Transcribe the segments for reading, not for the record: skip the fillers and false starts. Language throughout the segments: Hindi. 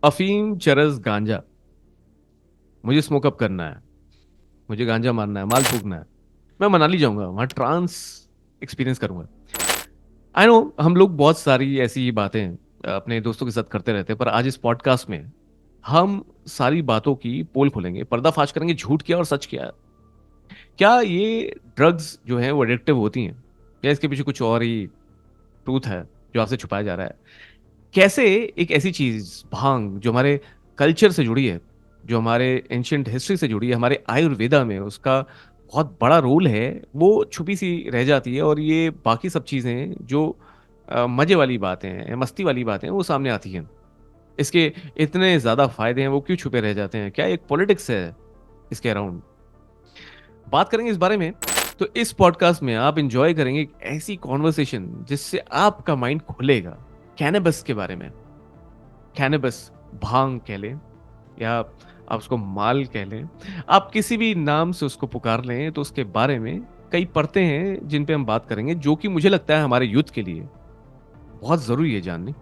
अफीम, चरस, गांजा। मुझे स्मोकअप करना है, मुझे गांजा मारना है, माल फूकना है। मैं मनाली जाऊंगा, वहां ट्रांस एक्सपीरियंस करूंगा। आई नो हम लोग बहुत सारी ऐसी बातें अपने दोस्तों के साथ करते रहते हैं, पर आज इस पॉडकास्ट में हम सारी बातों की पोल खोलेंगे, पर्दाफाश करेंगे, झूठ क्या और सच क्या है। क्या ये ड्रग्स जो है वो एडिक्टिव होती हैं, या इसके पीछे कुछ और ही ट्रूथ है जो आपसे छुपाया जा रहा है। कैसे एक ऐसी चीज भांग जो हमारे कल्चर से जुड़ी है, जो हमारे एंशियंट हिस्ट्री से जुड़ी है, हमारे आयुर्वेदा में उसका बहुत बड़ा रोल है, वो छुपी सी रह जाती है, और ये बाकी सब चीजें जो मजे वाली बातें हैं, मस्ती वाली बातें हैं, वो सामने आती हैं। इसके इतने ज्यादा फायदे हैं, वो क्यों छुपे रह जाते हैं? क्या एक पॉलिटिक्स है इसके अराउंड? बात करेंगे इस बारे में। तो इस पॉडकास्ट में आप इंजॉय करेंगे एक ऐसी कॉन्वर्सेशन जिससे आपका माइंड खुलेगा कैनबस के बारे में। कैनबस, भांग कह लें, या आप उसको माल कह लें, आप किसी भी नाम से उसको पुकार लें, तो उसके बारे में कई परतें हैं जिन पे हम बात करेंगे, जो कि मुझे लगता है हमारे यूथ के लिए बहुत जरूरी है जाननी।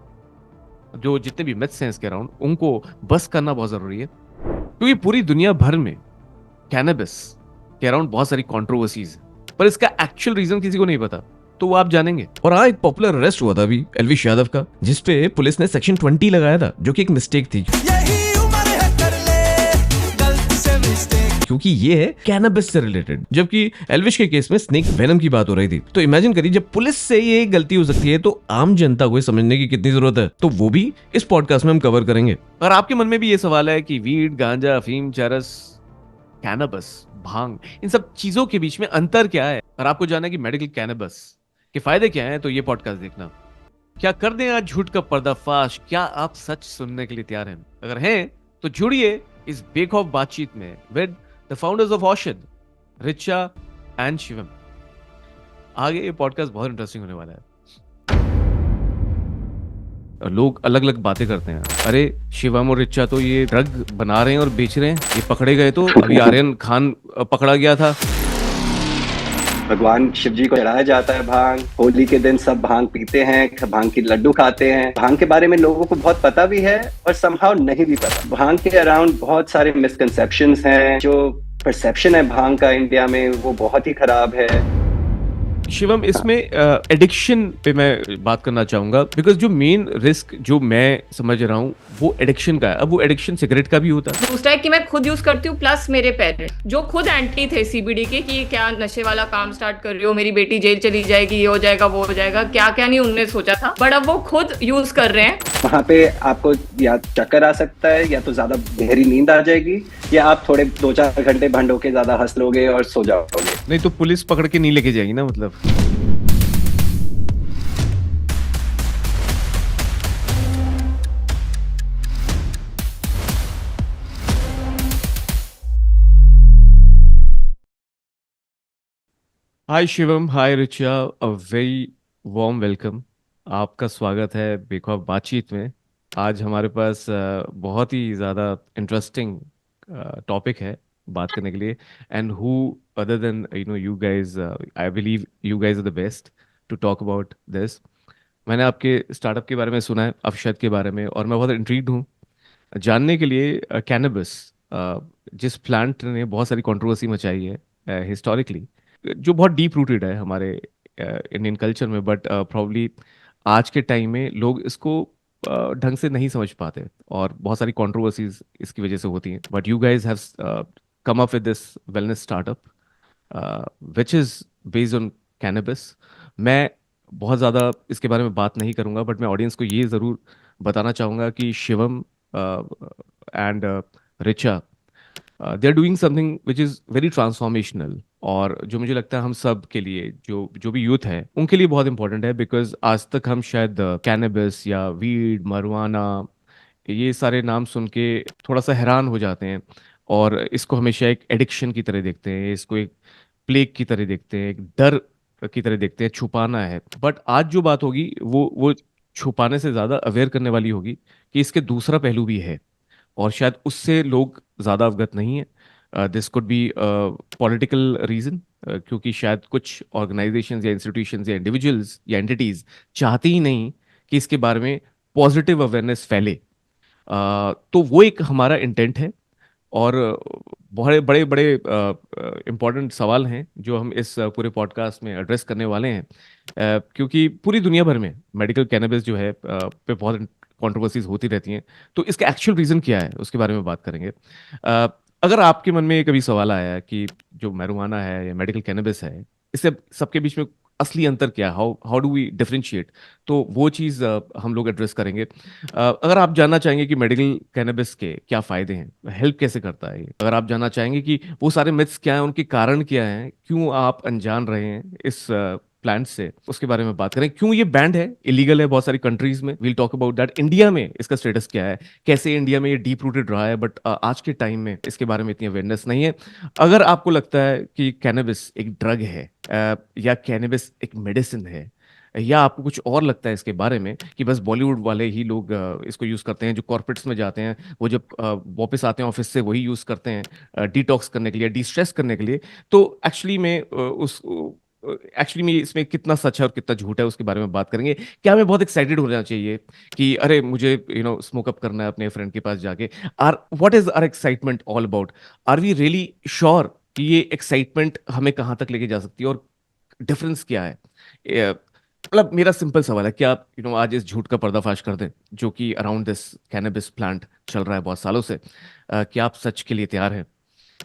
जो जितने भी मिथ्स हैं इसके अराउंड, उनको बस करना बहुत जरूरी है, क्योंकि पूरी दुनिया भर में कैनबिस के अराउंड बहुत सारी कंट्रोवर्सीज है, पर इसका एक्चुअल रीजन किसी को नहीं पता। तो वो आप जानेंगे। और हाँ, एक पॉपुलर अरेस्ट हुआ था अभी एलविश यादव का, जिसपे पुलिस ने सेक्शन 20 लगाया था, जो कि एक मिस्टेक थी, क्योंकि ये है कैनबिस से रिलेटेड, जबकि एल्विश के केस में स्नेक वेनम की बात हो रही थी। तो इमेजिन करिए, जब पुलिस से ये गलती हो सकती है, तो आम जनता को समझने की कितनी जरूरत है। तो वो भी इस पॉडकास्ट में हम कवर करेंगे। और आपके मन में भी ये सवाल है कि वीड, गांजा, अफीम, चरस, कैनबिस, भांग, इन सब चीजों के बीच में अंतर क्या है, और आपको जानना है कि मेडिकल कैनबिस के फायदे क्या हैं, तो ये पॉडकास्ट देखना। क्या कर दें आज झूठ का पर्दाफाश? क्या आप सच सुनने के लिए तैयार हैं? अगर हैं तो जुड़िए इस बेखौफ बातचीत में विद द फाउंडर्स ऑफ औषध, रिचा एंड शिवम। आगे ये पॉडकास्ट बहुत इंटरेस्टिंग होने वाला है। और लोग अलग अलग बातें करते हैं, अरे शिवम और रिचा तो ये ड्रग बना रहे हैं और बेच रहे हैं, ये पकड़े गए। तो अभी आर्यन खान पकड़ा गया था। भगवान शिव जी को चढ़ाया जाता है भांग। होली के दिन सब भांग पीते हैं, भांग की लड्डू खाते हैं। भांग के बारे में लोगों को बहुत पता भी है और समहाउ नहीं भी पता। भांग के अराउंड बहुत सारे मिसकंसेप्शंस हैं। जो परसेप्शन है भांग का इंडिया में, वो बहुत ही खराब है। शिवम, इसमें एडिक्शन पे मैं बात करना चाहूंगा, बिकॉज जो मेन रिस्क जो मैं समझ रहा हूँ वो एडिक्शन का है। अब वो एडिक्शन सिगरेट का भी होता है। दूसरा है कि मैं खुद यूज करती हूँ, प्लस मेरे पेरेंट्स जो खुद एंटी थे सीबीडी के, कि क्या नशे वाला काम स्टार्ट कर रही हो, मेरी बेटी जेल चली जाएगी, ये हो जाएगा, वो हो जाएगा, क्या क्या नहीं उनने सोचा था, बट अब वो खुद यूज कर रहे हैं। वहाँ पे आपको या चक्कर आ सकता है, या तो ज्यादा गहरी नींद आ जाएगी, या आप थोड़े 2-4 घंटे भंड होके ज्यादा हंस लोगे और सो जाओगे। नहीं तो पुलिस पकड़ के नहीं लेके जाएगी ना, मतलब। Hi Shivam, hi Richa, a very warm welcome. आपका स्वागत है बेखौफ बातचीत में। आज हमारे पास बहुत ही ज़्यादा इंटरेस्टिंग टॉपिक है बात करने के लिए। And who other than you guys, I believe you guys are the best to talk about this. मैंने आपके स्टार्टअप के बारे में सुना है, अवशद के बारे में, और मैं बहुत इंट्रीग्ड हूँ जानने के लिए। कैनबिस, जिस प्लांट ने बहुत सारी कंट्रोवर्सी मचाई है हिस्टोरिकली, जो बहुत डीप रूटेड है हमारे इंडियन कल्चर में, बट प्रॉब्ली आज के टाइम में लोग इसको ढंग से नहीं समझ पाते, और बहुत सारी कंट्रोवर्सीज इसकी वजह से होती हैं। But you guys have come up with this wellness startup which is based on cannabis. मैं बहुत ज़्यादा इसके बारे में बात नहीं करूंगा, बट मैं ऑडियंस को ये ज़रूर बताना चाहूँगा कि Shivam and Richa, they are doing something which is very transformational, और जो मुझे लगता है हम सब के लिए, जो जो भी यूथ है उनके लिए बहुत इंपॉर्टेंट है। बिकॉज आज तक हम शायद कैनबिस या वीड, मरवाना, ये सारे नाम सुन के थोड़ा सा हैरान हो जाते हैं, और इसको हमेशा एक एडिक्शन की तरह देखते हैं, इसको एक प्लेग की तरह देखते हैं, एक डर की तरह देखते हैं, छुपाना है। बट आज जो बात होगी वो छुपाने से ज़्यादा अवेयर करने वाली होगी कि इसके दूसरा पहलू भी है, और शायद उससे लोग ज़्यादा अवगत नहीं है। This could be political reason, क्योंकि शायद कुछ ऑर्गेनाइजेशंस या इंस्टीट्यूशंस या इंडिविजुअल्स या एंटिटीज चाहती ही नहीं कि इसके बारे में पॉजिटिव अवेयरनेस फैले। तो वो एक हमारा इंटेंट है। और बहुत बड़े बड़े इम्पोर्टेंट सवाल हैं जो हम इस पूरे पॉडकास्ट में एड्रेस करने वाले हैं, क्योंकि पूरी दुनिया भर में मेडिकल कैनबिस जो है पे बहुत कंट्रोवर्सीज होती रहती हैं। तो इसका एक्चुअल रीज़न क्या है उसके बारे में बात करेंगे। अगर आपके मन में कभी सवाल आया कि जो मैरिजुआना है या मेडिकल कैनबिस है, इससे सबके बीच में असली अंतर क्या है, how how do we differentiate, तो वो चीज़ हम लोग एड्रेस करेंगे। अगर आप जानना चाहेंगे कि मेडिकल कैनबिस के क्या फ़ायदे हैं, हेल्प कैसे करता है ये, अगर आप जानना चाहेंगे कि वो सारे मिथ्स क्या हैं, उनके कारण क्या हैं, क्यों आप अनजान रहे हैं इस प्लांट से, उसके बारे में बात करें। क्यों ये बैंड है, इलीगल है बहुत सारी कंट्रीज में, we'll talk about that. India में इसका स्टेटस क्या है, कैसे इंडिया में ये डीप रूटेड रहा है, बट आज के टाइम में इसके बारे में इतनी अवेयरनेस नहीं है। अगर आपको लगता है कि कैनबिस एक ड्रग है, या कैनबिस एक मेडिसिन है, या आपको कुछ और लगता है इसके बारे में कि बस बॉलीवुड वाले ही लोग इसको यूज़ करते हैं, जो कॉर्पोरेट्स में जाते हैं वो जब वापस आते हैं ऑफिस से वही यूज़ करते हैं डिटॉक्स करने के लिए, डिस्ट्रेस करने के लिए, तो एक्चुअली में इसमें कितना सच है और कितना झूठ है उसके बारे में बात करेंगे। क्या हमें बहुत एक्साइटेड होना चाहिए कि अरे मुझे स्मोकअप करना है अपने फ्रेंड के पास जाके, or what is our excitement all about, are we really sure कि ये एक्साइटमेंट हमें कहाँ तक लेके जा सकती है, और डिफरेंस क्या है। मतलब मेरा सिंपल सवाल है, क्या आप आज इस झूठ का पर्दाफाश कर दें जो कि अराउंड दिस कैनबिस प्लांट चल रहा है बहुत सालों से, क्या आप सच के लिए तैयार हैं?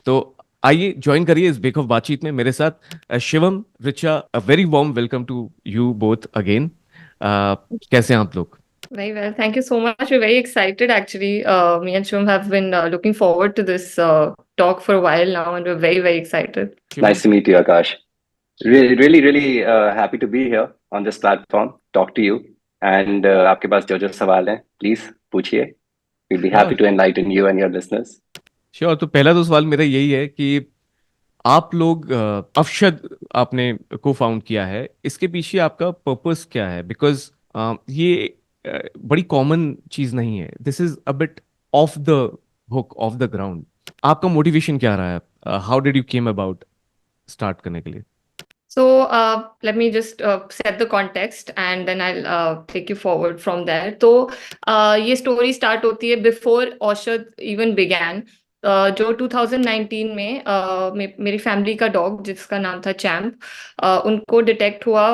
तो आइए ज्वाइन करिए इस बेक ऑफ बातचीत में मेरे साथ Shivam, Richa. A very warm welcome to you both again. कैसे हैं आप लोग? Very well. Thank you so much. We're very excited actually. Me and Shum have been looking forward to this talk for a while now, and we're very, very excited. Shivam. Nice to meet you, Akash. Really happy to be here on this platform, talk to you. And आपके पास जो जो सवाल हैं, please पूछिए. We'll be happy sure. to enlighten you and your listeners. Sure, तो पहला तो सवाल मेरा यही है कि आप लोग अफशद आपने को फाउंड किया है, इसके पीछे आपका पर्पस क्या है? बिकॉज ये बड़ी कॉमन चीज नहीं है, this is a bit of the hook, of the ground. आपका मोटिवेशन क्या रहा है, how did you came about start करने के लिए? So let me just set the context and then I'll take you forward from there. तो ये story start होती है before औषध even began. जो 2019 में मेरी फैमिली का डॉग जिसका नाम था चैम्प, उनको डिटेक्ट हुआ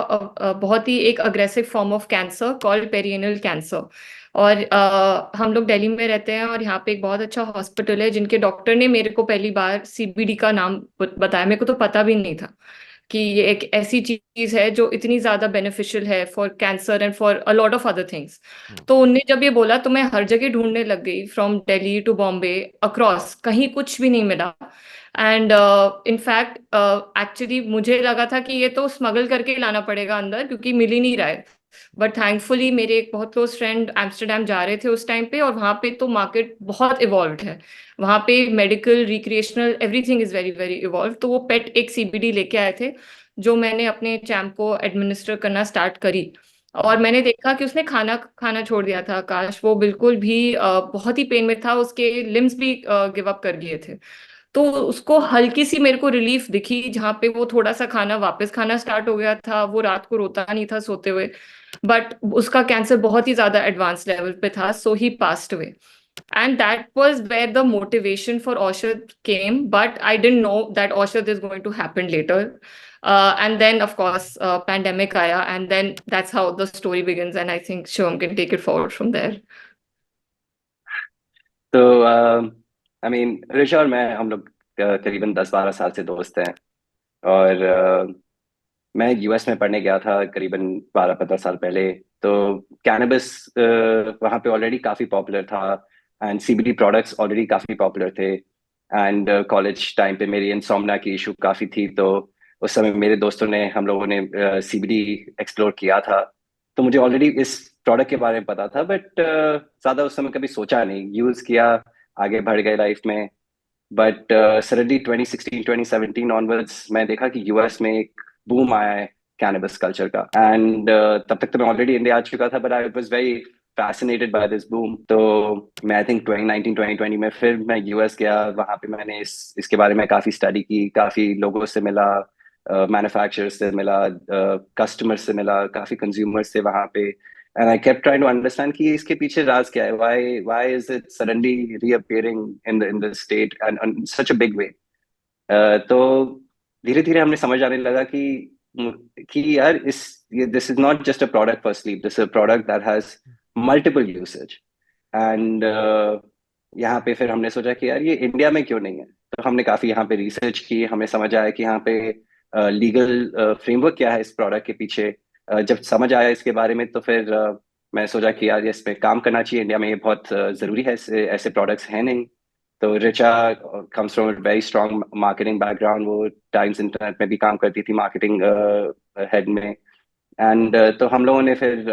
बहुत ही एक aggressive form of cancer called perianal cancer. और हम लोग दिल्ली में रहते हैं और यहाँ पे एक बहुत अच्छा हॉस्पिटल है जिनके डॉक्टर ने मेरे को पहली बार सीबीडी का नाम बताया। मेरे को तो पता भी नहीं था कि ये एक ऐसी चीज है जो इतनी ज्यादा बेनिफिशियल है for cancer and for a lot of other things. तो उनने जब ये बोला तो मैं हर जगह ढूंढने लग गई, from Delhi to Bombay across, कहीं कुछ भी नहीं मिला। एंड इनफैक्ट एक्चुअली मुझे लगा था कि ये तो स्मगल करके लाना पड़ेगा अंदर क्योंकि मिल ही नहीं रहा है। बट थैंकफुली मेरे एक बहुत क्लोज फ्रेंड एम्स्टरडेम जा रहे थे उस टाइम पे, और वहां पे तो मार्केट बहुत इवॉल्व है। वहां पे medical recreational everything is very very evolve. तो वो पेट एक सीबीडी लेके आए थे जो मैंने अपने चैम्प को एडमिनिस्टर करना स्टार्ट करी। और मैंने देखा कि उसने खाना खाना छोड़ दिया था। आकाश वो बिल्कुल भी बहुत ही पेन में था, उसके लिम्स भी गिव अप कर गए थे। तो उसको हल्की सी मेरे को रिलीफ दिखी जहाँ पे वो थोड़ा सा खाना वापस खाना स्टार्ट हो गया था। वो रात को रोता नहीं था सोते हुए, बट उसका कैंसर बहुत ही ज्यादा एडवांस लेवल पे था, so he passed away. And that was where the motivation for Aushad came, but I didn't know that Aushad is going to happen later. And then, of course, pandemic aya, and then that's how the story begins. And I think Shivam can take it forward from there. तो आई मीन ऋषा और मैं हम लोग करीबन 10-12 साल से दोस्त हैं। और मैं यूएस में पढ़ने गया था करीबन 12-15 साल पहले। तो कैनबिस वहाँ पे ऑलरेडी काफ़ी पॉपुलर था, एंड सीबीडी प्रोडक्ट्स ऑलरेडी काफ़ी पॉपुलर थे। एंड कॉलेज टाइम पे मेरी इंसोम्निया की इशू काफ़ी थी, तो उस समय मेरे दोस्तों ने हम लोगों ने सीबीडी एक्सप्लोर किया था। तो मुझे ऑलरेडी इस प्रोडक्ट के बारे में पता था, बट ज़्यादा उस समय कभी सोचा नहीं, यूज़ किया, आगे बढ़ गए लाइफ में। बट सडनली 2016-2017 ऑनवर्ड्स मैं देखा कि यूएस में एक बूम आया है कैनबिस कल्चर का। एंड तब तक तो मैं ऑलरेडी इंडिया आ चुका था, but I was very fascinated by this boom. तो मैं आई थिंक 2019-2020 में फिर मैं यूएस गया। वहाँ पे मैंने इसके बारे में काफ़ी स्टडी की, काफ़ी लोगों से मिला, मैन्युफैक्चरर्स से मिला, कस्टमर्स से मिला, काफ़ी कंज्यूमर्स से वहाँ पे। And I kept trying to understand कि इसके पीछे राज क्या है, why is it suddenly reappearing in the state and in such a big way. तो धीरे धीरे हमने समझ आने लगा कि यार this is not just a product for sleep, this is a product that has multiple usage. And यहाँ पे फिर हमने सोचा कि यार ये इंडिया में क्यों नहीं है, तो हमने काफी यहाँ पे रिसर्च की, हमें समझ आया कि यहाँ पे लीगल फ्रेमवर्क क्या है इस प्रोडक्ट के पीछे। जब समझ आया इसके बारे में तो फिर मैं सोचा कि यार इस पे काम करना चाहिए, इंडिया में ये बहुत जरूरी है, ऐसे प्रोडक्ट्स हैं नहीं। तो Richa comes from very strong marketing background, वो टाइम्स इंटरनेट में भी काम करती थी मार्केटिंग हेड में। एंड तो हम लोगों ने फिर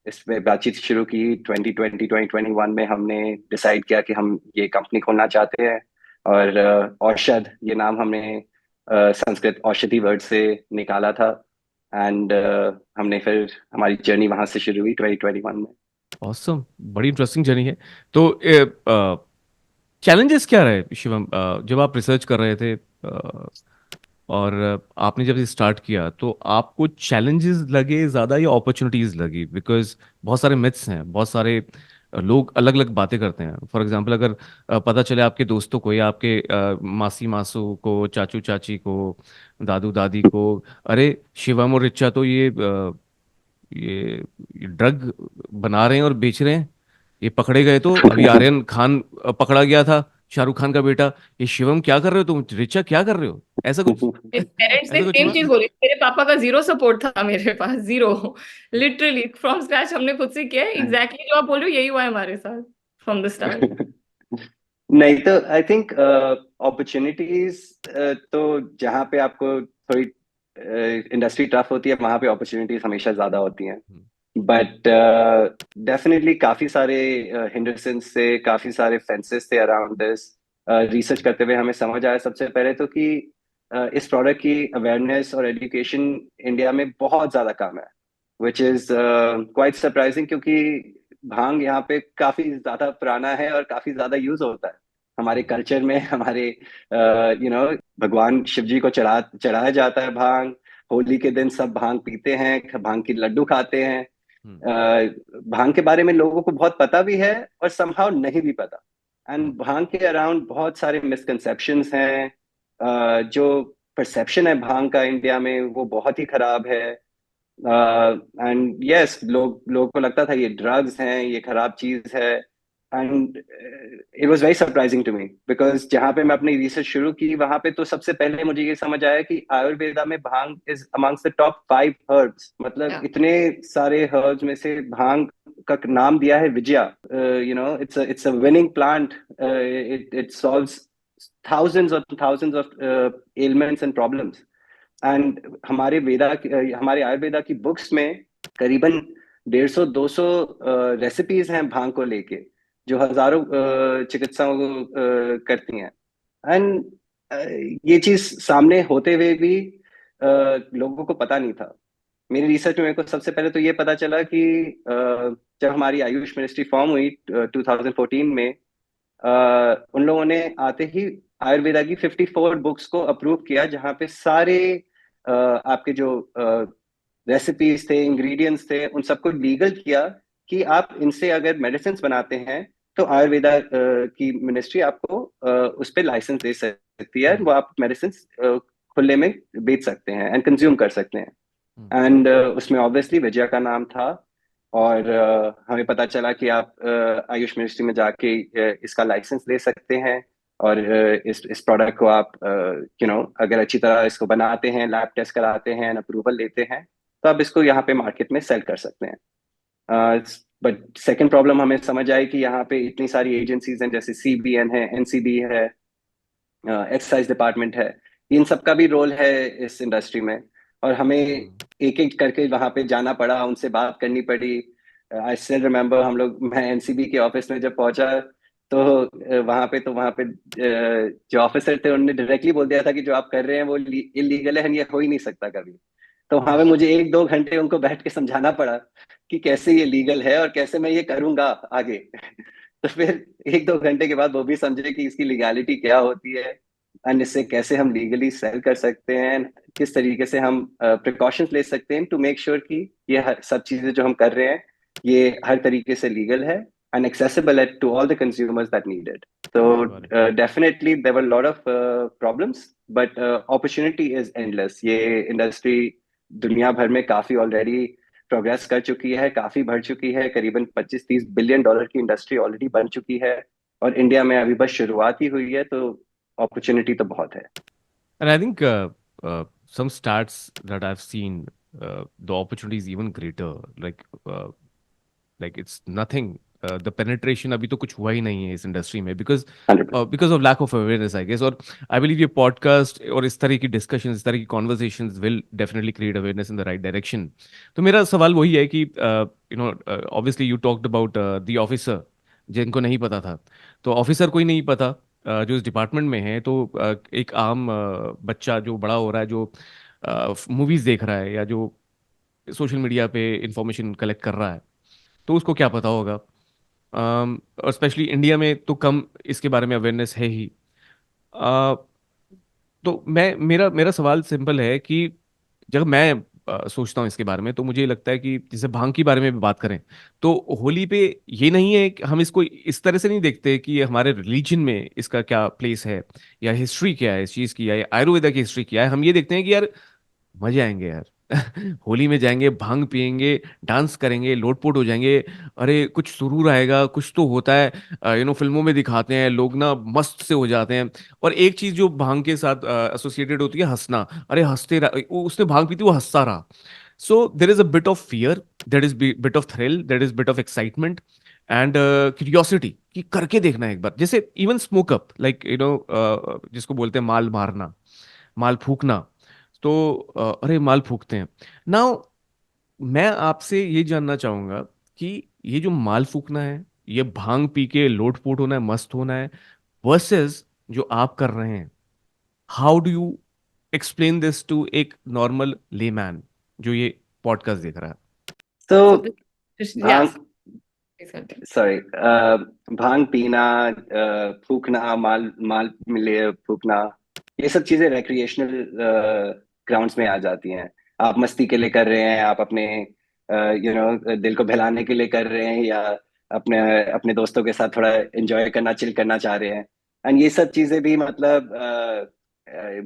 इस पे बातचीत शुरू की 2021 में। हमने डिसाइड किया कि हम ये कंपनी खोलना चाहते हैं, और औषध ये नाम हमने संस्कृत औषधि वर्ड से निकाला था। एंड हमने फिर हमारी जर्नी वहां से शुरू हुई 2021 में। ऑसम, बड़ी इंटरेस्टिंग जर्नी है। तो चैलेंजेस क्या रहे शिवम, जब आप रिसर्च कर रहे थे और आपने जब स्टार्ट किया, तो आपको चैलेंजेस लगे ज़्यादा या अपॉर्चुनिटीज़ लगी? बिकॉज बहुत सारे मिथ्स हैं, बहुत सारे लोग अलग अलग बातें करते हैं। फॉर एग्जांपल, अगर पता चले आपके दोस्तों को या आपके मासी मासू को, चाचू चाची को, दादू दादी को, अरे शिवम और रिचा तो ये ड्रग बना रहे हैं और बेच रहे हैं, ये पकड़े गए, तो अभी आर्यन खान पकड़ा गया था, शाहरुख खान का बेटा, ये शिवम क्या कर रहे हो तुम, रिचा क्या कर रहे हो, ऐसा कुछ? मेरे पेरेंट्स ने ऐसा कुछ सेम हुआ? चीज बोली। मेरे पापा का जीरो सपोर्ट था मेरे पास, जीरो। लिटरली फ्रॉम स्क्रैच हमने खुद से किया है। एग्जैक्टली जो आप बोल रहे हो यही हुआ है हमारे साथ फ्रॉम द स्टार्ट। नहीं तो आई थिंक अपॉर्चुनिटीज, तो जहाँ पे आपको थोड़ी इंडस्ट्री टफ होती है वहां पे अपॉर्चुनिटीज हमेशा ज्यादा होती हैं। बट डेफिनेटली काफी सारे हिंडरसेंस से, काफी सारे फेंसेस थे अराउंड दिस। रिसर्च करते हुए हमें समझ आया सबसे पहले तो कि इस प्रोडक्ट की अवेयरनेस और एजुकेशन इंडिया में बहुत ज्यादा कम है, विच इज क्वाइट सरप्राइजिंग, क्योंकि भांग यहाँ पे काफी ज्यादा पुराना है और काफी ज्यादा यूज होता है हमारे कल्चर में। हमारे भगवान शिव जी को चढ़ाया जाता है भांग। होली के दिन सब भांग पीते हैं, भांग की लड्डू खाते हैं। भांग के बारे में लोगों को बहुत पता भी है और समहाउ नहीं भी पता। एंड भांग के अराउंड बहुत सारे मिसकंसेप्शंस हैं। जो परसेप्शन है भांग का इंडिया में वो बहुत ही खराब है। एंड यस, लोगों को लगता था ये ड्रग्स हैं, ये खराब चीज है। And it was very surprising to me, because जहाँ पे मैं अपनी रिसर्च शुरू की वहां पे तो सबसे पहले मुझे ये समझ आया कि आयुर्वेदा में bhang is amongst the top 5 herbs. मतलब इतने सारे हर्ब्स में से भांग का नाम दिया है Vijaya. It's a winning plant. It solves thousands of ailments and problems. And हमारे आयुर्वेदा की बुक्स में करीबन 150-200 रेसिपीज हैं भांग को लेके, जो हजारों चिकित्साओं को करती हैं। एंड ये चीज सामने होते हुए भी लोगों को पता नहीं था। मेरी रिसर्च में मेरे को सबसे पहले तो ये पता चला कि जब हमारी आयुष मिनिस्ट्री फॉर्म हुई 2014 में, उन लोगों ने आते ही आयुर्वेदा की 54 बुक्स को अप्रूव किया, जहाँ पे सारे आपके जो रेसिपीज थे, इंग्रेडिएंट्स थे, उन सबको लीगल किया कि आप इनसे अगर मेडिसिन बनाते हैं तो आयुर्वेदा की मिनिस्ट्री आपको उस पर लाइसेंस दे सकती है, वो आप मेडिसिन खुले में बेच सकते हैं एंड कंज्यूम कर सकते हैं। एंड उसमें ऑब्वियसली विजया का नाम था। और हमें पता चला कि आप आयुष मिनिस्ट्री में जाके इसका लाइसेंस ले सकते हैं, और इस प्रोडक्ट को आप अगर अच्छी तरह इसको बनाते हैं, लैब टेस्ट कराते हैं, अप्रूवल लेते हैं, तो आप इसको यहाँ पे मार्केट में सेल कर सकते हैं। बट सेकंड प्रॉब्लम हमें समझ आई कि यहाँ पे इतनी सारी एजेंसीज हैं, जैसे CBN है, NCB है, एक्साइज डिपार्टमेंट है, इन सब का भी रोल है इस इंडस्ट्री में। और हमें एक एक करके वहां पे जाना पड़ा, उनसे बात करनी पड़ी। आई स्टिल रिमेम्बर, मैं NCB के ऑफिस में जब पहुंचा तो वहां पे जो ऑफिसर थे उन्होंने डायरेक्टली बोल दिया था कि जो आप कर रहे हैं वो इलीगल है, ये हो ही नहीं सकता कभी। तो वहां पे मुझे 1-2 घंटे उनको बैठ के समझाना पड़ा कि कैसे ये लीगल है और कैसे मैं ये करूंगा आगे। तो फिर 1-2 घंटे के बाद वो भी समझे कि इसकी लीगैलिटी क्या होती है, एंड इससे कैसे हम लीगली सेल कर सकते हैं, किस तरीके से हम प्रिकॉशंस ले सकते हैं टू मेक श्योर कि ये सब चीजें जो हम कर रहे हैं ये हर तरीके से लीगल है and accessible to all the consumers that need it. So definitely there were a lot of problems, but opportunity is endless. ये इंडस्ट्री दुनिया भर में काफी ऑलरेडी प्रोग्रेस कर चुकी है, काफी बढ़ चुकी है, करीबन 25-30 बिलियन डॉलर की इंडस्ट्री ऑलरेडी बन चुकी है, और इंडिया में अभी बस शुरुआत ही हुई है, तो अपॉर्चुनिटी तो बहुत है. And I think some stats that I've seen, the opportunity is even greater. Like it's nothing. The penetration अभी तो कुछ हुआ ही नहीं है इस इंडस्ट्री में, because 100%. Because of lack of awareness I guess. और आई बिलीव ये पॉडकास्ट और इस तरह की डिस्कशन, इस तरह की conversations will definitely create awareness in the right direction. तो मेरा सवाल वही है कि obviously you talked about the officer जिनको नहीं पता था. तो ऑफिसर कोई नहीं पता जो इस डिपार्टमेंट में है, तो एक आम बच्चा जो बड़ा हो रहा है, जो मूवीज देख रहा है या जो सोशल मीडिया पे इंफॉर्मेशन कलेक्ट कर रहा है, तो उसको क्या पता होगा. और स्पेशली इंडिया में तो कम इसके बारे में अवेयरनेस है ही. अ, तो मैं मेरा मेरा सवाल सिंपल है कि जब मैं सोचता हूँ इसके बारे में, तो मुझे ये लगता है कि जैसे भांग के बारे में भी बात करें, तो होली पे ये नहीं है कि हम इसको इस तरह से नहीं देखते कि ये हमारे रिलीजन में इसका क्या प्लेस है या हिस्ट्री क्या है इस चीज़ की, या आयुर्वेदा की हिस्ट्री क्या है. हम ये देखते हैं कि यार मजे आएंगे यार. होली में जाएंगे, भांग पियेंगे, डांस करेंगे, लोटपोट हो जाएंगे. अरे कुछ सुरूर आएगा, कुछ तो होता है. फिल्मों में दिखाते हैं लोग ना मस्त से हो जाते हैं. और एक चीज जो भांग के साथ एसोसिएटेड होती है, हंसना. अरे उसने भांग पी थी, वो हंसता रहा. So there is a bit of fear, there is bit of thrill, there is bit of excitement and curiosity कि करके देखना है एक बार. जैसे इवन स्मोकअप, लाइक जिसको बोलते हैं माल मारना, माल फूकना. तो अरे माल फूकते हैं. नाउ मैं आपसे ये जानना चाहूंगा कि ये जो माल फूकना है, ये भांग पी के लोटपोट होना है, मस्त होना है, वर्सेस जो आप कर रहे हैं, how do you explain this to एक नॉर्मल लेमैन जो ये पॉडकास्ट देख रहा है. So So bhang, yes, please continue. Sorry, bhang पीना, फूकना, माल माल मिले फूकना, ये सब चीजें रिक्रिएशनल ग्राउंड्स में आ जाती हैं. आप मस्ती के लिए कर रहे हैं, आप अपने दिल को बहलाने के लिए कर रहे हैं, या अपने अपने दोस्तों के साथ थोड़ा एंजॉय करना, चिल करना चाह रहे हैं. एंड ये सब चीजें भी मतलब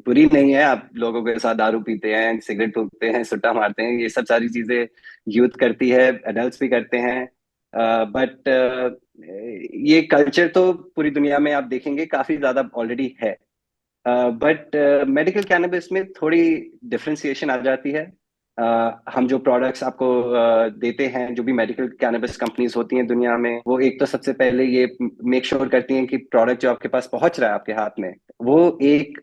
बुरी नहीं है. आप लोगों के साथ दारू पीते हैं, सिगरेट फूकते हैं, सुट्टा मारते हैं, ये सब सारी चीजें यूथ करती है, एडल्ट्स भी करते हैं. बट ये कल्चर तो पूरी दुनिया में आप देखेंगे काफी ज्यादा ऑलरेडी है. बट मेडिकल कैनबिस में थोड़ी डिफरेंशिएशन आ जाती है. हम जो प्रोडक्ट्स आपको देते हैं, जो भी मेडिकल कैनबिस कंपनीज होती हैं दुनिया में, वो एक तो सबसे पहले ये मेक श्योर करती हैं कि प्रोडक्ट जो आपके पास पहुंच रहा है आपके हाथ में, वो एक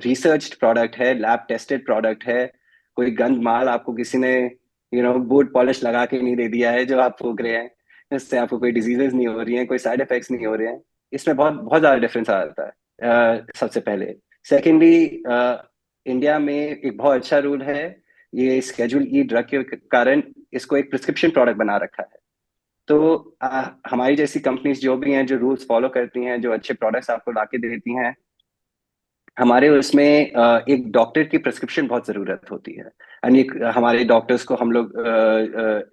रिसर्च्ड प्रोडक्ट है, लैब टेस्टेड प्रोडक्ट है. कोई गंद माल आपको किसी ने बूट पॉलिश लगा के नहीं दे दिया है जो आप फूक रहे हैं. इससे आपको कोई डिजीजेस नहीं हो रही हैं, कोई साइड इफेक्ट्स नहीं हो रहे हैं. इसमें बहुत बहुत ज्यादा डिफरेंस आ जाता है. सबसे पहले. सेकेंडली, इंडिया में एक बहुत अच्छा रूल है. ये स्केड्यूल ई ड्रग के कारण इसको एक प्रिस्क्रिप्शन प्रोडक्ट बना रखा है. तो हमारी जैसी कंपनीज जो भी हैं, जो रूल्स फॉलो करती हैं, जो अच्छे प्रोडक्ट्स आपको लाके देती हैं, हमारे उसमें एक डॉक्टर की प्रिस्क्रिप्शन बहुत जरूरत होती है. एंड एक हमारे डॉक्टर्स को हम लोग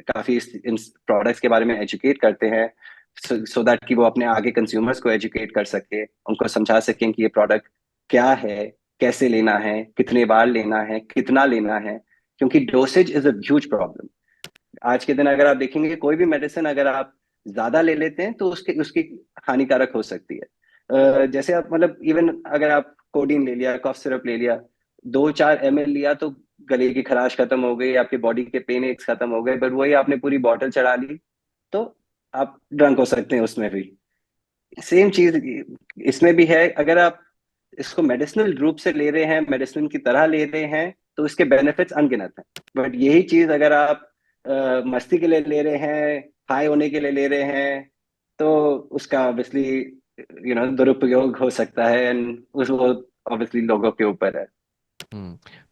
काफी इन प्रोडक्ट्स के बारे में एजुकेट करते हैं, सो दैट कि वो अपने आगे कंज्यूमर्स को एजुकेट कर सके, उनको समझा सकें कि ये प्रोडक्ट क्या है, कैसे लेना है, कितने बार लेना है, कितना लेना है. क्योंकि dosage is a huge problem. आज के दिन अगर आप देखेंगे, कोई भी मेडिसिन अगर आप ज्यादा ले लेते हैं तो उसकी उसकी हानिकारक हो सकती है. जैसे आप मतलब इवन अगर आप कोडीन ले लिया, कफ सिरप ले लिया, 2-4 ml लिया, तो गले की खराश खत्म हो गई, आपके बॉडी के पेन एक्स खत्म हो गए. बट वही आपने पूरी बॉटल चढ़ा ली, तो आप ड्रंक हो सकते हैं उसमें भी. सेम चीज इसमें भी है. अगर आप इसको मेडिसिनल रूप से ले रहे हैं, मेडिसिन की तरह ले रहे हैं, तो इसके बेनिफिट्स अनगिनत हैं. बट यही चीज अगर आप मस्ती के लिए ले रहे हैं, हाई होने के लिए ले रहे हैं, तो उसका ऑब्वियसली दुरुपयोग हो सकता है. एंड उस वो ऑब्वियसली लोगों के ऊपर है.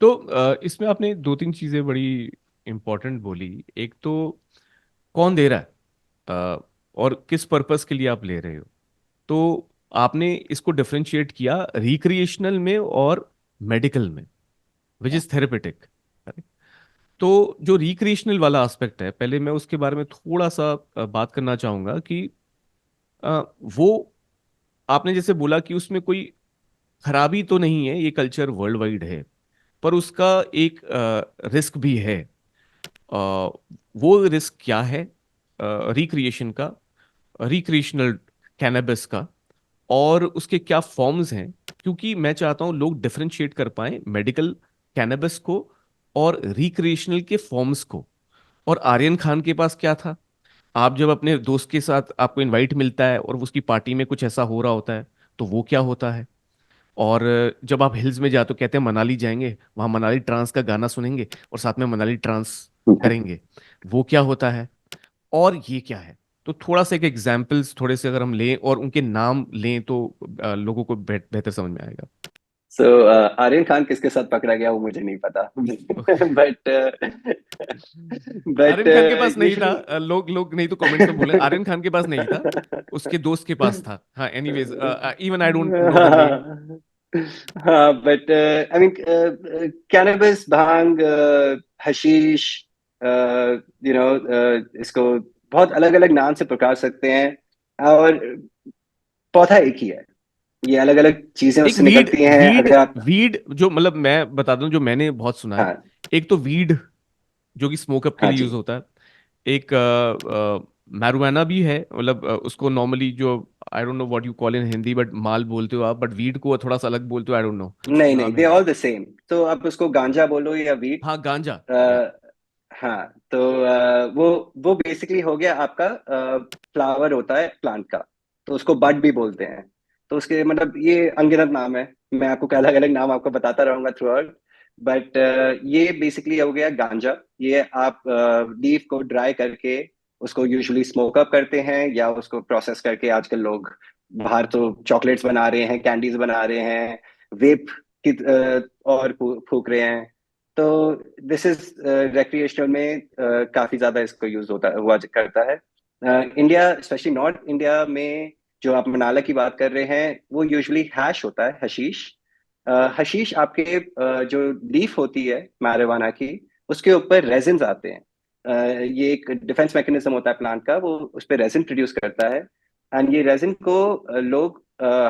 तो इसमें आपने दो तीन चीजें बड़ी इंपॉर्टेंट बोली. एक तो कौन दे रहा है, और किस पर्पस के लिए आप ले रहे हो. तो आपने इसको डिफरेंशिएट किया रिक्रिएशनल में और मेडिकल में, विच इज थेरेपेटिक. तो जो रिक्रिएशनल वाला एस्पेक्ट है, पहले मैं उसके बारे में थोड़ा सा बात करना चाहूंगा कि वो आपने जैसे बोला कि उसमें कोई खराबी तो नहीं है, ये कल्चर वर्ल्ड वाइड है, पर उसका एक रिस्क भी है। वो रिस्क क्या है रिक्रिएशन का, रिक्रिएशनल कैनबिस का, और उसके क्या फॉर्म्स हैं? क्योंकि मैं चाहता हूं लोग डिफरेंशिएट कर पाए मेडिकल कैनबिस को और रिक्रिएशनल के फॉर्म्स को। और आर्यन खान के पास क्या था? आप जब अपने दोस्त के साथ आपको इनवाइट मिलता है और उसकी पार्टी में कुछ ऐसा हो रहा होता है, तो वो क्या होता है? और जब आप हिल्स में जाते हो, कहते हैं मनाली जाएंगे, वहां मनाली ट्रांस का गाना सुनेंगे और साथ में मनाली ट्रांस करेंगे, वो क्या होता है? और ये क्या है? तो थोड़ा सा एक एग्जाम्पल्स थोड़े से अगर हम लें और उनके नाम लें तो लोगों को बेहतर समझ में आएगा। सो आर्यन खान किसके साथ पकड़ा गया वो मुझे नहीं पता बट बट आर्यन खान के पास नहीं था, यूजुअली लोग लोग नहीं तो कमेंट्स में बोले आर्यन खान के पास नहीं था, उसके दोस्त के पास था। हाँ, anyways, even I don't know the name. हाँ हाँ but I mean cannabis, bhang, hashish, इसको बहुत अलग अलग नाम से पुकार सकते हैं, और पौधा एक ही है। ये अलग अलग चीजें एक उससे वीड, निकलती हैं वीड, अगर आप। वीड जो, मतलब मैं बता दूं जो मैंने बहुत सुना है। हाँ एक तो वीड जो कि स्मोकअप के हाँ लिए यूज जी। होता है। एक मैरुआना भी है, मतलब उसको नॉर्मली जो, I don't know what you call in Hindi, but माल बोलते हो आप, बट वीड को थोड़ा सा अलग बोलते हो, आई डोंट नो नहीं नहीं, नाम दे हिंदी। ऑल द सेम, तो आप उसको गांजा बोलो या वीट। हाँ, गांजा। या आ, हाँ तो वो बेसिकली हो गया आपका फ्लावर होता है प्लांट का, तो उसको बड भी बोलते हैं। तो उसके मतलब ये अनगिनत नाम है, मैं आपको अलग अलग नाम आपको बताता रहूंगा थ्रू आउट। बट ये बेसिकली हो गया गांजा। ये आप लीफ को ड्राई करके उसको यूजुअली स्मोक अप करते हैं, या उसको प्रोसेस करके आजकल लोग बाहर तो चॉकलेट्स बना रहे हैं, कैंडीज बना रहे हैं, वेप की और फूक रहे हैं। तो दिस इज रिक्रिएशनल में काफी ज्यादा इसको यूज होता हुआ करता है। इंडिया, स्पेशली नॉर्थ इंडिया में, जो आप मनाला की बात कर रहे हैं, वो यूजुअली हैश होता है, हशीश। हशीश आपके जो लीफ होती है मैरिजुआना की, उसके ऊपर रेजिन्स आते हैं। ये एक डिफेंस मैकेनिज्म होता है प्लांट का, वो उस पर रेजिन प्रोड्यूस करता है। एंड ये रेजिन को लोग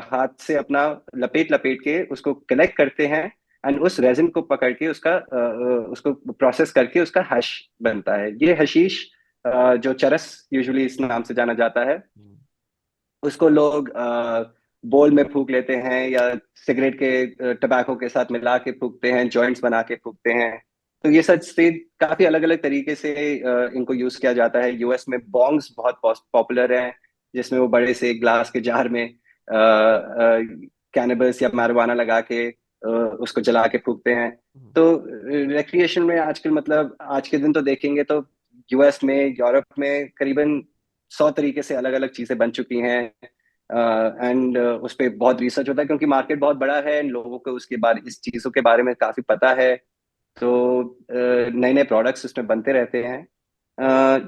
हाथ से अपना लपेट लपेट के उसको कलेक्ट करते हैं, एंड उस रेजिन को पकड़ के उसको प्रोसेस करके उसका हश बनता है। ये हशीश जो चरस यूजुअली इस नाम से जाना जाता है, उसको लोग बोल में फूक लेते हैं, या सिगरेट के टबैको के साथ मिला के फूकते हैं, जॉइंट्स बना के फूकते हैं। तो ये सच से काफी अलग अलग तरीके से इनको यूज किया जाता है। यूएस में बॉन्ग्स बहुत पॉपुलर हैं, जिसमें वो बड़े से ग्लास के जार में कैनबस या marijuana लगा के उसको जला के फूकते हैं। तो रिक्रिएशन में आजकल, मतलब आज के दिन तो देखेंगे तो यूएस में, यूरोप में करीबन 100 तरीके से अलग अलग चीजें बन चुकी हैं। एंड उस पर बहुत रिसर्च होता है, क्योंकि मार्केट बहुत बड़ा है, लोगों को उसके बारे, इस चीजों के बारे में काफी पता है। तो नए नए प्रोडक्ट्स उसमें बनते रहते हैं।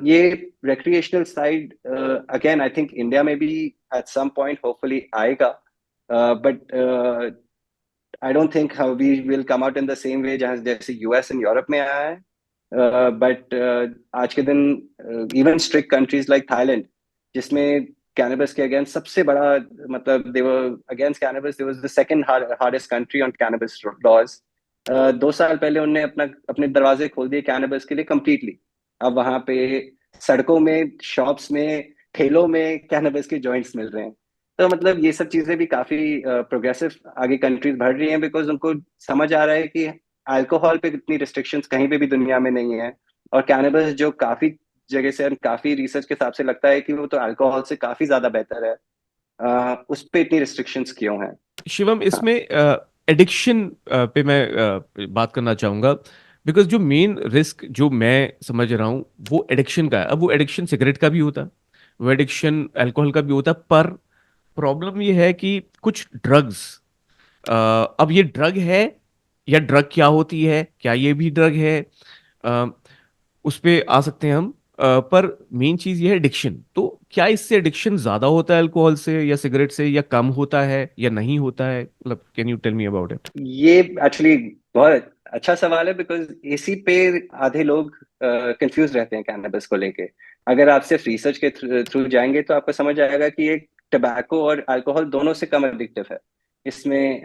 ये recreational side again I think India में भी एट सम पॉइंट होपफुली आएगा, but I don't think how we will come out in the same way जहाँ जैसे यूएस एंड यूरोप में आया है। बट आज के दिन even strict countries like Thailand, जिसमें कैनबिस के अगेंस्ट सबसे बड़ा, मतलब they were against cannabis, they was the second hardest country on cannabis laws. 2 साल पहले उन्होंने अपने दरवाजे खोल दिए कैनबिस के लिए कंप्लीटली। अब वहां पे सड़कों में, शॉप्स में, ठेलों में कैनबिस के जॉइंट्स मिल रहे हैं। तो मतलब ये सब चीजें भी काफी प्रोग्रेसिव आगे कंट्रीज बढ़ रही हैं, बिकॉज उनको समझ आ रहा है कि अल्कोहल पे इतनी रिस्ट्रिक्शंस कहीं पे भी दुनिया में नहीं है। और कैनबिस जो काफी जगह से, काफी रिसर्च के हिसाब से लगता है कि वो तो अल्कोहल से काफी ज्यादा बेहतर है, उस पे इतनी रिस्ट्रिक्शंस क्यों हैं? शिवम, हाँ इसमें एडिक्शन पे मैं बात करना चाहूंगा। बिकॉज जो मेन रिस्क जो मैं समझ रहा हूँ वो एडिक्शन का है। अब वो एडिक्शन सिगरेट का भी होता है, वो एडिक्शन अल्कोहल का भी होता है, पर प्रॉब्लम ये है कि कुछ ड्रग्स, अब ये ड्रग है या ड्रग क्या होती है, क्या ये भी ड्रग है, अ, उस पे आ सकते हैं हम। पर मेन चीज ये है एडिक्शन। तो क्या इससे एडिक्शन ज्यादा होता है अल्कोहल से या सिगरेट से, या कम होता है या नहीं होता है? मतलब can you tell me about it? ये एक्चुअली बहुत अच्छा सवाल है, बिकॉज इसी पे आधे लोग कंफ्यूज रहते हैं कैनबिस को लेके। अगर आप सिर्फ रिसर्च के थ्रू जाएंगे तो आपको समझ आएगा कि ये टबैको और अल्कोहल दोनों से कम एडिक्टिव है। इसमें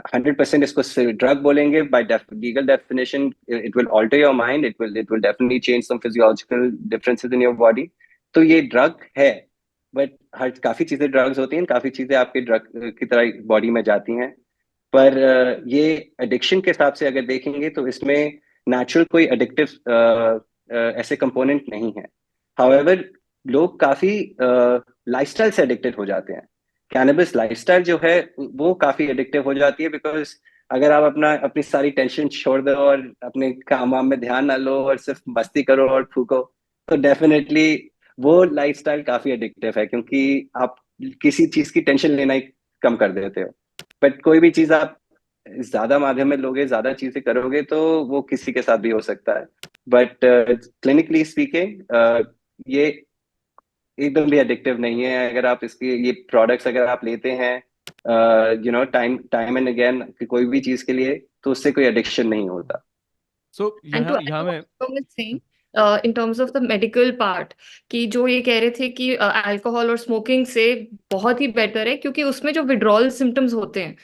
100% इसको ड्रग बोलेंगे by legal definition. It will alter your mind, it will definitely change some physiological differences in your body. तो ये ड्रग है, बट हर काफी चीजें ड्रग्स होती हैं, काफी चीजें आपके ड्रग की तरह बॉडी में जाती हैं। पर ये एडिक्शन के हिसाब से अगर देखेंगे तो इसमें नेचुरल कोई एडिक्टिव ऐसे कंपोनेंट नहीं है। हाउएवर लोग काफी लाइफस्टाइल से एडिक्टेड हो जाते हैं। कैनबिस लाइफस्टाइल जो है वो काफी एडिक्टिव हो जाती है, बिकॉज अगर आप अपनी सारी टेंशन छोड़ दो और अपने काम वाम में ध्यान ना लो और सिर्फ मस्ती करो और फूको, तो डेफिनेटली वो लाइफस्टाइल काफी एडिक्टिव है, क्योंकि आप किसी चीज की टेंशन लेना ही कम कर देते हो। बट कोई भी चीज आप ज्यादा माध्यम में लोगे, ज्यादा चीजें करोगे, तो वो किसी के साथ भी हो सकता है। बट क्लिनिकली स्पीकिंग ये एकदम भी एडिक्टिव नहीं है। अगर आप इसके ये प्रोडक्ट्स अगर आप लेते हैं टाइम टाइम एंड अगेन कोई भी चीज के लिए, तो उससे कोई एडिक्शन नहीं होता। सो एंड टू यहाँ एड यहाँ मैं what saying in terms of the medical part, कि जो ये कह रहे थे कि अल्कोहल और स्मोकिंग से बहुत ही बेटर है, क्योंकि उसमें जो विड्रॉल सिम्टम्स होते हैं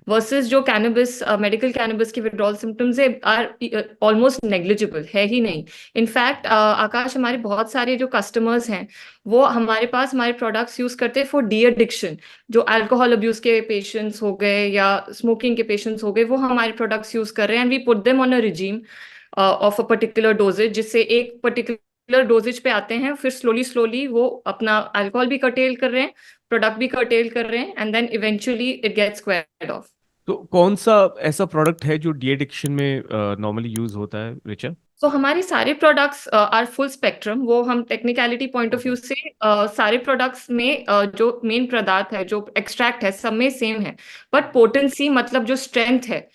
वर्सेस जो कैनबिस, मेडिकल कैनबिस के विड्रॉल सिम्टम्स है, आर ऑलमोस्ट नेग्लिजिबल, है ही नहीं। इनफैक्ट आकाश, हमारे बहुत सारे जो कस्टमर्स हैं वो हमारे पास हमारे प्रोडक्ट्स यूज करते हैं फॉर डी एडिक्शन। जो अल्कोहल अब्यूज के पेशेंट्स हो गए या स्मोकिंग के पेशेंट्स हो गए, वो हमारे प्रोडक्ट्स यूज कर रहे हैं, and we put them on a regime of a particular doses, जिससे एक पर्टिकुलर डोजेज पे आते हैं, फिर स्लोली स्लोली वो अपना अल्कोहल भी कर्टेल कर रहे हैं, प्रोडक्ट भी कर्टेल कर रहे हैं, and then eventually it gets squared off. तो कौन सा ऐसा प्रोडक्ट है जो डी एडिक्शन में नॉर्मली यूज होता है, रिचा? तो हमारे सारे प्रोडक्ट्स आर फुल स्पेक्ट्रम। वो हम technicality point of okay. View से सारे प्रोडक्ट्स में जो मेन पदार्थ है, जो एक्सट्रैक्ट है, सब में सेम है। बट पोटेंसी, मतलब जो स्ट्रेंथ है,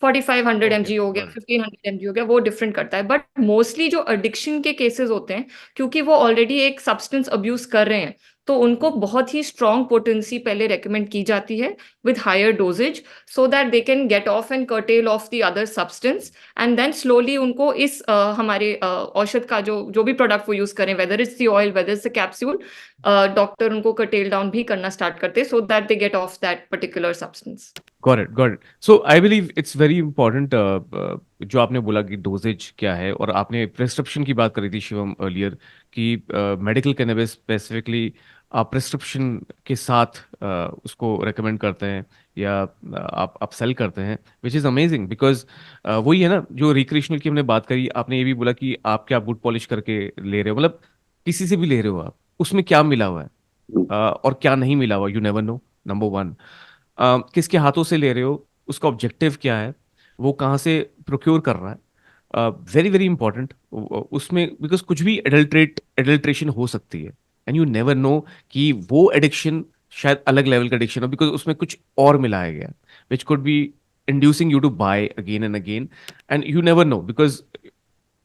4500 ओके, mg हो गया, गॉट इट। 1500 mg हो गया, वो डिफरेंट करता है। बट मोस्टली जो एडिक्शन के केसेस होते हैं, क्योंकि वो ऑलरेडी एक सब्सटेंस अब्यूज कर रहे हैं, तो उनको बहुत ही स्ट्रॉन्ग पोटेंसी पहले रेकमेंड की जाती है with higher doses, so that they can get off and curtail off the other substance. And then slowly उनको इस हमारे औषध का जो जो भी प्रोडक्ट वो यूज करें, whether it's the oil, whether it's the capsule, doctor उनको कर्टेल डाउन भी करना स्टार्ट करते हैं, सो that they get of that particular substance. Got it, got it. So I believe it's very important जो आपने बोला कि डोजेज क्या है, और आपने प्रिस्क्रिप्शन की बात करी थी शिवम अर्लियर, कि मेडिकल कैनबिस स्पेसिफिकली आप प्रिस्क्रिप्शन के साथ उसको रेकमेंड करते हैं, या आप सेल करते हैं, विच इज़ अमेजिंग। बिकॉज वही है ना, जो रिक्रिएशनल की हमने बात करी, आपने ये भी बोला कि आप क्या बूट पॉलिश करके ले रहे हो, मतलब किसी से भी ले रहे हो आप, उसमें क्या मिला हुआ है और क्या नहीं मिला हुआ, you never no. Number one, किसके हाथों से ले रहे हो, उसका ऑब्जेक्टिव क्या है, वो कहाँ से प्रोक्योर कर रहा है, वेरी वेरी इंपॉर्टेंट उसमें। बिकॉज कुछ भी एडल्ट्रेशन हो सकती है, एंड यू नेवर नो कि वो एडिक्शन शायद अलग लेवल का एडिक्शन हो, बिकॉज उसमें कुछ और मिलाया गया, which could be inducing you to buy again and again, and you never know, because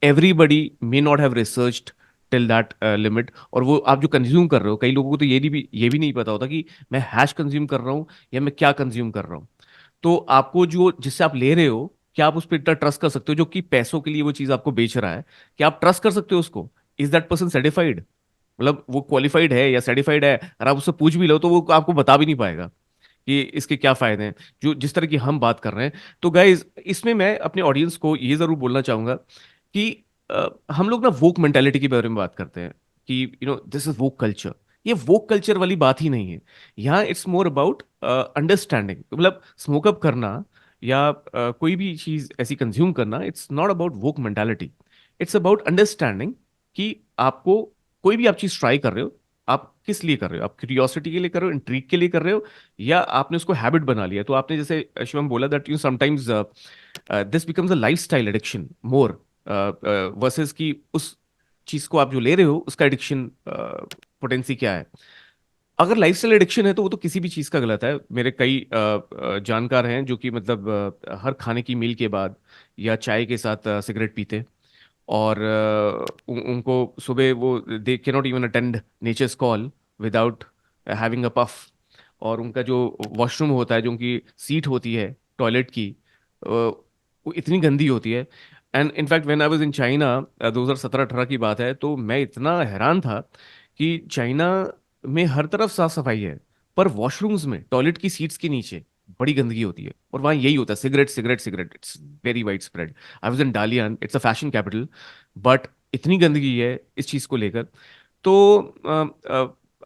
everybody may not have researched till that limit. और वो आप जो कंज्यूम कर रहे हो, कई लोगों को तो ये भी नहीं पता होता कि मैं हैश कंज्यूम कर रहा हूँ या मैं क्या कंज्यूम कर रहा हूँ। तो आपको जो जिससे आप ले रहे हो, क्या आप उस पर इतना ट्रस्ट कर सकते हो, जो कि पैसों के लिए वो चीज आपको बेच रहा है, क्या आप ट्रस्ट कर सकते हो उसको? इज दैट पर्सन सर्टिफाइड, मतलब वो क्वालिफाइड है या सर्टिफाइड है? अगर आप उससे पूछ भी लो तो वो आपको बता भी नहीं पाएगा कि इसके क्या फायदे हैं, जो जिस तरह की हम बात कर रहे हैं। तो गाइज, इसमें मैं अपने ऑडियंस को ये जरूर बोलना चाहूंगा कि हम लोग ना वोक मेंटेलिटी के बारे में बात करते हैं कि दिस इज वोक कल्चर। ये वोक कल्चर वाली बात ही नहीं है। यहाँ इट्स मोर अबाउट अंडरस्टैंडिंग, मतलब स्मोकअप करना या कोई भी चीज ऐसी कंज्यूम करना, it's not about woke mentality. It's about understanding कि आपको कोई भी आप चीज ट्राई कर रहे हो, आप किस लिए कर रहे हो? आप क्यूरियोसिटी के लिए कर रहे हो, इंट्रीग के लिए कर रहे हो, या आपने उसको हैबिट बना लिया? तो आपने जैसे शिवम बोला that sometimes this becomes a lifestyle addiction more versus कि उस चीज को आप जो ले रहे हो उसका एडिक्शन पोटेंसी क्या है। अगर लाइफस्टाइल एडिक्शन है तो वो तो किसी भी चीज का गलत है। मेरे कई जानकार हैं जो कि मतलब हर खाने की मील के बाद या चाय के साथ सिगरेट पीते, और उनको सुबह वो दे के not even attend nature's call without having a puff. और उनका जो वॉशरूम होता है, जो उनकी सीट होती है टॉयलेट की, वो इतनी गंदी होती है। And in fact when I was in China, 2017-18 की बात है, तो मैं इतना हैरान था कि चाइना में हर तरफ साफ सफाई है, पर वॉशरूम्स में टॉयलेट की सीट्स के नीचे बड़ी गंदगी होती है, और वहाँ यही होता है, cigarette cigarette cigarette, it's very wide spread. I was in Dalian, it's a fashion capital, but इतनी गंदगी है इस चीज़ को लेकर। तो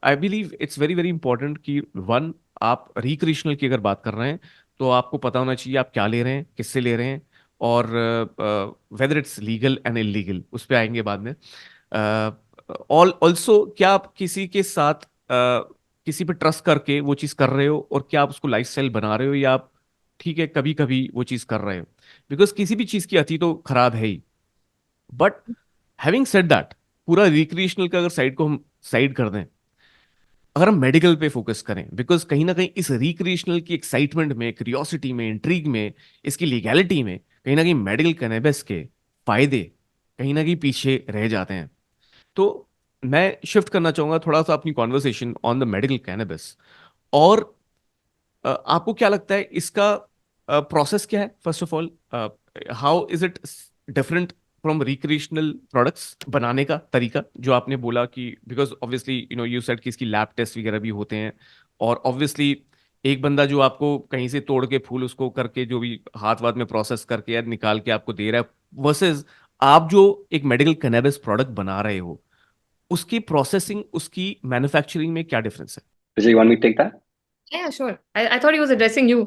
I believe it's very very important कि वन, आप रिक्रिएशनल की अगर बात कर रहे हैं तो आपको पता होना चाहिए आप क्या ले रहे हैं, किससे ले रहे हैं, और whether it's legal and illegal, उस पर आएंगे बाद में। ऑल ऑल्सो, क्या आप किसी के साथ किसी पे ट्रस्ट करके वो चीज़ कर रहे हो, और क्या आप उसको लाइफस्टाइल बना रहे हो, या आप ठीक है कभी कभी वो चीज़ कर रहे हो, बिकॉज किसी भी चीज़ की अति तो खराब है ही। बट हैविंग सेड दैट, पूरा रिक्रिएशनल का अगर साइड को हम साइड कर दें, अगर हम मेडिकल पे फोकस करें, बिकॉज कहीं ना कहीं इस रिक्रिएशनल की एक्साइटमेंट में, क्यूरियोसिटी में, इंट्रीग में, इसकी लीगैलिटी में, कहीं ना कहीं मेडिकल कैनabis के फायदे कहीं ना कहीं पीछे रह जाते हैं। तो मैं शिफ्ट करना चाहूंगा थोड़ा सा अपनी कॉन्वर्सेशन ऑन द मेडिकल कैनabis। और आपको क्या लगता है इसका प्रोसेस क्या है, first of all, how is it different from recreational products, बनाने का तरीका जो आपने बोला कि बिकॉज ऑब्वियसली यू सेड कि इसकी लैब टेस्ट वगैरह भी होते हैं, और ऑब्वियसली एक बंदा जो आपको कहीं से तोड़ के फूल उसको करके जो भी हाथ वाथ में प्रोसेस करके या निकाल के आपको दे रहा है, वर्सेस आप जो एक मेडिकल कैनabis प्रोडक्ट बना रहे हो, उसकी प्रोसेसिंग, उसकी मैन्युफैक्चरिंग में क्या डिफरेंस है? Vijay, you want me to take that? Yeah, sure. I thought he was addressing you.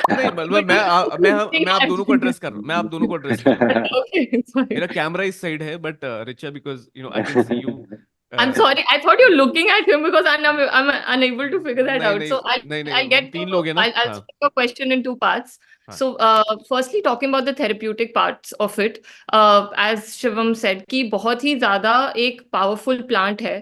नहीं मतलब But मैं आप दोनों को एड्रेस कर रहा हूँ, मैं आप दोनों को एड्रेस कर रहा हूँ। okay, sorry. मेरा कैमरा इस साइड है, but Richa, because I can see you. I'm sorry. I thought you're looking at him because I'm unable to figure that नहीं out. नहीं So नहीं नहीं, I'll हम get to तीन लोग हैं ना, I'll हाँ। split your question in two parts. हाँ। So firstly talking about the therapeutic parts of it, as Shivam said कि बहुत ही ज्यादा एक powerful plant है.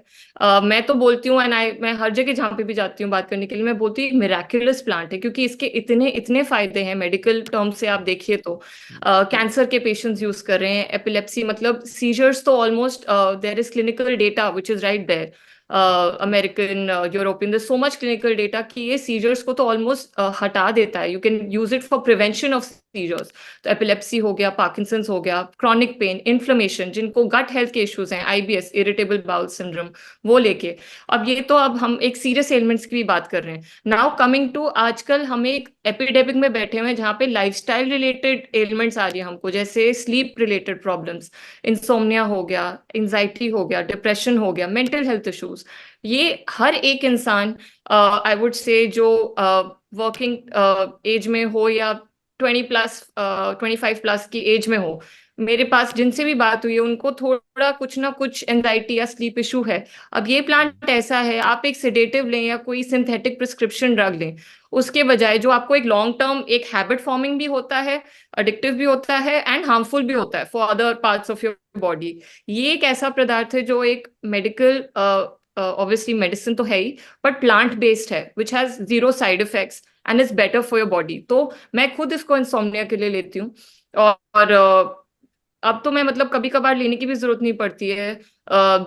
मैं तो बोलती हूँ मैं हर जगह जहाँ पे भी जाती हूँ बात करने के लिए मैं बोलती हूँ मिराकुलस प्लांट है, क्योंकि इसके इतने इतने फायदे हैं मेडिकल टर्म से आप देखिए तो। कैंसर के पेशेंट्स यूज कर रहे हैं, एपिलेप्सी मतलब सीजर्स तो almost there is clinical data which is right there, American European there so much clinical data कि ये सीजर्स को तो ऑलमोस्ट हटा देता है। You can use it for prevention of seizures. तो एपिलेप्सी हो गया, पार्किंसंस हो गया, क्रॉनिक पेन, इन्फ्लेमेशन, जिनको गट हेल्थ के इश्यूज हैं, आईबीएस इरिटेबल बाउल सिंड्रोम, वो लेके। अब हम एक सीरियस एलिमेंट्स की भी बात कर रहे हैं। नाउ कमिंग टू, आजकल हम एक एपिडेमिक में बैठे हुए हैं जहाँ पे लाइफस्टाइल रिलेटेड एलिमेंट्स आ रही है हमको, जैसे स्लीप रिलेटेड प्रॉब्लम्स, इंसोम्निया हो गया, एंजाइटी हो गया, डिप्रेशन हो गया, मेंटल हेल्थ इश्यूज। ये हर एक इंसान, आई वुड से, जो वर्किंग एज में हो या 20+, 25+ की एज में हो, मेरे पास जिनसे भी बात हुई है उनको थोड़ा कुछ ना कुछ एंजाइटी या स्लीप इशू है। अब ये प्लांट ऐसा है, आप एक सेडेटिव लें या कोई सिंथेटिक प्रिस्क्रिप्शन ड्रग लें, उसके बजाय जो आपको एक लॉन्ग टर्म एक हैबिट फॉर्मिंग भी होता है, अडिक्टिव भी होता है एंड हार्मफुल भी होता है for other parts of your body. ये एक ऐसा पदार्थ है जो एक मेडिकल, ऑब्वियसली मेडिसिन तो है ही, बट प्लांट बेस्ड है which has zero side effects and is better for your body. तो मैं खुद इसको इंसोम्निया के लिए लेती हूँ। और अब तो मैं मतलब कभी कभार लेने की भी जरूरत नहीं पड़ती है,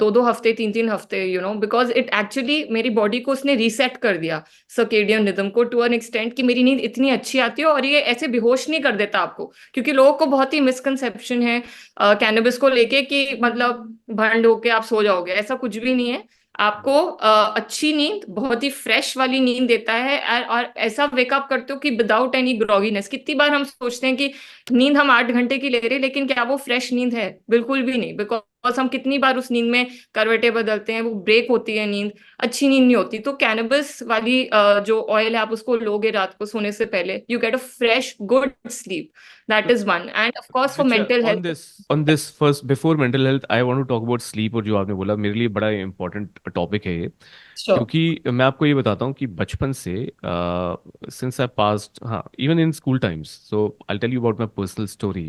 2-2 हफ्ते, 3-3 हफ्ते, बिकॉज इट एक्चुअली मेरी बॉडी को उसने रीसेट कर दिया, सर्केडियन रिदम को, टू एन एक्सटेंट कि मेरी नींद इतनी अच्छी आती है और ये ऐसे बेहोश नहीं कर देता आपको। क्योंकि लोगों को बहुत ही मिसकंसेप्शन है कैनबिस को लेके कि मतलब भंड होके आप सो जाओगे, ऐसा कुछ भी नहीं है। आपको अच्छी नींद, बहुत ही फ्रेश वाली नींद देता है, और ऐसा वेकअप करते हो कि विदाउट एनी ग्रॉगीनेस। कितनी बार हम सोचते हैं कि नींद हम 8 घंटे की ले रहे हैं, लेकिन क्या वो फ्रेश नींद है? बिल्कुल भी नहीं, बिकॉज हम कितनी बार उस नींद में करवटें बदलते हैं, वो ब्रेक होती है नींद, अच्छी नींद नहीं होती। तो कैनबिस वाली जो ऑयल है, आप उसको लोगे रात को सोने से पहले, you get a fresh good sleep, that is one. And of course for Richa, mental on health. This on this first, before mental health, I want to talk about sleep. और जो आपने बोला मेरे लिए बड़ा इंपॉर्टेंट टॉपिक है ये, श्योर। क्योंकि मैं आपको ये बताता हूँ कि बचपन से, सिंस आई पास्ट, हाँ, even in school times, so I tell you about my personal story,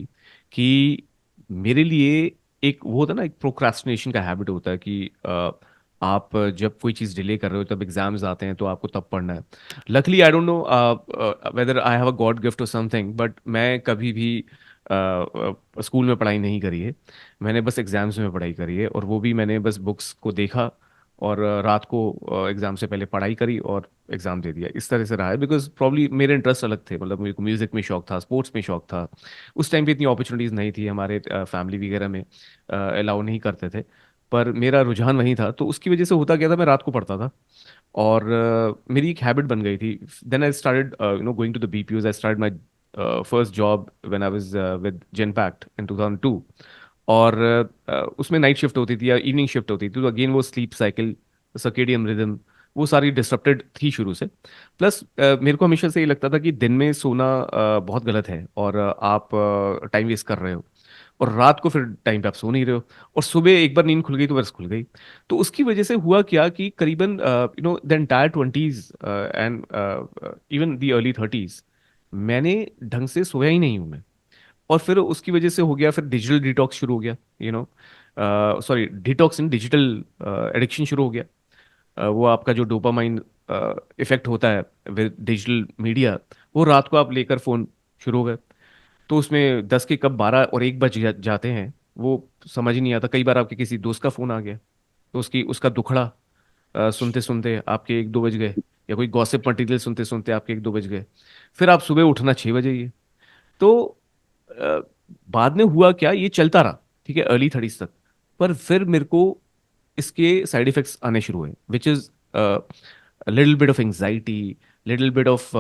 कि मेरे लिए एक वो होता है ना, एक प्रोक्रास्टिनेशन का हैबिट होता है कि आप जब कोई चीज़ डिले कर रहे हो, तब एग्जाम्स आते हैं तो आपको तब पढ़ना है। Luckily I don't know whether I have a God gift और समथिंग, बट मैं कभी भी स्कूल में पढ़ाई नहीं करी है। मैंने बस एग्जाम्स में पढ़ाई करी है, और वो भी मैंने बस बुक्स को देखा और रात को एग्ज़ाम से पहले पढ़ाई करी और एग्ज़ाम दे दिया। इस तरह से रहा है, बिकॉज प्रॉब्ली मेरे इंटरेस्ट अलग थे, मतलब मेरे को म्यूज़िक में शौक था, स्पोर्ट्स में शौक था। उस टाइम पे इतनी अपॉर्चुनिटीज़ नहीं थी, हमारे फैमिली वगैरह में अलाउ नहीं करते थे, पर मेरा रुझान वहीं था, तो उसकी वजह से होता क्या था, मैं रात को पढ़ता था। और मेरी एक हैबिट बन गई थी। Then I started going to the BPOs. I start my first job when I was with Genpact in 2002। और उसमें नाइट शिफ्ट होती थी या इवनिंग शिफ्ट होती थी, तो अगेन वो स्लीप साइकिल, सर्केडियन रिदम, वो सारी डिसरप्टेड थी शुरू से। प्लस मेरे को हमेशा से ये लगता था कि दिन में सोना बहुत गलत है, और आप टाइम वेस्ट कर रहे हो, और रात को फिर टाइम पे आप सो नहीं रहे हो, और सुबह एक बार नींद खुल गई तो बस खुल गई। तो उसकी वजह से हुआ क्या कि करीबन the entire 20s and even the early 30s मैंने ढंग से सोया ही नहीं हूं मैं। और फिर उसकी वजह से हो गया, फिर डिजिटल डिटॉक्स शुरू हो गया, सॉरी, डिटॉक्स इन डिजिटल एडिक्शन शुरू हो गया। वो आपका जो डोपामाइन इफेक्ट होता है विद डिजिटल मीडिया, वो रात को आप लेकर फोन शुरू हो गए, तो उसमें 10 के कब 12 और 1 बज जाते हैं, वो समझ ही नहीं आता। कई बार आपके किसी दोस्त का फोन आ गया, तो उसका दुखड़ा सुनते सुनते आपके 1-2 बज गए, या कोई गॉसिप मटेरियल सुनते सुनते आपके 1-2 बज गए। फिर आप सुबह उठना 6 बजे ही है। तो अ, बाद में हुआ क्या, ये चलता रहा, ठीक है, अर्ली 30s तक। पर फिर मेरे को इसके साइड इफेक्ट्स आने शुरू हुए, which is little bit of anxiety, little bit of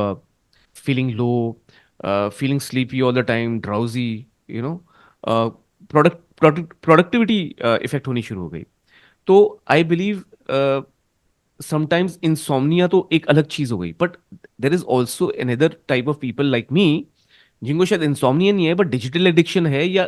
feeling low, feeling sleepy all the time, drowsy, you know, productivity effect होनी शुरू हो गई। तो आई बिलीव समटाइम्स इंसोम्निया तो एक अलग चीज हो गई, but there is also another type of people like me, जिनको शायद इंसोम्निया नहीं है, बट डिजिटल एडिक्शन है, या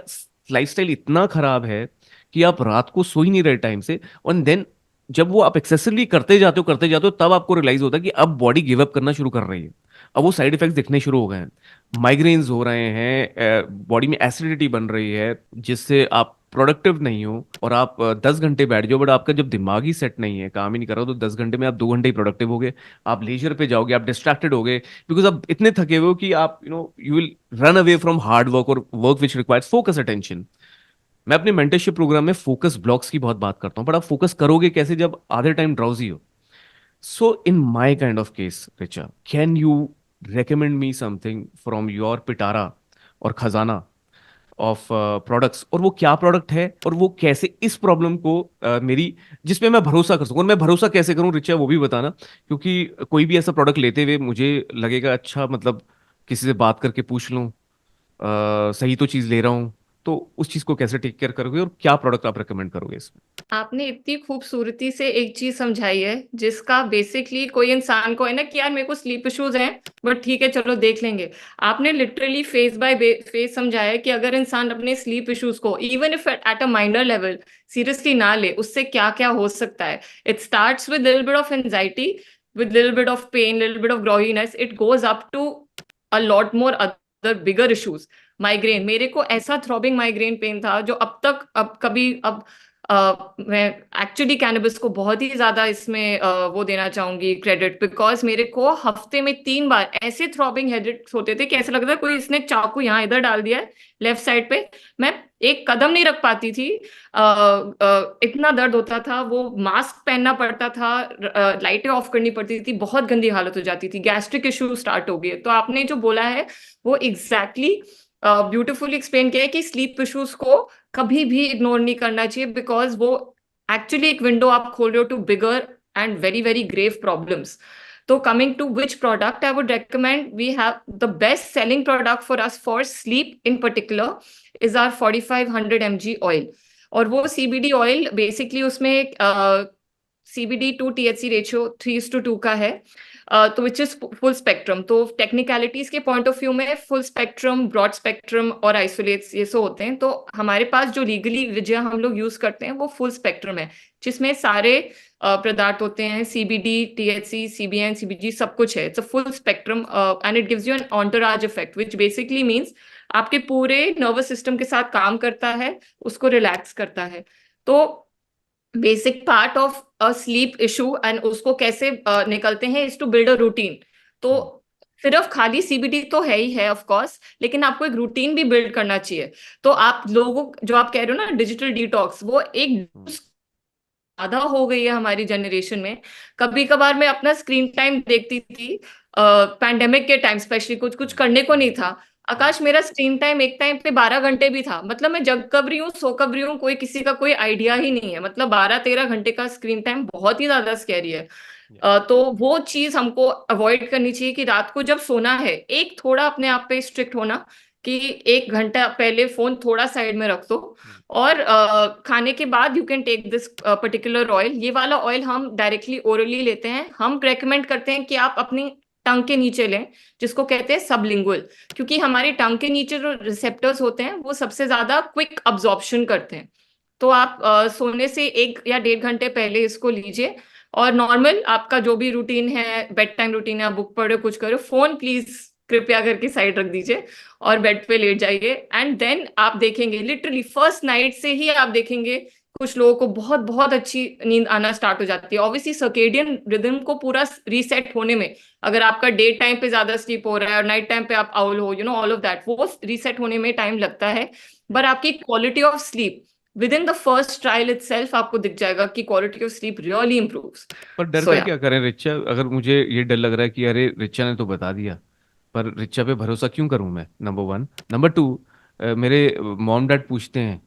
लाइफस्टाइल इतना खराब है कि आप रात को सो ही नहीं रहे टाइम से। और देन जब वो आप एक्सेसिवली करते जाते हो, तब आपको रियलाइज होता है कि अब बॉडी गिव अप करना शुरू कर रही है। अब वो साइड इफेक्ट्स दिखने शुरू हो गए हैं, माइग्रेन्स हो रहे हैं, बॉडी में एसिडिटी बन रही है, जिससे आप प्रोडक्टिव नहीं हो। और आप 10 घंटे बैठ जाओ, बट आपका जब दिमाग ही सेट नहीं है, काम ही नहीं कर रहा हो, तो 10 घंटे में आप 2 घंटे ही प्रोडक्टिव हो गए। आप लेजर पे जाओगे, आप डिस्ट्रैक्टेड हो गए, बिकॉज आप इतने थके हुए हो कि आप you will run away from hard work और work which requires focus attention. मैं अपने मेंटरशिप प्रोग्राम में फोकस ब्लॉक्स की बहुत बात करता हूँ, बट आप फोकस करोगे कैसे जब आधे टाइम ड्राउजी हो? So, in my kind of case, Richa, can you recommend me something from your पिटारा और खजाना ऑफ प्रोडक्ट्स, और वो क्या प्रोडक्ट है, और वो कैसे इस प्रॉब्लम को मेरी, जिसपे मैं भरोसा कर सकूं? और मैं भरोसा कैसे करूं रिचा, वो भी बताना, क्योंकि कोई भी ऐसा प्रोडक्ट लेते हुए मुझे लगेगा, अच्छा मतलब किसी से बात करके पूछ लूं, सही तो चीज ले रहा हूं। तो उस चीज को कैसे टेक केयर करोगे, और क्या प्रोडक्ट आप रेकमेंड करोगे इसमें? आपने इतनी खूबसूरती से एक चीज समझाई है जिसका बेसिकली कोई इंसान को है ना कि यार मेरे को स्लीप इश्यूज हैं, बट ठीक है चलो देख लेंगे। आपने लिटरली फेस बाय फेस समझाया कि अगर इंसान अपने स्लीप इश्यूज को even if at a minor level seriously ना ले, उससे क्या क्या हो सकता है। It starts with little bit of anxiety, with little bit of pain, little bit of grogginess, it goes up to a lot more other bigger issues. Migraine, मेरे को ऐसा थ्रॉबिंग माइग्रेन पेन था जो अब कभी अब मैं एक्चुअली कैनबिस को बहुत ही ज्यादा इसमें वो देना चाहूंगी क्रेडिट, बिकॉज मेरे को हफ्ते में 3 बार ऐसे थ्रॉबिंग हेडेक्स होते थे कि ऐसा लगता है कोई इसने चाकू यहाँ इधर डाल दिया है लेफ्ट साइड पे। मैं एक कदम नहीं रख पाती थी, इतना दर्द होता था। वो मास्क पहनना पड़ता था, लाइटें ऑफ करनी पड़ती थी, बहुत गंदी हालत हो जाती थी, गैस्ट्रिक इश्यू स्टार्ट हो गए। तो आपने जो बोला है वो एग्जैक्टली ब्यूटिफुली एक्सप्लेन किया है कि स्लीप इश्यूज को कभी भी इग्नोर नहीं करना चाहिए, बिकॉज वो एक्चुअली एक विंडो आप खोल रहे हो to bigger and very very grave problems. तो coming to which product I would recommend, we have the best selling product for us for sleep in particular is our 4500 mg oil। और वो CBD ऑयल बेसिकली उसमें CBD टू THC रेशियो 3:2 का है, तो विच इज फुल स्पेक्ट्रम। तो टेक्निकलिटीज के पॉइंट ऑफ व्यू में फुल स्पेक्ट्रम, ब्रॉड स्पेक्ट्रम और आइसोलेट्स ये सो होते हैं। तो हमारे पास जो लीगली विजया हम लोग यूज करते हैं वो फुल स्पेक्ट्रम है, जिसमें सारे पदार्थ होते हैं, CBD, THC, CBN, CBG, सब कुछ है। It's a full spectrum and it gives you an entourage effect which basically means आपके पूरे नर्वस सिस्टम के साथ काम करता है, उसको रिलैक्स करता है। तो basic part of a sleep issue and उसको कैसे निकलते हैं is to build a routine. तो सिर्फ खाली CBD तो है ही है ऑफ कोर्स, लेकिन आपको एक रूटीन भी बिल्ड करना चाहिए। तो आप लोगों जो आप कह रहे हो ना डिजिटल डिटॉक्स, वो एक ज्यादा हो गई है हमारी जनरेशन में। कभी कभार मैं अपना स्क्रीन टाइम देखती थी पैंडेमिक के टाइम, स्पेशली कुछ कुछ करने को नहीं था। आकाश, मेरा स्क्रीन टाइम एक टाइम पे 12 घंटे भी था। मतलब मैं जग कब रही हूँ, सो कब रही हूँ, कोई किसी का कोई आइडिया ही नहीं है। मतलब 12-13 घंटे का स्क्रीन टाइम बहुत ही ज्यादा स्कैरी है। तो वो चीज हमको अवॉइड करनी चाहिए कि रात को जब सोना है, एक थोड़ा अपने आप पे स्ट्रिक्ट होना कि 1 घंटा पहले फोन थोड़ा साइड में रख दो। और खाने के बाद you can take this particular oil. ये वाला ऑयल हम डायरेक्टली ओरली लेते हैं। हम रेकमेंड करते हैं कि आप अपनी टंग के नीचे लें, जिसको कहते हैं सबलिंगुअल। क्योंकि हमारी टंग के नीचे जो रिसेप्टर्स होते हैं वो सबसे ज्यादा क्विक अब्जॉर्प्शन करते हैं। तो आप सोने से 1 या 1.5 घंटे पहले इसको लीजिए। और नॉर्मल आपका जो भी रूटीन है, बेड टाइम रूटीन है, आप बुक पढ़ो कुछ करो, फोन प्लीज कृपया करके साइड रख दीजिए और बेड पे लेट जाइए। एंड देन आप देखेंगे लिटरली फर्स्ट नाइट से ही आप देखेंगे कुछ लोगों को बहुत बहुत अच्छी नींद आना स्टार्ट हो जाती है। ऑब्वियसली सर्केडियन रिदम को पूरा रीसेट होने में, अगर आपका डे टाइम पे ज्यादा स्लीप हो रहा है और नाइट टाइम पे आप आउल हो, ऑल ऑफ दैट, वो रीसेट होने में टाइम लगता है। पर आपकी quality of sleep with in the first trial itself आपको दिख जाएगा कि quality of sleep really improves. पर डर सो का या क्या करें रिचा? अगर मुझे ये डर लग रहा है कि अरे रिचा ने तो बता दिया, पर रिचा पे भरोसा क्यों करूं मैं? Number one. नंबर टू, मेरे मॉम डैड पूछते हैं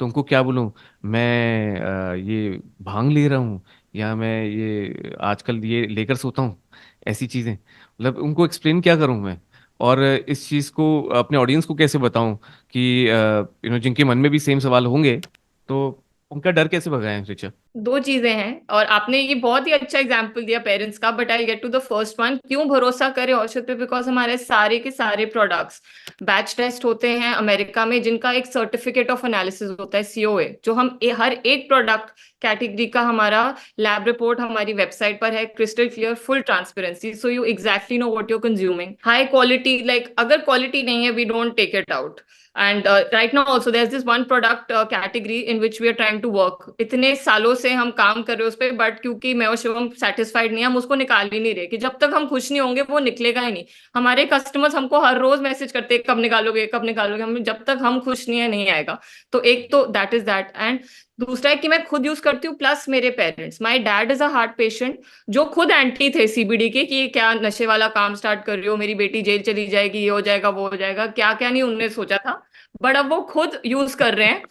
तो उनको क्या बोलूं? मैं ये भांग ले रहा हूँ, या मैं ये आजकल ये लेकर सोता हूँ, ऐसी चीज़ें। मतलब उनको एक्सप्लेन क्या करूं मैं? और इस चीज़ को अपने ऑडियंस को कैसे बताऊं कि जिनके मन में भी सेम सवाल होंगे, तो उनका डर कैसे भगाएं रिचा? दो चीजें हैं, और आपने ये बहुत ही अच्छा एग्जांपल दिया पेरेंट्स का। But I get to the first one, क्यों भरोसा करें औषध पे? बिकॉज हमारे सारे के सारे प्रोडक्ट्स बैच टेस्ट होते हैं अमेरिका में, जिनका एक सर्टिफिकेट ऑफ एनालिसिस होता है, सीओए, जो हम हर एक प्रोडक्ट कैटेगरी का हमारा लैब रिपोर्ट हमारी वेबसाइट पर है, crystal clear, full transparency, so you exactly know what you consuming. High quality, like अगर क्वालिटी नहीं है we don't take it out. And right now also there's this one product category in which we are trying to work. इतने सालों से हम काम कर रहे हैं उस पर, बट क्योंकि मैं और शिवम सेटिस्फाइड नहीं, हम उसको निकाल ही नहीं रहे कि जब तक हम खुश नहीं होंगे वो निकलेगा ही नहीं। हमारे कस्टमर्स हमको हर रोज मैसेज करते हैं कब निकालोगे, कब निकालोगे। हम जब तक हम खुश नहीं है नहीं आएगा। तो एक तो दैट इज दैट। एंड दूसरा है कि मैं खुद यूज करती हूँ, प्लस मेरे parents. My dad is a heart patient, जो खुद एंटी थे सीबीडी के कि क्या नशे वाला काम स्टार्ट कर रही हो, मेरी बेटी जेल चली जाएगी, ये हो जाएगा वो हो जाएगा, क्या क्या नहीं उनने सोचा था। बट अब वो खुद यूज कर रहे हैं।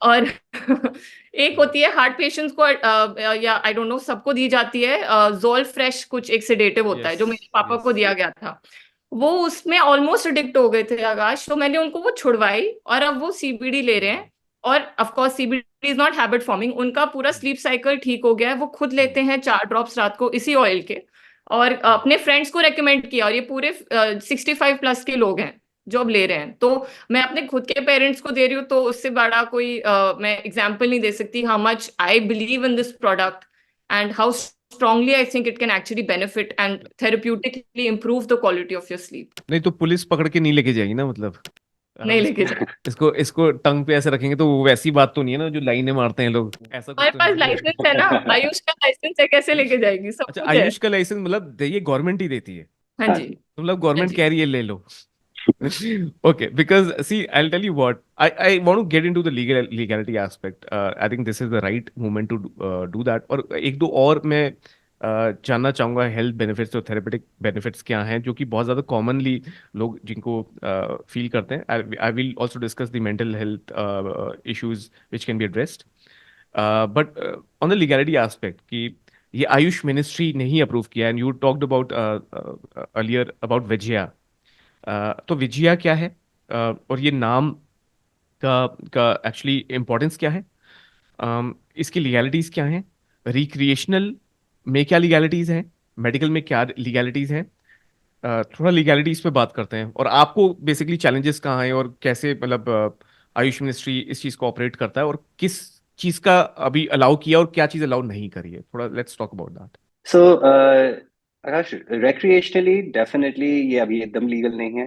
और एक होती है हार्ट पेशेंट्स को या आई डोंट नो सबको दी जाती है जोल फ्रेश, कुछ एक सेडेटिव होता है यस। जो मेरे पापा यस। को दिया गया था। वो उसमें ऑलमोस्ट एडिक्ट हो गए थे आकाश, तो मैंने उनको वो छुड़वाई और अब वो सीबीडी ले रहे हैं। और of course CBD is not habit forming, उनका पूरा स्लीप साइकिल ठीक हो गया है। वो खुद लेते हैं 4 ड्रॉप्स रात को इसी ऑयल के। और अपने फ्रेंड्स को रेकमेंड किया, और ये पूरे 65+ के लोग हैं जो अब ले रहे हैं। तो मैं अपने खुद के पेरेंट्स को दे रही हूँ, तो उससे बड़ा कोई मैं एग्जाम्पल नहीं दे सकती how much I believe in this product and how strongly I think it can actually benefit and therapeutically improve the quality of your sleep. नहीं तो पुलिस पकड़ के नहीं लेके जाएगी ना? मतलब हम नहीं लेके इसको जाए। इसको इसको टंग पे ऐसे रखेंगे तो वो वैसी बात तो नहीं है ना जो लाइनें मारते हैं लोग? ऐसा कुछ हमारे तो पास नहीं है। लाइसेंस है ना, आयुष का लाइसेंस है, कैसे लेके जाएगी, सब अच्छा, कुछ है। आयुष का लाइसेंस मतलब ये गवर्नमेंट ही देती है? हाँ हाँ जी। तो मतलब हाँ गवर्नमेंट जी। कह रही है ले लो। Okay, because see, I'll tell you what, I want to get into the legality aspect. I think this is the right moment to do that. और एक दो और मैं जानना चाहूंगा, हेल्थ बेनिफिट्स और थेरेपेटिक बेनिफिट्स क्या हैं जो कि बहुत ज़्यादा कॉमनली लोग जिनको फील करते हैं। I will also discuss the mental health issues which can be addressed. But on the legality aspect कि ये आयुष मिनिस्ट्री ने ही अप्रूव किया, and you talked about earlier about Vijaya. तो विजया क्या है? और ये नाम का एक्चुअली इम्पोर्टेंस क्या है? इसकी लीगैलिटीज क्या हैं? रिक्रिएशनल में क्या लीगैलिटीज हैं? मेडिकल में क्या लीगैलिटीज हैं? थोड़ा लीगैलिटीज पे बात करते हैं, और आपको बेसिकली चैलेंजेस कहाँ हैं और कैसे, मतलब आयुष मिनिस्ट्री इस चीज को ऑपरेट करता है, और किस चीज का अभी अलाउ किया और क्या चीज अलाउ नहीं करी है? थोड़ा let's talk about that. So Akash, recreationally definitely ये अभी एकदम लीगल नहीं है।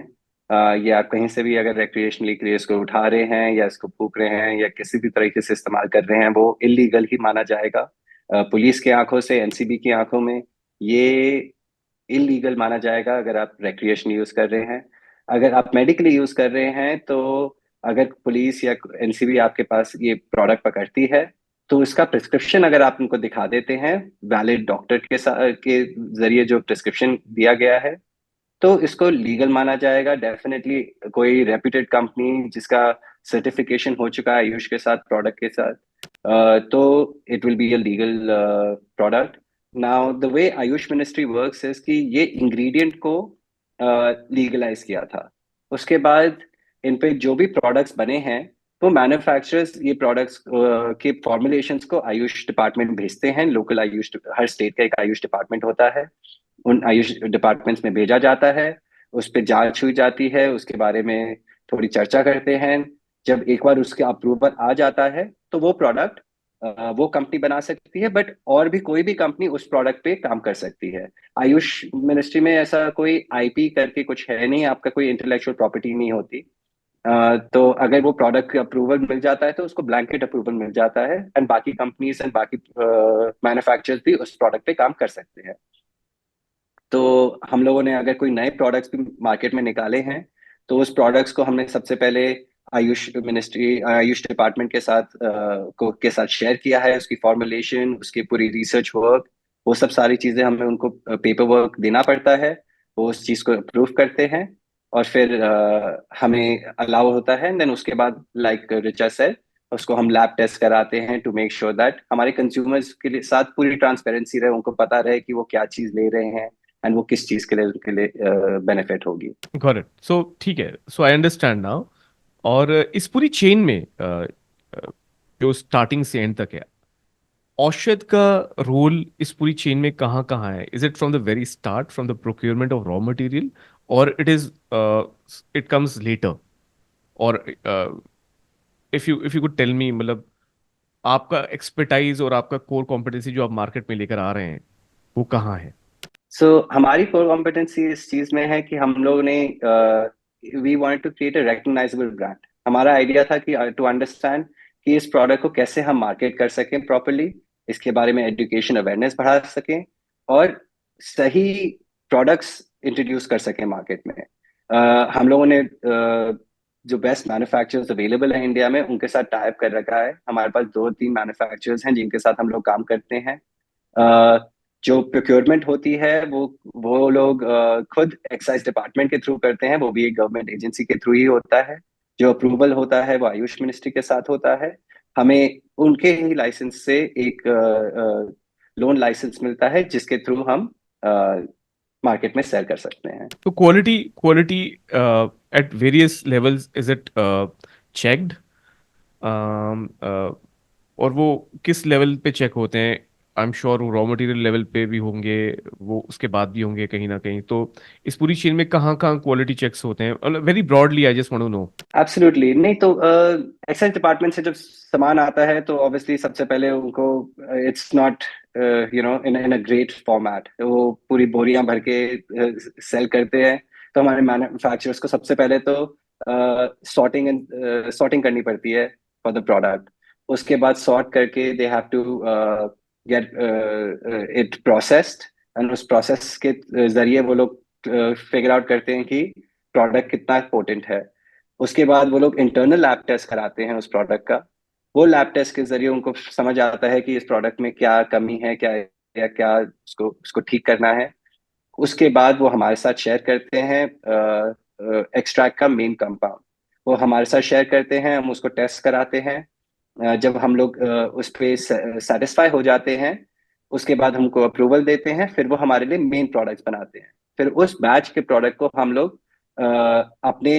ये आप कहीं से भी अगर रेक्रिएशनली क्रेज को उठा रहे हैं या इसको फूक रहे हैं या किसी भी तरीके से इस्तेमाल कर रहे हैं, वो इलीगल ही माना जाएगा। पुलिस की आंखों से, एनसीबी की आंखों में ये इलीगल माना जाएगा अगर आप रेक्रिएशन यूज कर रहे हैं। अगर आप मेडिकली यूज कर रहे हैं तो अगर पुलिस या एनसीबी आपके पास ये प्रोडक्ट पकड़ती है तो इसका प्रिस्क्रिप्शन अगर आप उनको दिखा देते हैं वैलिड डॉक्टर के साथ के जरिए जो प्रिस्क्रिप्शन दिया गया है, तो इसको लीगल माना जाएगा डेफिनेटली। कोई रेप्यूटेड कंपनी जिसका सर्टिफिकेशन हो चुका है आयुष के साथ, प्रोडक्ट के साथ, तो it will be a legal product. Now the way Ayush ministry works है कि ये इंग्रेडिएंट को लीगलाइज किया था। उसके बाद इन पे जो भी प्रोडक्ट्स बने हैं, वो मैन्युफैक्चरर्स ये प्रोडक्ट्स के फॉर्मुलेशंस को आयुष डिपार्टमेंट भेजते हैं। लोकल आयुष, हर स्टेट का एक आयुष डिपार्टमेंट होता है, उन आयुष डिपार्टमेंट्स में भेजा जाता है। उस पर जांच हुई जाती है, उसके बारे में थोड़ी चर्चा करते हैं। जब एक बार उसके अप्रूवल आ जाता है तो वो प्रोडक्ट वो कंपनी बना सकती है, बट और भी कोई भी कंपनी उस प्रोडक्ट पे काम कर सकती है। आयुष मिनिस्ट्री में ऐसा कोई आईपी करके कुछ है नहीं, आपका कोई इंटेलेक्चुअल प्रॉपर्टी नहीं होती। तो अगर वो प्रोडक्ट का अप्रूवल मिल जाता है तो उसको ब्लैंकेट अप्रूवल मिल जाता है, एंड बाकी कंपनीज एंड बाकी मैन्युफैक्चरर्स भी उस प्रोडक्ट पे काम कर सकते हैं। तो हम लोगों ने अगर कोई नए प्रोडक्ट्स भी मार्केट में निकाले हैं, तो उस प्रोडक्ट्स को हमने सबसे पहले आयुष मिनिस्ट्री, आयुष डिपार्टमेंट के साथ के साथ शेयर किया है। उसकी फॉर्मुलेशन, उसकी पूरी रिसर्च वर्क, वो सब सारी चीजें हमें उनको पेपर वर्क देना पड़ता है। वो उस चीज को अप्रूव करते हैं और फिर हमें अलाउ होता है। देन उसके बाद लाइक रिचा सेड, उसको हम लैब टेस्ट कराते हैं टू मेक श्योर दैट हमारे कंज्यूमर्स के लिए साथ पूरी ट्रांसपेरेंसी रहे, उनको पता रहे कि वो क्या चीज ले रहे हैं एंड वो किस चीज के लिए उनके लिए बेनिफिट होगी। Got it. सो ठीक है, सो आई अंडरस्टैंड नाउ। और इस पूरी चेन में जो स्टार्टिंग से एंड तक है, औषध का रोल इस पूरी चेन में कहाँ कहाँ है? Is it from the very start, from the procurement of raw material, और इट कम्स लेटर? और if you could tell me, मतलब आपका एक्सपर्टाइज और आपका कोर कॉम्पिटेंसी जो आप मार्केट में लेकर आ रहे हैं, वो कहाँ है? हमारी कोर कॉम्पिटेंसी इस चीज में है कि हम लोग ने we want to create a recognisable brand. हमारा आइडिया था कि टू अंडरस्टैंड कि इस प्रोडक्ट को कैसे हम मार्केट कर सकें प्रॉपरली, इसके बारे में एजुकेशन अवेयरनेस बढ़ा सकें और सही प्रोडक्ट्स इंट्रोड्यूस कर सकें मार्केट में। हम लोगों ने जो बेस्ट मैन्युफैक्चरर्स अवेलेबल है इंडिया में, उनके साथ टाइप कर रखा है। हमारे पास 2-3 मैन्युफैक्चरर्स हैं जिनके साथ हम लोग काम करते हैं। जो प्रोक्योरमेंट होती है वो लोग खुद एक्साइज डिपार्टमेंट के थ्रू करते हैं, वो भी एक गवर्नमेंट एजेंसी के थ्रू ही होता है। जो अप्रूवल होता है वो आयुष मिनिस्ट्री के साथ होता है। हमें उनके ही लाइसेंस से एक लोन लाइसेंस मिलता है जिसके थ्रू हम मार्केट में सेल कर सकते हैं। तो quality quality at various levels, is it checked? और वो किस लेवल पे चेक होते हैं? आई एम श्योर वो रॉ मटेरियल लेवल पे भी होंगे, वो उसके बाद भी होंगे कहीं ना कहीं। तो इस पूरी चेन में कहाँ कहाँ क्वालिटी चेक्स होते हैं? Very broadly I just want to know. Absolutely नहीं, तो एक्साइज डिपार्टमेंट से जब सामान आता है तो ऑब्वियसली सबसे पहले उनको it's not in a great format, वो पूरी बोरियां भर के सेल करते हैं। तो हमारे मैन्युफैक्चरर्स को सबसे पहले तो सॉर्टिंग करनी पड़ती है फॉर द प्रोडक्ट। उसके बाद सॉर्ट करके they have to get it processed, and उस प्रोसेस के जरिए वो लोग फिगर आउट करते हैं कि प्रोडक्ट कितना पोटेंट है। उसके बाद वो लोग इंटरनल लैब टेस्ट कराते हैं उस प्रोडक्ट का। वो लैब टेस्ट के जरिए उनको समझ आता है कि इस प्रोडक्ट में क्या कमी है, क्या या क्या उसको उसको ठीक करना है। उसके बाद वो हमारे साथ शेयर करते हैं एक्सट्रैक्ट का मेन कंपाउंड, वो हमारे साथ शेयर करते हैं, हम उसको टेस्ट कराते हैं। जब हम लोग उस पर सेटिस्फाई हो जाते हैं, उसके बाद हमको अप्रूवल देते हैं, फिर वो हमारे लिए मेन प्रोडक्ट्स बनाते हैं। फिर उस बैच के प्रोडक्ट को हम लोग अपने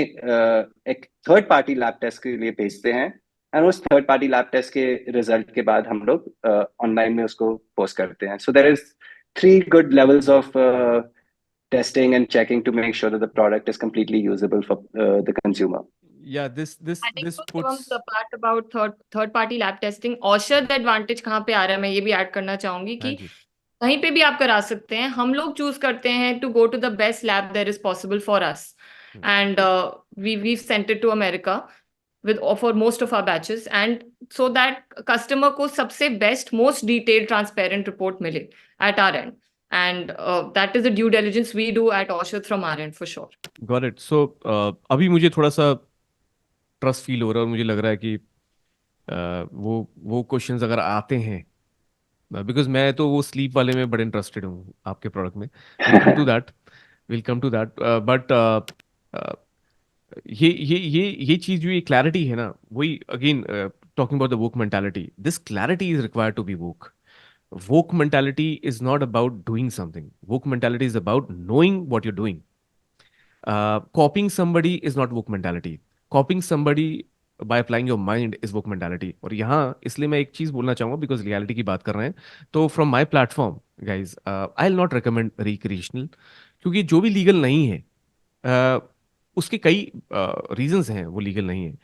एक थर्ड पार्टी लैब टेस्ट के लिए भेजते हैं, एंड उस थर्ड पार्टी लैब टेस्ट के रिजल्ट के बाद हम लोग ऑनलाइन में उसको पोस्ट करते हैं। So there is 3 good levels of testing and checking to make sure that the product is completely usable for the consumer. Yeah, this I think this so, puts. the part about third party lab testing, औषध एडवांटेज कहाँ पे आ रहा है, मैं ये भी ऐड करना चाहूंगी हाँ कि जी। कहीं पे भी आप करा सकते हैं। हम लोग चूज करते हैं to go to the best lab there is possible for us, and we sent it to America with for most of our batches, and so that customer को सबसे best most detailed transparent report मिले at our end, and that is the due diligence we do at औषध from our end for sure. Got it. So अभी मुझे थोड़ा सा ट्रस्ट फील हो रहा है और मुझे लग रहा है कि वो क्वेश्चंस अगर आते हैं, बिकॉज मैं तो वो स्लीप वाले में बड़े इंटरेस्टेड हूँ आपके प्रोडक्ट में। Will come to that, will come to that. But ये चीज जो ये क्लैरिटी है ना, वही again talking about the woke mentality, this clarity is required to be woke. Woke mentality is not about doing something. Woke mentality is about knowing what you're doing. Copying somebody is not woke mentality. Copying somebody by applying your mind is woke mentality. और यहाँ इसलिए मैं एक चीज बोलना चाहूंगा, बिकॉज रियलिटी की बात कर रहे हैं, तो from my platform guys I will not recommend recreational, क्योंकि जो भी लीगल नहीं है uh, उसके कई रीजंस हैं वो लीगल नहीं है।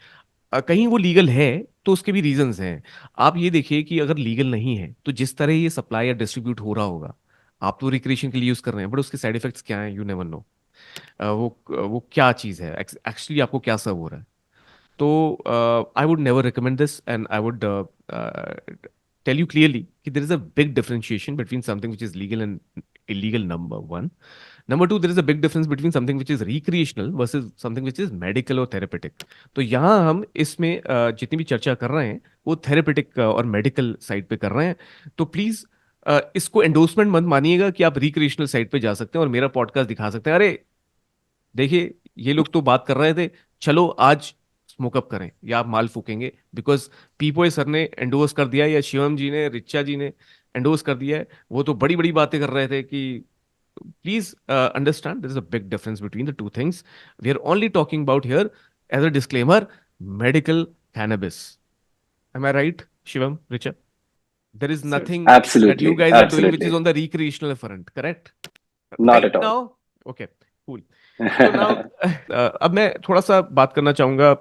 कहीं वो लीगल है तो उसके भी रीजंस हैं। आप ये देखिए कि अगर लीगल नहीं है तो जिस तरह ये सप्लाई या डिस्ट्रीब्यूट हो रहा होगा, आप तो रिक्रिएशन के लिए यूज कर रहे हैं, बट उसके साइड इफेक्ट्स क्या हैं यू नेवर नो। वो क्या चीज़ है एक्चुअली, आपको क्या सर्व हो रहा है। तो I would never recommend this, and I would tell you clearly कि there is a big differentiation between something which is legal and illegal, number one. Number two, there is a big difference between something which is recreational versus something which is medical or therapeutic. तो यहाँ हम इसमें जितनी भी चर्चा कर रहे हैं वो थेरेपेटिक और मेडिकल साइड पे कर रहे हैं। तो प्लीज इसको एंडोर्समेंट मत मानिएगा कि आप रिक्रिएशनल साइड पे जा सकते हैं और मेरा पॉडकास्ट दिखा सकते हैं। अरे देखिए, ये लोग तो बात कर रहे थे, चलो आज स्मोकअप करें या आप माल फूकेंगे, बिकॉज पीपोए सर ने एंडोर्स कर दिया या शिवम जी ने, रिचा जी ने एंडोर्स कर दिया है। वो तो बड़ी बड़ी बातें कर रहे थे कि please understand there is a big difference between the two things. We are only talking about here, as a disclaimer, medical cannabis. Am I right, Shivam, Richa? There is nothing that you Absolutely, guys are doing which is absolutely. on the recreational front, correct? Not Right at all. now? Okay, cool. So now, अब मैं थोड़ा सा बात करना चाहूंगा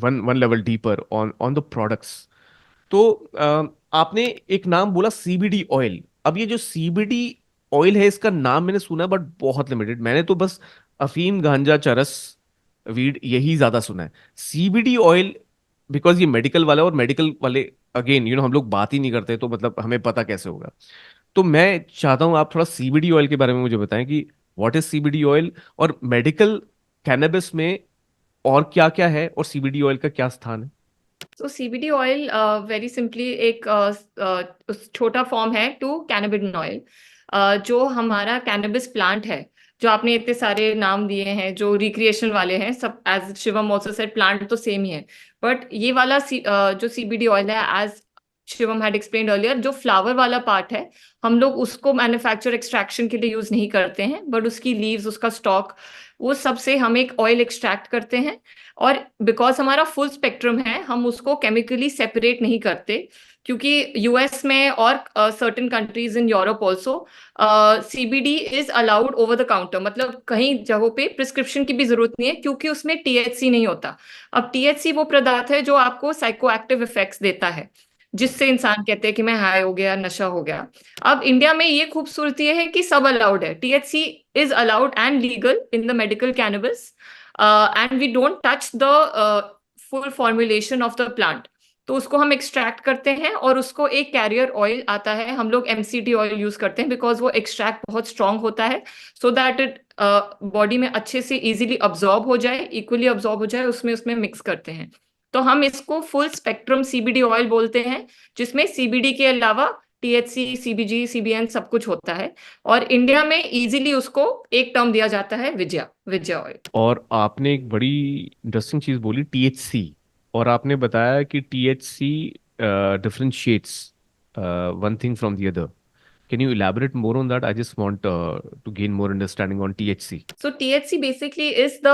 one level deeper on the products. तो आपने एक नाम बोला सीबीडी ऑयल। अब ये जो सीबीडी ऑयल है, इसका नाम मैंने सुना बट बहुत लिमिटेड। मैंने तो बस अफीम, गांजा, चरस, वीड यही ज्यादा सुना है। सीबीडी ऑयल, बिकॉज ये मेडिकल वाला है और मेडिकल वाले अगेन हम लोग बात ही नहीं करते, तो मतलब हमें पता कैसे होगा। तो मैं चाहता हूं आप थोड़ा सीबीडी ऑयल के बारे में मुझे बताएं कि व्हाट इज सीबीडी ऑयल, और मेडिकल कैनबिस में और क्या क्या है, और सीबीडी ऑयल का क्या स्थान है। तो सीबीडी ऑयल वेरी सिंपली एक छोटा फॉर्म है टू कैनाबिडिन ऑयल, जो हमारा कैनबिस प्लांट है। जो आपने इतने सारे नाम दिए हैं जो रिक्रिएशन वाले हैं, सब as Shivam also said plant तो सेम ही है, बट ये वाला जो सीबीडी ऑयल है, as Shivam had explained earlier, जो फ्लावर वाला पार्ट है, हम लोग उसको मैन्युफैक्चर एक्सट्रैक्शन के लिए यूज नहीं करते हैं, बट उसकी लीव्स, उसका स्टॉक, वो सब से हम एक ऑयल एक्सट्रैक्ट करते हैं। और बिकॉज हमारा फुल स्पेक्ट्रम है, हम उसको केमिकली सेपरेट नहीं करते, क्योंकि यूएस में और certain countries in Europe also CBD is allowed over the counter. मतलब कहीं जगहों पे प्रिस्क्रिप्शन की भी जरूरत नहीं है, क्योंकि उसमें टीएचसी नहीं होता। अब टीएचसी वो पदार्थ है जो आपको साइकोएक्टिव इफेक्ट्स देता है, जिससे इंसान कहते हैं कि मैं हाई हो गया, नशा हो गया। अब इंडिया में ये खूबसूरती है कि सब अलाउड है, THC is allowed and legal in the medical cannabis, and we don't touch the full formulation of the plant. तो उसको हम एक्सट्रैक्ट करते हैं और उसको एक कैरियर ऑयल आता है, हम लोग एमसीटी ऑयल यूज करते हैं, बिकॉज वो एक्सट्रैक्ट बहुत स्ट्रांग होता है, सो दैट इट बॉडी में अच्छे से इजीली अब्जॉर्ब हो जाए, इक्वली अब्जॉर्ब हो जाए, उसमें मिक्स करते हैं। तो हम इसको फुल स्पेक्ट्रम सीबीडी ऑयल बोलते हैं, जिसमें सीबीडी के अलावा टीएचसी, सीबीजी, सीबीएन सब कुछ होता है। और इंडिया में इजीली उसको एक टर्म दिया जाता है, विजया ऑयल। और आपने एक बड़ी इंटरेस्टिंग चीज बोली, टीएचसी, और आपने बताया कि THC differentiates one thing from the other. Can you elaborate more on that? I just want to gain more understanding on THC. So THC basically is the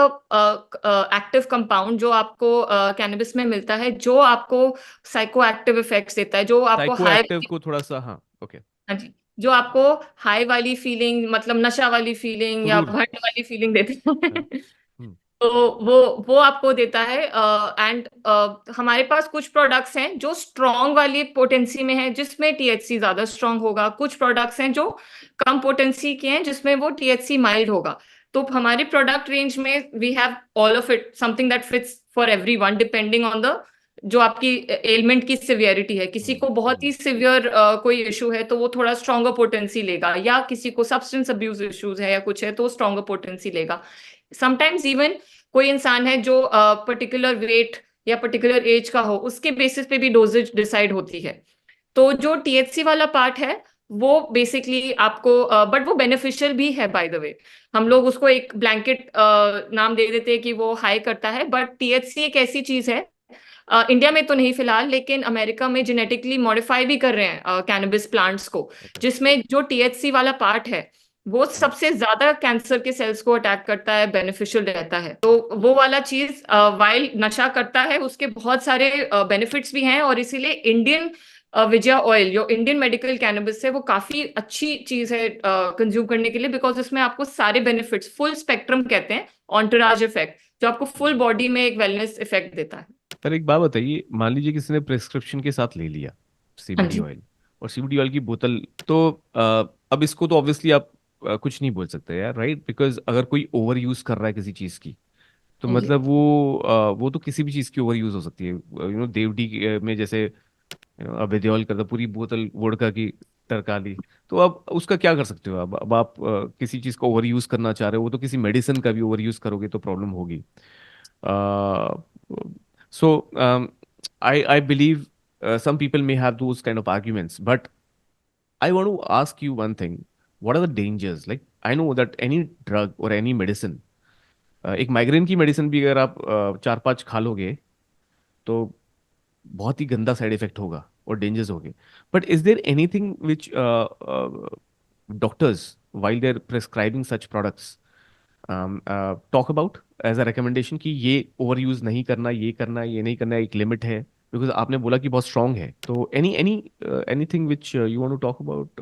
active compound जो आपको cannabis में मिलता है, जो आपको psychoactive effects देता है, जो आपको psychoactive को थोड़ा सा, हाँ, okay. हाँ जी, जो आपको हाई वाली फीलिंग, मतलब नशा वाली फीलिंग या भंड वाली फीलिंग देते हैं तो वो आपको देता है। एंड हमारे पास कुछ प्रोडक्ट्स हैं जो स्ट्रॉन्ग वाली पोटेंसी में है, जिसमें टीएचसी ज्यादा स्ट्रॉन्ग होगा। कुछ प्रोडक्ट्स हैं जो कम पोटेंसी के हैं, जिसमें वो टीएचसी माइल्ड होगा। तो हमारे प्रोडक्ट रेंज में we have all of it, something that fits for everyone, depending on the जो आपकी एलिमेंट की सिवियरिटी है। किसी को बहुत ही सिवियर कोई इशू है तो वो थोड़ा स्ट्रॉन्गर पोटेंसी लेगा, या किसी को सब्सटेंस अब्यूज इश्यूज है या कुछ है तो स्ट्रॉन्गर पोटेंसी लेगा। समटाइम्स इवन कोई इंसान है जो पर्टिकुलर वेट या पर्टिकुलर एज का हो, उसके बेसिस पे भी डोजेज डिसाइड होती है। तो जो टीएचसी वाला पार्ट है वो बेसिकली आपको, बट वो बेनिफिशियल भी है बाय द वे। हम लोग उसको एक ब्लैंकेट नाम दे देते हैं कि वो हाई करता है, बट टीएचसी एक ऐसी चीज है, इंडिया में तो नहीं फिलहाल, लेकिन अमेरिका में जेनेटिकली मॉडिफाई भी कर रहे हैं कैनबिस प्लांट्स को, Okay. जिसमें जो टीएचसी वाला पार्ट है वो सबसे ज्यादा कैंसर के सेल्स को अटैक करता है, बेनिफिशियल रहता है। तो वो वाला चीज वाइल नशा करता है, उसके बहुत सारे बेनिफिट्स भी हैं, और इसीलिए इंडियन विजया ऑयल जो इंडियन मेडिकल कैनबिस है वो काफी अच्छी चीज है कंज्यूम करने के लिए, बिकॉज इसमें आपको सारे बेनिफिट्स, फुल स्पेक्ट्रम कहते हैं, ऑन्टोराज इफेक्ट, जो आपको फुल बॉडी में एक वेलनेस इफेक्ट देता है। पर एक बात बताइए, मान लीजिए किसी ने प्रिस्क्रिप्शन के साथ ले लिया हाँ सीबीडी जी। ऑयल, और सीबीडी ऑयल की बोतल, तो अब इसको तो ऑब्वियसली आप कुछ नहीं बोल सकते यार, राइट? बिकॉज अगर कोई ओवर यूज कर रहा है किसी चीज की, तो हाँ जी। मतलब वो तो किसी भी चीज की ओवर यूज हो सकती है। देवडी में जैसे विद्योल करता पूरी बोतल वोडका की टरका ली, तो अब उसका क्या कर सकते हो? अब आप किसी चीज को ओवर यूज करना चाह रहे हो, वो तो किसी मेडिसिन का भी ओवर यूज करोगे तो प्रॉब्लम होगी। So I believe some people may have those kind of arguments, but I want to ask you one thing. What are the dangers? Like I know that any drug or any medicine, एक माइग्रेन की मेडिसिन भी अगर आप चार पांच खा लोगे तो बहुत ही गंदा साइड इफेक्ट होगा और डेंजर्स होंगे। But is there anything which doctors while they're prescribing such products talk about as a recommendation कि ये ओवर यूज नहीं करना, ये करना, ये नहीं करना, एक लिमिट है? बिकॉज आपने बोला कि बहुत स्ट्रांग है, तो any any anything which you want to talk about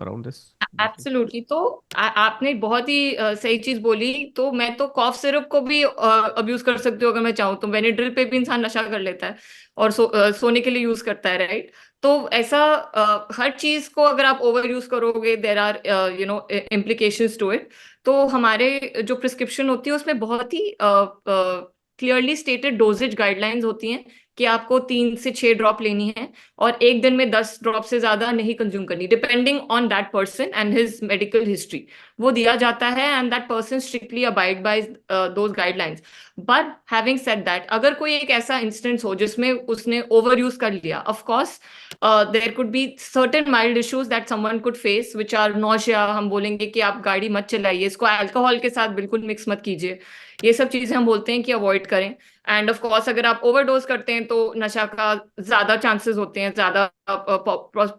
around this? Absolutely. तो आपने बहुत ही सही चीज बोली। तो मैं तो कॉफ सिरप को भी अब्यूज कर सकती हूँ अगर मैं चाहूँ तो। बेनिड्रिल पे भी इंसान नशा कर लेता है और सोने के लिए यूज करता है, राइट? तो ऐसा हर चीज को अगर आप ओवर यूज करोगे, there are implications to it. तो हमारे जो प्रिस्क्रिप्शन होती है उसमें बहुत ही क्लियरली स्टेटेड डोजेज गाइडलाइंस होती हैं कि आपको 3 से 6 ड्रॉप लेनी है, और एक दिन में 10 ड्रॉप से ज्यादा नहीं कंज्यूम करनी, depending on that person and his medical history. वो दिया जाता है and that person strictly abide by those guidelines. But having said that, अगर कोई एक ऐसा इंस्टेंस हो जिसमें उसने ओवर यूज कर लिया, of course there could be certain mild issues that someone could face which are nausea. हम बोलेंगे कि आप गाड़ी मत चलाइए, इसको अल्कोहल के साथ बिल्कुल मिक्स मत कीजिए, ये सब चीजें हम बोलते हैं कि अवॉइड करें। एंड ऑफ कोर्स अगर आप ओवरडोज करते हैं तो नशा का ज्यादा चांसेस होते हैं, ज्यादा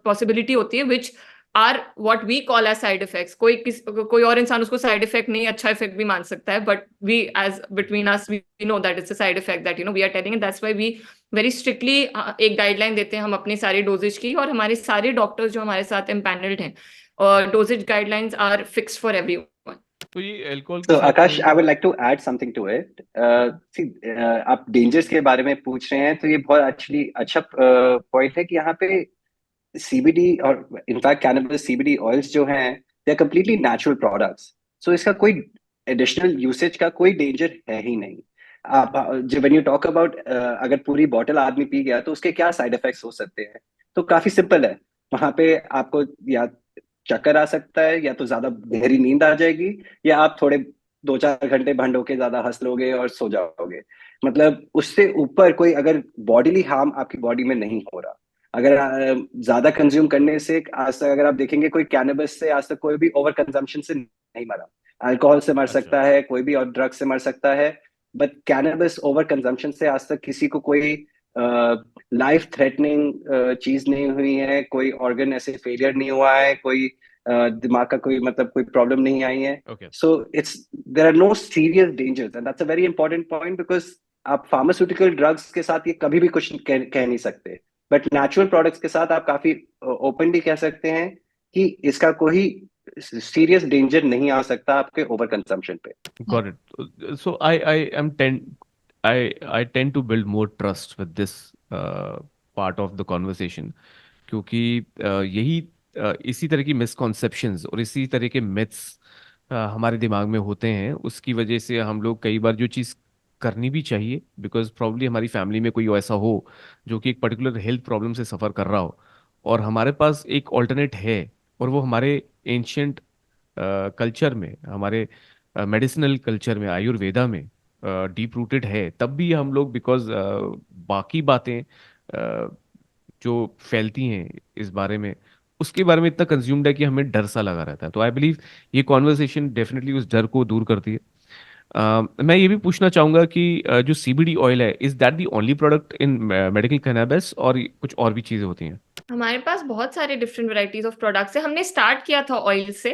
पॉसिबिलिटी होती है, which are what we call as side effects. कोई और इंसान उसको साइड इफेक्ट नहीं, अच्छा इफेक्ट भी मान सकता है, but we as between us we know that it's a side effect that we are telling, and that's why we very strictly एक गाइडलाइन देते हैं हम अपने सारे डोजेज की, और हमारे सारे डॉक्टर्स जो हमारे साथ एम्पैनल्ड हैं, और doses guidelines are fixed for everyone. तो ये अल्कोहल के So साथ Akash, I में would like to add something to it. See, आप डेंजर्स के बारे में पूछ रहे हैं, तो ये बहुत एक्चुअली अच्छा पॉइंट है कि यहाँ पे सीबीडी और इनफैक्ट कैनबिस सीबीडी ऑयल्स जो हैं, they are completely natural products. So इसका कोई एडिशनल यूसेज का कोई डेंजर है ही नहीं। आप जब व्हेन यू टॉक अबाउट अगर पूरी बॉटल आदमी पी गया तो उसके क्या साइड इफेक्ट्स हो सकते हैं, तो काफी सिंपल है। वहां पे आपको या चक्कर आ सकता है, या तो ज्यादा गहरी नींद आ जाएगी, या आप थोड़े 2-4 घंटे भंड होके ज्यादा हंस लोगे और सो जाओगे। मतलब उससे ऊपर कोई अगर बॉडीली हार्म आपकी बॉडी में नहीं हो रहा। अगर ज्यादा कंज्यूम करने से, आज तक अगर आप देखेंगे कोई कैनबिस से आज तक कोई भी ओवर कंजम्पशन से नहीं मरा। अल्कोहल से मर अच्छा। सकता है, कोई भी और ड्रग से मर सकता है, बट कैनबिस ओवर कंजम्पशन से आज तक किसी को कोई लाइफ थ्रेटनिंग चीज नहीं हुई है, कोई ऑर्गन ऐसे फेलियर नहीं हुआ है, कोई दिमाग का कोई मतलब कोई प्रॉब्लम नहीं आई है। Okay. So it's there are no serious dangers, and that's a very important point, because आप फार्मास्यूटिकल ड्रग्स के साथ ये कभी भी कुछ कह नहीं सकते, बट नेचुरल प्रोडक्ट्स के साथ आप काफी ओपनली कह सकते हैं कि इसका कोई सीरियस डेंजर नहीं आ सकता आपके ओवर कंजम्पशन पे। Got it. So I tend to build more trust with this part of the conversation, क्योंकि यही इसी तरह की मिसकॉन्सेप्शंस और इसी तरह के मिथ्स हमारे दिमाग में होते हैं। उसकी वजह से हम लोग कई बार जो चीज़ करनी भी चाहिए, बिकॉज प्रॉब्ली हमारी फैमिली में कोई ऐसा हो जो कि एक पर्टिकुलर हेल्थ प्रॉब्लम से सफ़र कर रहा हो, और हमारे पास एक ऑल्टरनेट है, और वो हमारे एंशियंट कल्चर में, हमारे मेडिसिनल कल्चर में, आयुर्वेदा में डीप रूटेड है, तब भी हम लोग बिकॉज बाकी बातें जो फैलती हैं इस बारे में, उसके बारे में इतना कंज्यूम्ड है कि हमें डर सा लगा रहता है। तो आई बिलीव ये कॉन्वर्सेशन डेफिनेटली उस डर को दूर करती है। मैं ये भी पूछना चाहूंगा कि जो सीबीडी ऑयल है, is that the only product in medical cannabis, और कुछ और भी चीजें होती हैं? हमारे पास बहुत सारे डिफरेंट वैरायटीज ऑफ प्रोडक्ट्स है। हमने स्टार्ट किया था ऑयल से,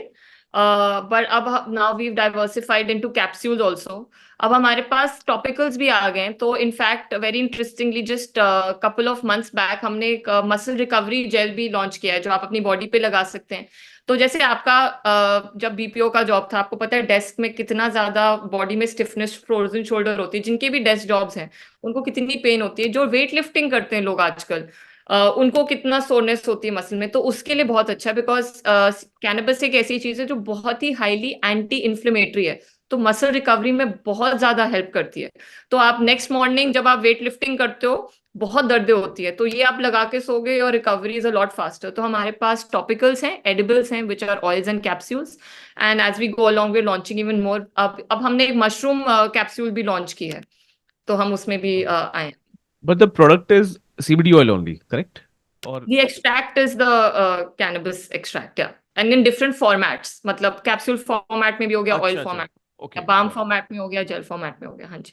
बट अब now we diversified into capsules also. अब हमारे पास टॉपिकल्स भी आ गए हैं। तो in fact very interestingly just couple of months back हमने एक मसल रिकवरी जेल भी लॉन्च किया है जो आप अपनी बॉडी पे लगा सकते हैं। तो जैसे आपका जब बीपीओ का जॉब था, आपको पता है डेस्क में कितना ज्यादा बॉडी में स्टिफनेस, फ्रोजन शोल्डर होती है। जिनके भी डेस्क जॉब्स हैं उनको कितनी पेन होती है। जो वेट लिफ्टिंग करते हैं लोग आजकल, उनको कितना सोरनेस होती है मसल में। तो उसके लिए बहुत अच्छा है, बिकॉज कैनबिस एक ऐसी चीज है जो बहुत ही हाईली एंटी इन्फ्लेमेटरी है। तो मसल रिकवरी में बहुत ज्यादा हेल्प करती है। तो आप नेक्स्ट मॉर्निंग जब आप वेट लिफ्टिंग करते हो, बहुत दर्दें होती है, तो ये आप लगा के सोगे और recovery is a lot faster. तो हमारे पास टॉपिकल्स हैं, एडिबल्स हैं, which are oils and capsules. And as we go along we launching even more. अब हमने एक मशरूम कैप्सूल भी लॉन्च की है, तो हम उसमें भी आए हैं। But the product is CBD oil only, correct? और The extract is the cannabis extract, yeah. And in different formats, मतलब कैप्सूल फॉर्मेट में भी हो गया, ऑयल अच्छा अच्छा, फॉर्मेट ओके, या बाम गॉट फॉर्मेट में हो गया, जेल फॉर्मेट में हो गया। हाँ जी।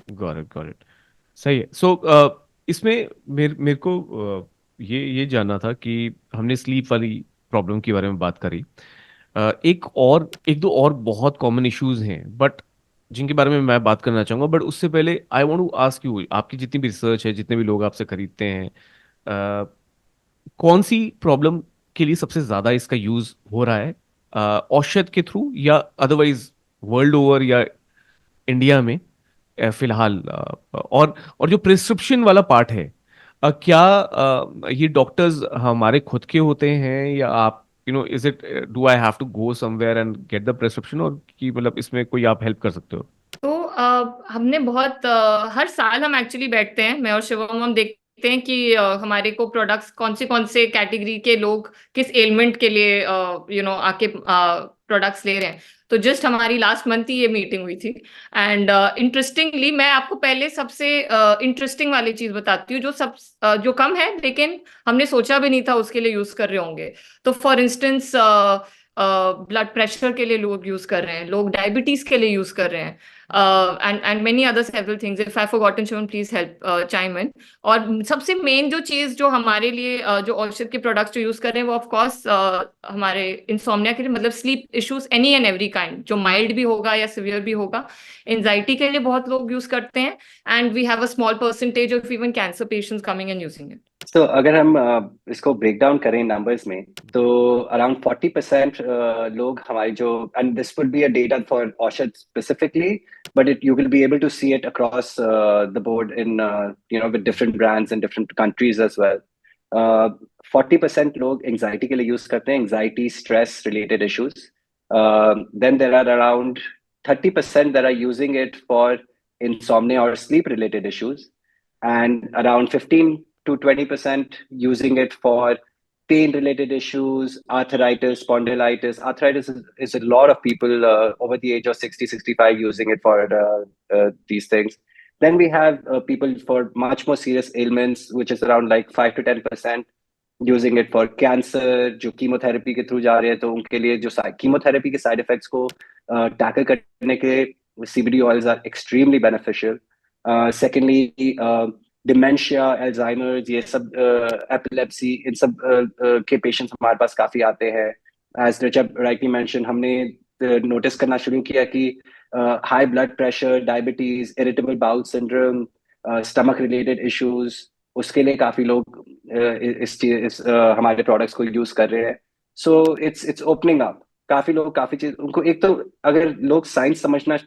It got it. सही है। सो इसमें मेरे को ये जानना था कि हमने स्लीप वाली प्रॉब्लम के बारे में बात करी। एक दो और बहुत कॉमन इश्यूज हैं बट जिनके बारे में मैं बात करना चाहूंगा। बट उससे पहले I want to ask you, आपकी जितनी भी रिसर्च है, जितने भी लोग आपसे खरीदते हैं, कौन सी प्रॉब्लम के लिए सबसे ज्यादा इसका यूज हो रहा है? औषध के थ्रू या अदरवाइज वर्ल्ड ओवर या इंडिया में फिलहाल? और जो प्रिस्क्रिप्शन वाला पार्ट है, क्या ये डॉक्टर्स हमारे खुद के होते हैं, या आप is it, do I have to go somewhere and get the prescription, और कि मतलब इसमें कोई आप हेल्प कर सकते हो? तो हमने बहुत हर साल हम एक्चुअली बैठते हैं, मैं और शिवम, हम देखते हैं कि हमारे को प्रोडक्ट्स कौन से कैटेगरी के लोग किस एलिमेंट के लिए आके प्रोडक्ट्स ले रहे हैं। तो जस्ट हमारी लास्ट मंथ ही ये मीटिंग हुई थी। एंड इंटरेस्टिंगली मैं आपको पहले सबसे इंटरेस्टिंग वाली चीज बताती हूँ, जो कम है लेकिन हमने सोचा भी नहीं था उसके लिए यूज कर रहे होंगे। तो फॉर इंस्टेंस ब्लड प्रेशर के लिए लोग यूज कर रहे हैं, लोग डायबिटीज के लिए यूज कर रहे हैं, and many other several things. If I've forgotten, Shivam, please help chime in. और सबसे मेन जो चीज जो हमारे लिए जो औषध के प्रोडक्ट्स जो यूज कर रहे हैं वो ऑफ कोर्स हमारे इंसोम्निया के लिए, मतलब sleep issues any and every kind, जो माइल्ड भी होगा या सिवियर भी होगा। एंजाइटी के लिए बहुत लोग यूज करते हैं, and we have a small percentage of even cancer patients coming and using it. तो अगर हम इसको ब्रेक डाउन करें नंबर्स में, तो अराउंड 40% लोग हमारी जो, and this would be a data for Aushadh specifically, but it you will be able to see it across the board in with different brands in different countries as well. 40% लोग एंजाइटी के लिए यूज करते हैं, anxiety stress related issues. Then there are around 30% that are using it for insomnia or sleep related issues, and around 15 to 20% using it for pain related issues, arthritis, spondylitis. Arthritis is a lot of people over the age of 60, 65 using it for these things. Then we have people for much more serious ailments, which is around like 5 to 10% using it for cancer, जो कीमोथेरेपी के थ्रू जा रहे हैं, तो उनके लिए जो कीमोथेरेपी के साइड इफेक्ट्स को टैकल करने के CBD oils are extremely beneficial. Secondly, dementia, Alzheimer's, ये सब एपिलेप्सी, इन सब के पेशेंट्स हमारे पास काफी आते हैं। एज रिचर्ड राइटली मेंशन, हमने नोटिस करना शुरू किया कि high blood pressure, diabetes, irritable bowel syndrome, stomach related issues, उसके लिए काफी लोग इस हमारे प्रोडक्ट्स को यूज कर रहे हैं। So it's opening up. काफी लोग काफी चीज उनको, एक तो अगर लोग साइंस समझना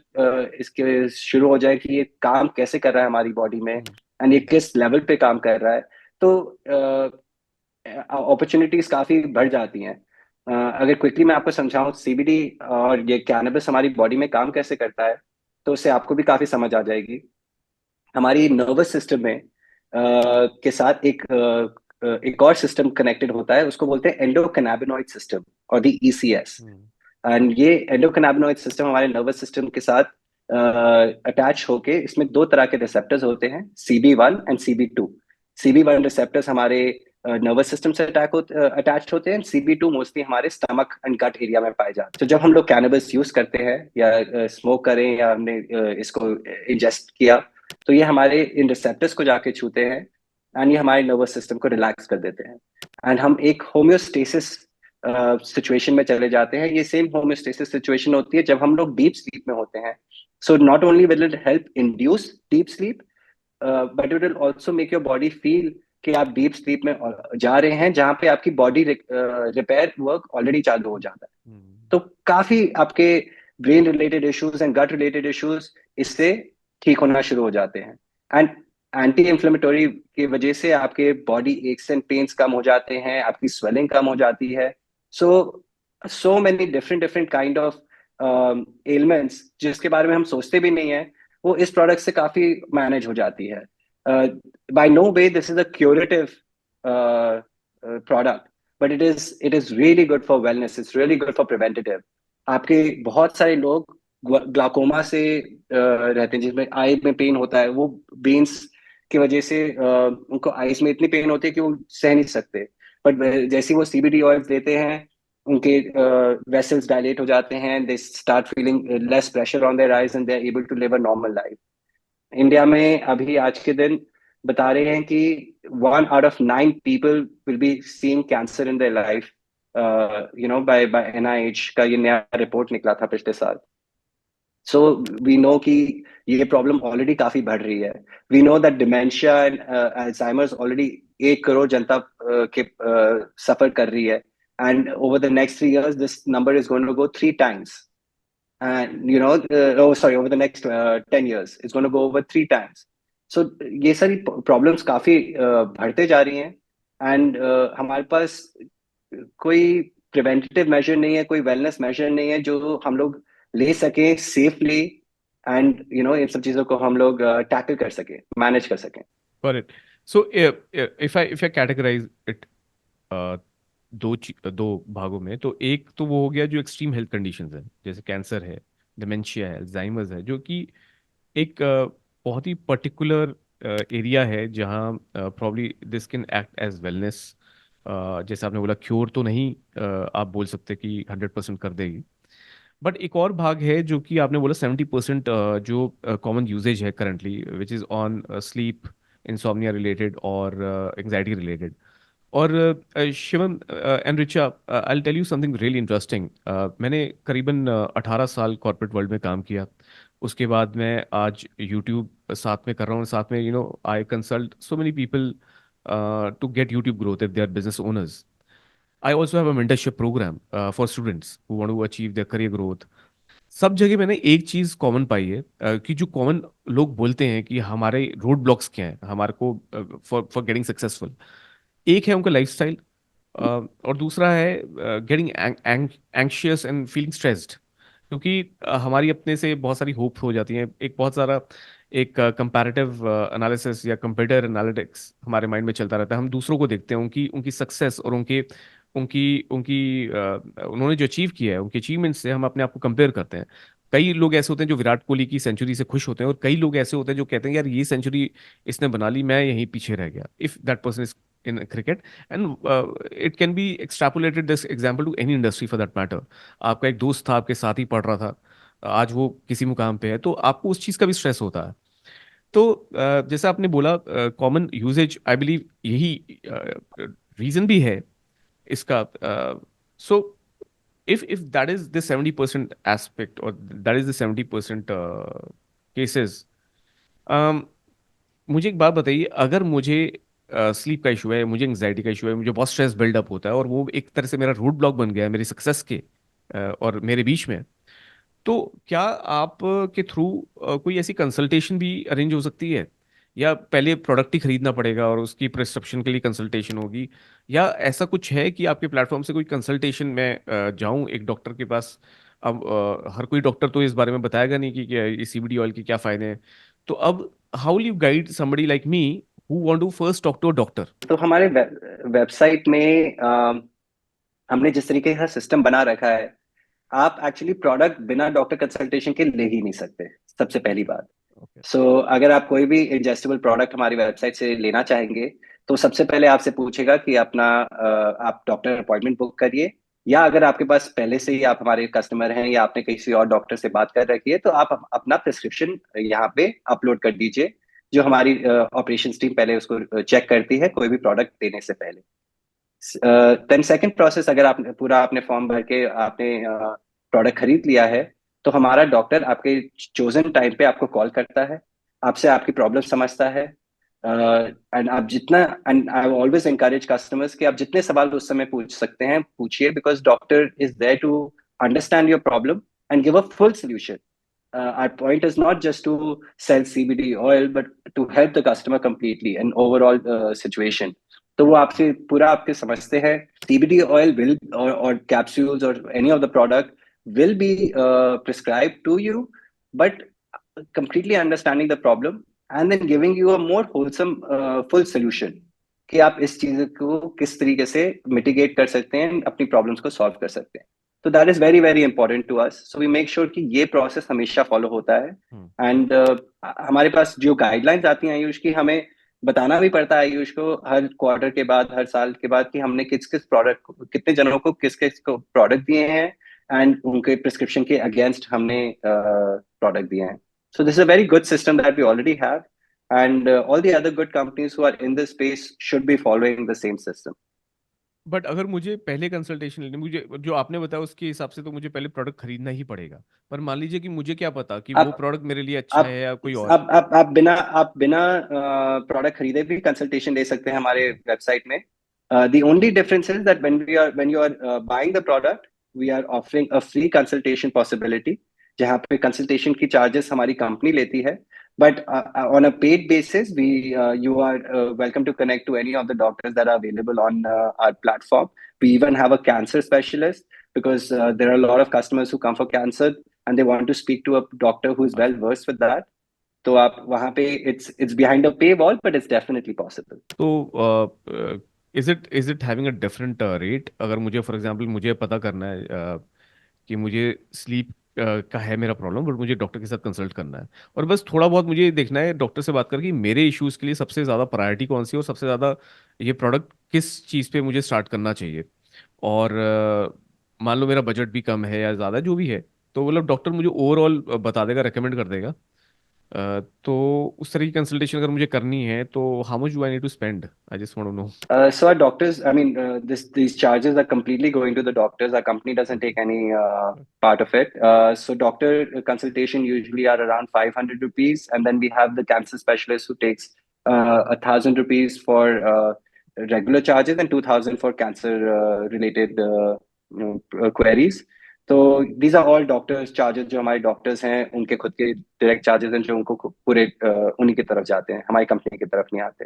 इसके शुरू हो जाए कि ये काम कैसे कर रहा है हमारी बॉडी में, एंड ये किस लेवल पे काम कर रहा है, तो अपॉर्चुनिटीज काफी बढ़ जाती हैं। अगर क्विकली मैं आपको समझाऊं CBD और ये कैनबिस हमारी बॉडी में काम कैसे करता है, तो उससे आपको भी काफी समझ आ जाएगी। हमारी नर्वस सिस्टम में के साथ एक और सिस्टम कनेक्टेड होता है, उसको बोलते हैं एंडोकैनाबिनॉइड सिस्टम और द ECS। एंड ये एंडोकैनाबिनॉइड सिस्टम हमारे नर्वस सिस्टम के साथ अटैच होके, इसमें दो तरह के रिसेप्टर्स होते हैं, CB1 and CB2। CB1 receptors हमारे नर्वस सिस्टम से अटैच होते हैं, CB2 मोस्टली हमारे स्टमक एंड गट एरिया में पाए जाते हैं। तो जब हम लोग कैनबिस यूज करते हैं या स्मोक करें या हमने इसको इंजेस्ट किया, तो ये हमारे इन रिसेप्टर्स को जाके छूते हैं एंड ये हमारे नर्वस सिस्टम को रिलैक्स कर देते हैं एंड हम एक होम्योस्टेसिस सिचुएशन में चले जाते हैं। ये सेम होम्योस्टेसिस सिचुएशन होती है जब हम लोग डीप स्लीप में होते हैं। So not only will it help induce deep sleep, but it will also make your body feel कि आप डीप स्लीप में जा रहे हैं, जहां पे आपकी बॉडी रिपेयर वर्क ऑलरेडी चालू हो जाता है। तो काफी आपके brain related issues and gut related issues इससे ठीक होना शुरू हो जाते हैं। एंड एंटी इंफ्लेमेटोरी की वजह से आपके बॉडी एक्स एंड पेन्स कम हो जाते हैं, आपकी स्वेलिंग कम हो जाती है। So so many different different kind of elements जिसके बारे में हम सोचते भी नहीं है, वो इस प्रोडक्ट से काफी मैनेज हो जाती है। By no way this is a curative product, but it is really good for wellness, it's really good for preventive. आपके बहुत सारे लोग ग्लाकोमा से रहते हैं, जिसमें आई में पेन होता है, वो बेन्स की वजह से उनको आईज में इतनी पेन होती है कि वो सह नहीं सकते। बट जैसे वो CBD ऑयल लेते हैं, उनके वेसल्स डायलेट हो जाते हैं, they start feeling less pressure on their eyes and they are able to live a normal life. India में अभी आज के दिन बता रहे हैं कि 1 out of 9 people will be seeing cancer in their life, by NIH का ये नया रिपोर्ट निकला था पिछले साल। सो वी नो कि ये प्रॉब्लम ऑलरेडी काफी बढ़ रही है। We know that dementia and Alzheimer's already 1 crore जनता के सफर कर रही है, and over the next 3 years this number is going to go 3 times, and over the next 10 years it's going to go over 3 times. So ये सारी प्रॉब्लम्स काफी बढ़ते जा रही हैं, एंड हमारे पास कोई प्रिवेंटिव मेजर नहीं है, कोई वेलनेस मेजर नहीं है जो हम लोग ले सके सेफली, एंड इन सब चीजों को हम लोग टैकल कर सके, मैनेज कर सकें। Got it. So if I categorize it दो भागों में, तो एक तो वो हो गया जो एक्सट्रीम हेल्थ कंडीशंस है, जैसे कैंसर है, डिमेंशिया है, अल्जाइमर्स है, जो कि एक बहुत ही पर्टिकुलर एरिया है जहाँ probably this can act as wellness. जैसे आपने बोला, क्योर तो नहीं आप बोल सकते कि 100% कर देगी, बट एक और भाग है जो कि आपने बोला 70% जो कॉमन यूजेज है currently, which is on sleep, insomnia related और एंग्जाइटी रिलेटेड। और Shivam and Richa, I tell you something really interesting. मैंने करीबन 18 साल कॉर्पोरेट वर्ल्ड में काम किया। उसके बाद मैं आज यूट्यूब साथ में कर रहा हूँ, साथ में I consult so many people to get YouTube growth if they are business owners. I also have a mentorship program for students who want to achieve their career growth. सब जगह मैंने एक चीज कॉमन पाई है, कि जो कॉमन लोग बोलते हैं कि हमारे रोड ब्लॉक्स क्या हैं हमारे को फॉर फॉर गेटिंग सक्सेसफुल। एक है उनका लाइफस्टाइल, और दूसरा है getting anxious and feeling stressed, क्योंकि हमारी अपने से बहुत सारी होप हो जाती हैं। एक बहुत सारा एक कंपैरेटिव एनालिसिस या कंपेटिटर एनालिटिक्स हमारे माइंड में चलता रहता है। हम दूसरों को देखते हैं, उनकी उनकी सक्सेस और उनके उनकी उनकी उन्होंने जो अचीव किया है, उनके अचीवमेंट से हम अपने आप को कंपेयर करते हैं। कई लोग ऐसे होते हैं जो विराट कोहली की सेंचुरी से खुश होते हैं, और कई लोग ऐसे होते हैं जो कहते हैं यार ये सेंचुरी इसने बना ली, मैं यहीं पीछे रह गया। If that person is in cricket, and it can be extrapolated this example to any industry for that matter. आपका एक दोस्त था, आपके साथ ही पढ़ रहा था, आज वो किसी मुकाम पे है, तो आपको उस चीज़ का भी स्ट्रेस होता है। तो जैसा आपने बोला, कॉमन यूजेज, आई बिलीव यही रीजन भी है इसका। सो if that is the 70% aspect, or that is the 70% cases, मुझे एक बात बताइए, अगर मुझे स्लीप का इशू है, मुझे एंग्जाइटी का इशू है, मुझे बहुत स्ट्रेस बिल्डअप होता है, और वो एक तरह से मेरा रोड ब्लॉक बन गया है मेरी सक्सेस के और मेरे बीच में, तो क्या आप के थ्रू कोई ऐसी कंसल्टेशन भी अरेंज हो सकती है, या पहले प्रोडक्ट ही खरीदना पड़ेगा और उसकी प्रिस्क्रिप्शन के लिए कंसल्टेशन होगी, या ऐसा कुछ है कि आपके प्लेटफॉर्म से कोई कंसल्टेशन में जाऊं एक डॉक्टर के पास? अब हर कोई डॉक्टर तो इस बारे में बताएगा नहीं कि क्या ये CBD ऑयल के क्या फायदे हैं। तो अब how will you guide somebody like me who want to first talk to a doctor? तो हमारे वेबसाइट में हमने जिस तरीके का सिस्टम बना रखा है, आप एक्चुअली प्रोडक्ट बिना डॉक्टर कंसल्टेशन के ले ही नहीं सकते, सबसे पहली बात। ओके। अगर आप कोई भी इंजेस्टेबल प्रोडक्ट हमारी वेबसाइट से लेना चाहेंगे, तो सबसे पहले आपसे पूछेगा कि आप डॉक्टर अपॉइंटमेंट बुक करिए, या अगर आपके पास पहले से ही आप हमारे कस्टमर हैं या आपने किसी और डॉक्टर से बात कर रखी है, तो आप अपना प्रिस्क्रिप्शन यहाँ पे अपलोड कर दीजिए, जो हमारी ऑपरेशन टीम पहले उसको चेक करती है कोई भी प्रोडक्ट देने से पहले। देन सेकंड प्रोसेस, अगर आपने पूरा आपने फॉर्म भर के आपने प्रोडक्ट खरीद लिया है, तो हमारा डॉक्टर आपके चोजन टाइम पे आपको कॉल करता है, आपसे आपकी प्रॉब्लम समझता है। एंड आप जितना and I always encourage customers कि आप जितने सवाल उस समय पूछ सकते हैं पूछिए, because doctor is there to understand your problem and give a full solution. Our point is not just to sell CBD oil, but to help the customer completely and overall situation. तो वो आपसे पूरा आपके समझते हैं. CBD oil will or capsules or any of the product will be prescribed to you, but completely understanding the problem and then giving you a more wholesome full solution कि आप इस चीज को किस तरीके से मिटिगेट कर सकते हैं, अपनी प्रॉब्लम्स को सॉल्व कर सकते हैं. तो that is very very important to us. So we make sure कि ये प्रोसेस हमेशा फॉलो होता है. एंड हमारे पास जो गाइडलाइंस आती हैं आयुष की, हमें बताना भी पड़ता है आयुष को हर क्वार्टर के बाद, हर साल के बाद, कि हमने किस किस प्रोडक्ट, कितने जनों को किस किस को प्रोडक्ट दिए हैं एंड उनके प्रिस्क्रिप्शन के अगेंस्ट हमने प्रोडक्ट दिए हैं. So this is a very good system that we already have, and all the other good companies who are in this space should be following the same system. But अगर मुझे पहले कंसल्टेशन लेनी, मुझे जो आपने बताया उसके हिसाब से तो मुझे पहले प्रोडक्ट खरीदना ही पड़ेगा। पर मान लीजिए कि मुझे क्या पता कि वो आप प्रोडक्ट मेरे लिए अच्छा आप है या कोई और। आप बिना प्रोडक्ट खरीदे भी कंसल्टेशन ले सकते हैं हमारे वेबसाइट में. The only difference is that when you are buying the product, we are offering a free consultation possibility, जहाँ पे कंसल्टेशन की चार्जेस हमारी कंपनी लेती है. But on a paid basis, you are welcome to connect to any of the doctors that are available on our platform. We even have a cancer specialist, because there are a lot of customers who come for cancer and they want to speak to a doctor who is well versed with that. तो आप वहाँ पे it's behind a paywall, but it's definitely possible. तो is it having a different rate? अगर मुझे फॉर एग्जांपल मुझे पता करना है कि मुझे स्लीप का है मेरा प्रॉब्लम, बट मुझे डॉक्टर के साथ कंसल्ट करना है और बस थोड़ा बहुत मुझे ये देखना है डॉक्टर से बात करके कि मेरे इश्यूज के लिए सबसे ज़्यादा प्रायोरिटी कौन सी है और सबसे ज़्यादा ये प्रोडक्ट किस चीज़ पे मुझे स्टार्ट करना चाहिए, और मान लो मेरा बजट भी कम है या ज़्यादा जो भी है, तो मतलब डॉक्टर मुझे ओवरऑल बता देगा, रेकमेंड कर देगा। तो उस तरह की कंसल्टेशन अगर मुझे करनी है तो how much do I need to spend? I just want to know. So our doctors, I mean, these charges are completely going to the doctors. Our company doesn't okay. take any part of it. So doctor consultation usually are around 500 rupees, and then we have the cancer specialist who takes 1,000 rupees for regular charges and 2,000 for cancer related queries. तो these are all doctors charges. जो हमारे डॉक्टर्स हैं उनके खुद के डायरेक्ट चार्जेस हैं, जो उनको पूरे उन्हीं की तरफ जाते हैं, हमारी कंपनी की तरफ नहीं आते.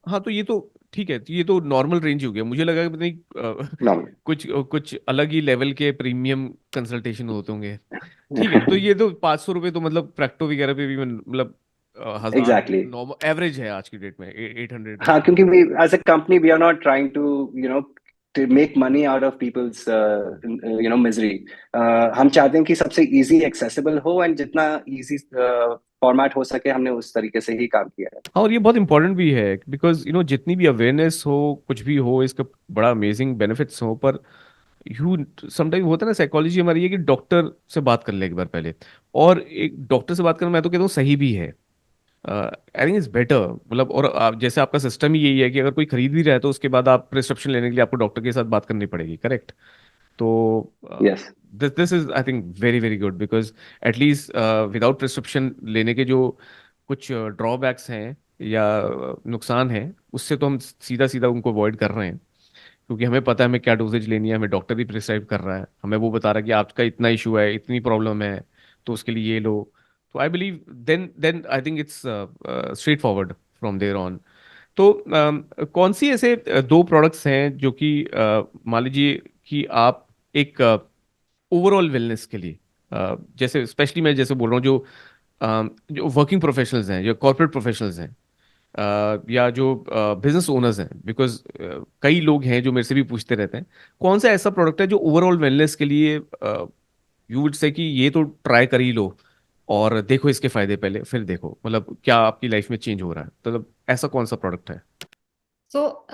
हाँ तो ये तो ठीक है, तो ये तो नॉर्मल रेंज हो गया। मुझे लगा कि पता नहीं नॉर्मल. कुछ कुछ अलग ही लेवल के प्रीमियम कंसल्टेशन होते होंगे। ठीक है, तो ये तो 500 रुपये तो मतलब प्रैक्टो वगैरह पे भी मतलब 1000 एग्जैक्टली. नॉर्मल एवरेज है आज की डेट में, 800। हाँ, क्योंकि we as a company we are not trying to to make money out of people's misery. हम चाहते हैं कि सबसे इजी एक्सेसिबल हो, एंड जितना इजी फॉर्मेट हो सके हमने उस तरीके से ही काम किया है. हाँ, और ये बहुत इंपॉर्टेंट भी है बिकॉज जितनी भी अवेयरनेस हो, कुछ भी हो, इसका बड़ा अमेजिंग बेनिफिट्स हो, पर यू समटाइम होता है ना, साइकोलॉजी हमारी ये कि डॉक्टर से बात कर ले एक बार पहले, और एक डॉक्टर से बात करना मैं तो कहता हूँ सही भी है। आई थिंक इज बेटर, मतलब और जैसे आपका सिस्टम ही यही है कि अगर कोई खरीद भी रहा है तो उसके बाद आप प्रिस्क्रिप्शन लेने के लिए आपको डॉक्टर के साथ बात करनी पड़ेगी, करेक्ट? तो yes. This is I think very very good because at least without prescription लेने के जो कुछ ड्रॉबैक्स हैं या नुकसान हैं, उससे तो हम सीधा सीधा उनको अवॉइड कर रहे हैं, क्योंकि हमें पता है हमें क्या डोजेज लेनी है, हमें डॉक्टर भी प्रिस्क्राइब कर रहा है, हमें वो बता रहा है कि आपका इतना इशू है, इतनी प्रॉब्लम है, तो उसके लिए ये लो। तो I believe then I think it's straight forward from there on. तो कौन सी ऐसे दो प्रोडक्ट्स हैं जो कि मान लीजिए कि आप एक ओवरऑल वेलनेस के लिए, जैसे स्पेशली मैं जैसे बोल रहा हूँ जो वर्किंग प्रोफेशनल्स हैं, जो कॉर्पोरेट प्रोफेशनल्स हैं, या जो बिजनेस ओनर्स हैं, बिकॉज कई लोग हैं जो मेरे से भी पूछते रहते हैं कौन सा ऐसा प्रोडक्ट है जो ओवरऑल वेलनेस के लिए यू वुड से कि ये तो ट्राई कर ही लो और देखो इसके फायदे पहले फिर देखो, मतलब क्या आपकी लाइफ में चेंज हो रहा है, तो मतलब ऐसा कौन सा प्रोडक्ट है? सो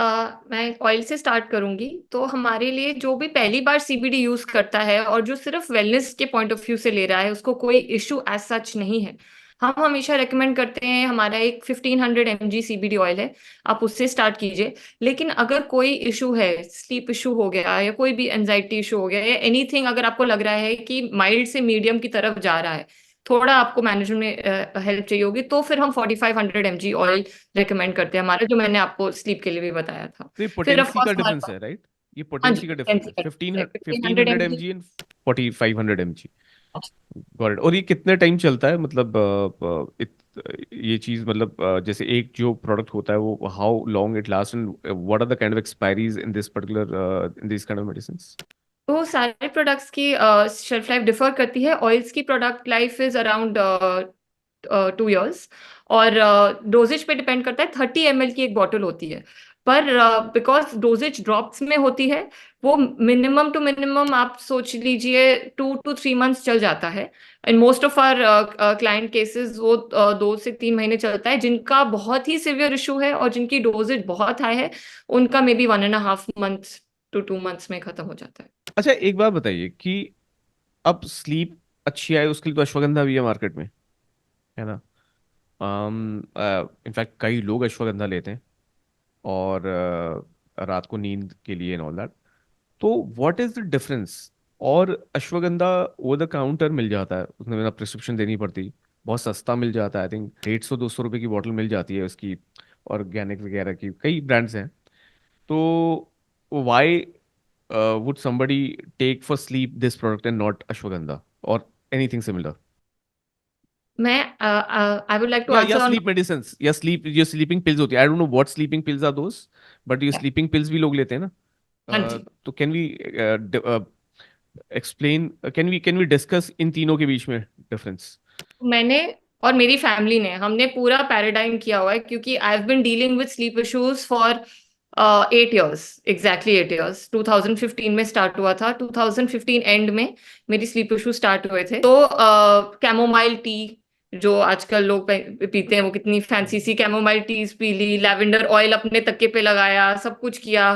मैं ऑयल से स्टार्ट करूंगी। तो हमारे लिए जो भी पहली बार सीबीडी यूज करता है और जो सिर्फ वेलनेस के पॉइंट ऑफ व्यू से ले रहा है, उसको कोई इशू एज सच नहीं है। हम हमेशा रेकमेंड करते हैं, हमारा एक 1500 mg सीबीडी ऑयल है, आप उससे स्टार्ट कीजिए। लेकिन अगर कोई इशू है, स्लीप इशू हो गया या कोई भी एंजाइटी इशू हो गया या एनीथिंग, अगर आपको लग रहा है कि माइल्ड से मीडियम की तरफ जा रहा है, थोड़ा आपको मैनेजमेंट में हेल्प चाहिए होगी, तो फिर हम 4500 mg ऑयल रिकमेंड करते हैं हमारा, जो मैंने आपको स्लीप के लिए भी बताया था। तो ये फिर ऑफ पोटेंसी का कोर्स हमारे डिफरेंस पास, है, राइट? ये हाँ जी, पोटेंसी का डिफरेंस है, 15 fifteen fifteen hundred hundred M M G G and 4500 mg। Got it. और ये कितने टाइम चलता है, मतलब ये चीज, मतलब जैसे एक जो प्रोडक्ट होता है वो how long it last and what are the kind of expiries in this particular in this kind of medicine? तो सारे प्रोडक्ट्स की शेल्फ लाइफ डिफर करती है। ऑयल्स की product life is around 2 years। और डोजेज पे डिपेंड करता है, 30 ml की एक बॉटल होती है। पर बिकॉज डोजेज ड्रॉप्स में होती है, वो मिनिमम टू मिनिमम आप सोच लीजिए 2 to 3 months चल जाता है। In most of our client cases वो 2 से 3 महीने चलता है। जिनका बहुत ही सिवियर इशू है और जिनकी डोजेज बहुत हाई है, उनका may be 1.5 months to 2 months में खत्म हो जाता है। अच्छा, एक बात बताइए कि अब स्लीप अच्छी आए उसके लिए तो अश्वगंधा भी है मार्केट में, है ना? इनफैक्ट कई लोग अश्वगंधा लेते हैं और रात को नींद के लिए एंड ऑल दैट। तो व्हाट इज द डिफरेंस? और अश्वगंधा ओवर द काउंटर मिल जाता है, उसमें बिना प्रिस्क्रिप्शन देनी पड़ती, बहुत सस्ता मिल जाता है। आई थिंक 150-200 रुपए की बॉटल मिल जाती है उसकी, ऑर्गेनिक वगैरह की कई ब्रांड्स हैं। तो Y would somebody take for sleep this product and not ashwagandha or anything similar? मैं आई वुड लाइक टू या आंसर ऑन। स्लीप मेडिसिन या स्लीप, जो स्लीपिंग पिल्स होती है, I don't know what sleeping pills are those, but ये स्लीपिंग पिल्स भी लोग लेते हैं ना। हाँ जी। तो can we explain, can we discuss इन तीनों के बीच में डिफरेंस? मैंने और मेरी फैमिली ने, हमने पूरा पैराडाइम किया हुआ है, क्योंकि I have been dealing with sleep issues for 8 years, exactly 8 years। 2015 में स्टार्ट हुआ था, 2015 एंड में मेरी स्लीप इशू स्टार्ट हुए थे। तो कैमोमाइल टी जो आजकल लोग पीते हैं, वो कितनी फैंसी सी कैमोमाइल टीज पी ली, लैवेंडर ऑयल अपने तक्के पे लगाया, सब कुछ किया।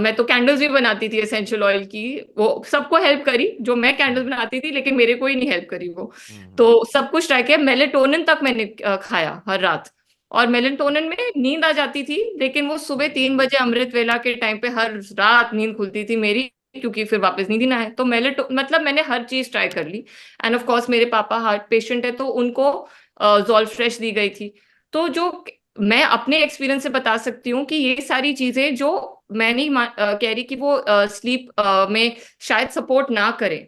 मैं तो कैंडल्स भी बनाती थी एसेंशियल ऑयल की, वो सबको हेल्प करी जो मैं कैंडल्स बनाती थी, लेकिन मेरे को ही नहीं हेल्प करी वो। हम्म। तो सब कुछ ट्राई किया, मेलेटोनिन तक मैंने खाया हर रात। और मेलेटोनिन में नींद आ जाती थी, लेकिन वो सुबह 3 बजे अमृत वेला के टाइम पे हर रात नींद खुलती थी मेरी, क्योंकि फिर वापस नींद ही ना है। तो मतलब मैंने हर चीज ट्राई कर ली। एंड ऑफ कोर्स मेरे पापा हार्ट पेशेंट है, तो उनको जॉल फ्रेश दी गई थी। तो जो मैं अपने एक्सपीरियंस से बता सकती हूँ कि ये सारी चीजें जो मैं नहीं कह रही कि वो स्लीप में शायद सपोर्ट ना करे।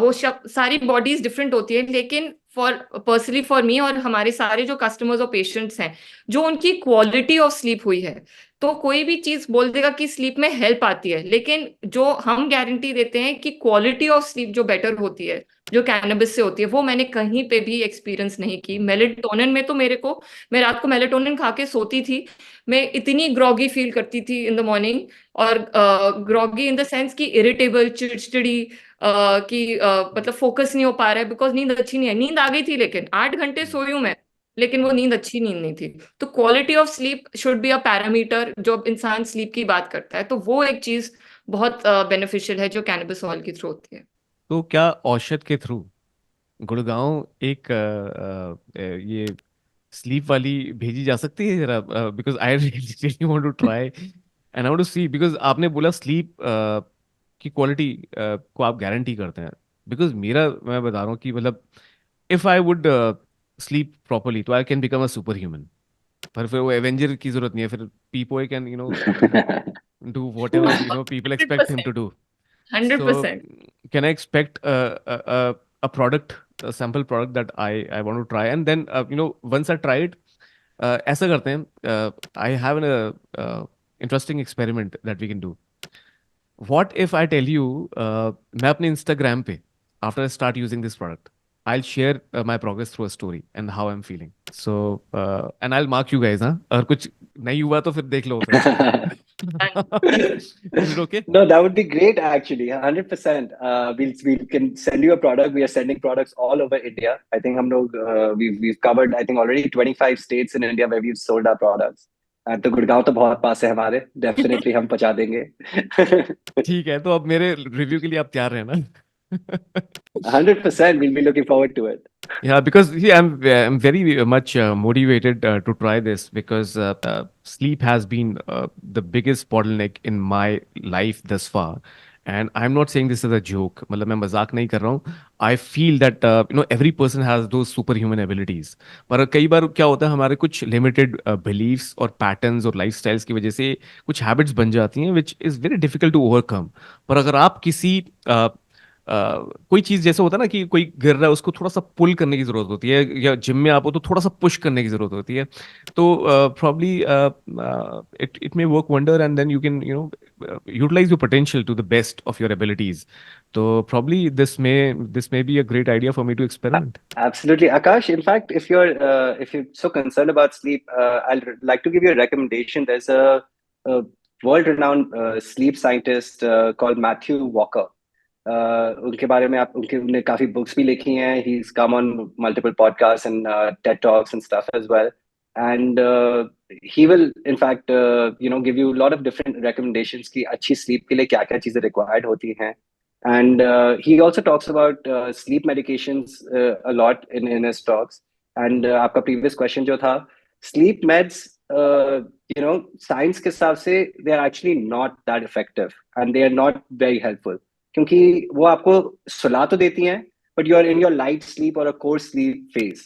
वो सारी बॉडीज डिफरेंट होती है, लेकिन फॉर पर्सनली फॉर मी और हमारे सारे जो कस्टमर्स और पेशेंट्स हैं, जो उनकी क्वालिटी ऑफ स्लीप हुई है, तो कोई भी चीज बोल देगा कि स्लीप में हेल्प आती है, लेकिन जो हम गारंटी देते हैं कि क्वालिटी ऑफ स्लीप जो बेटर होती है, जो कैनबिस से होती है, वो मैंने कहीं पे भी एक्सपीरियंस नहीं की। मेलेटोनिन में तो मैं रात को मेलेटोनिन खा के सोती थी, मैं इतनी ग्रॉगी फील करती थी इन द मॉर्निंग। और ग्रॉगी इन द सेंस कि इरिटेबल, चिड़चिड़ी, मतलब फोकस नहीं हो पा रहा है, बिकॉज नींद अच्छी नहीं है। नींद आ गई थी, लेकिन 8 घंटे सोई हूं मैं, लेकिन वो नींद अच्छी नींद नहीं थी। तो quality of sleep should be a parameter जो इंसान स्लीप की बात करता है, तो वो एक चीज बहुत बेनिफिशियल है जो कैनबिस ऑयल की थ्रू होती है। तो क्या औषध के थ्रू गुड़गांव एक ये स्लीप वाली भेजी जा सकती है जरा? Because I really want to try and I want to see, because आपने बोला स्लीप की क्वालिटी को आप गारंटी करते हैं। बिकॉज मेरा, मैं बता रहा हूँ कि मतलब if I would sleep properly तो I can become a super human. पर फिर वो एवेंजर की जरूरत नहीं है, फिर people can do whatever people hundred expect him percent to do. So, 100%। can I expect a product, a sample product that I want to try, and then once I try it, ऐसा करते हैं, I have an interesting experiment that we can do. What if I tell you, मैं अपने Instagram पे after I start using this product, I'll share my progress through a story and how I'm feeling. So and I'll mark you guys, हाँ? अगर कुछ नहीं हुआ तो फिर देख लो फिर। Is it okay? No, that would be great actually. 100%. We can send you a product. We are sending products all over India. I think हम लोग we've covered I think already 25 states in India where we've sold our products. तो गुड़गांव तो बहुत पास है हमारे. Definitely हम पहुंचा देंगे. ठीक है, तो अब मेरे रिव्यू के लिए आप तैयार रहना. 100%. We'll be looking forward to it. Yeah, because see, I'm very much motivated to try this because sleep has been the biggest bottleneck in my life thus far, and I'm not saying this as a joke. मतलब मैं मजाक नहीं कर रहा हूँ. I feel that every person has those superhuman abilities. पर कई बार क्या होता है, हमारे कुछ limited beliefs और patterns और lifestyles की वजह से कुछ habits बन जाती हैं which is very difficult to overcome. पर अगर आप किसी कोई चीज जैसे होता है ना कि कोई गिर रहा है, उसको थोड़ा सा पुल करने की जरूरत होती है, या जिम में आप हो तो थोड़ा सा पुश करने की जरूरत होती है, तो probably it it may work wonder and then you can utilize your potential to the best of your abilities. तो probably this may be a great idea for me to experiment. Absolutely, Akash. In fact, if you're so concerned about sleep, I'd like to give you a recommendation. There's a world-renowned sleep scientist called Matthew Walker. उनके बारे में आप उनने काफी बुक्स भी लिखी हैं. He's come on multiple podcasts and TED Talks and stuff as well. And he will, in fact, give you a lot of different recommendations कि अच्छी sleep के लिए क्या-क्या चीजें required होती हैं. And he also talks about sleep medications a lot in his talks. And आपका previous question जो था, sleep meds, science के हिसाब से they are actually not that effective and they are not very helpful. क्योंकि वो आपको सुला तो देती हैं, but you are in your light sleep or a core sleep phase.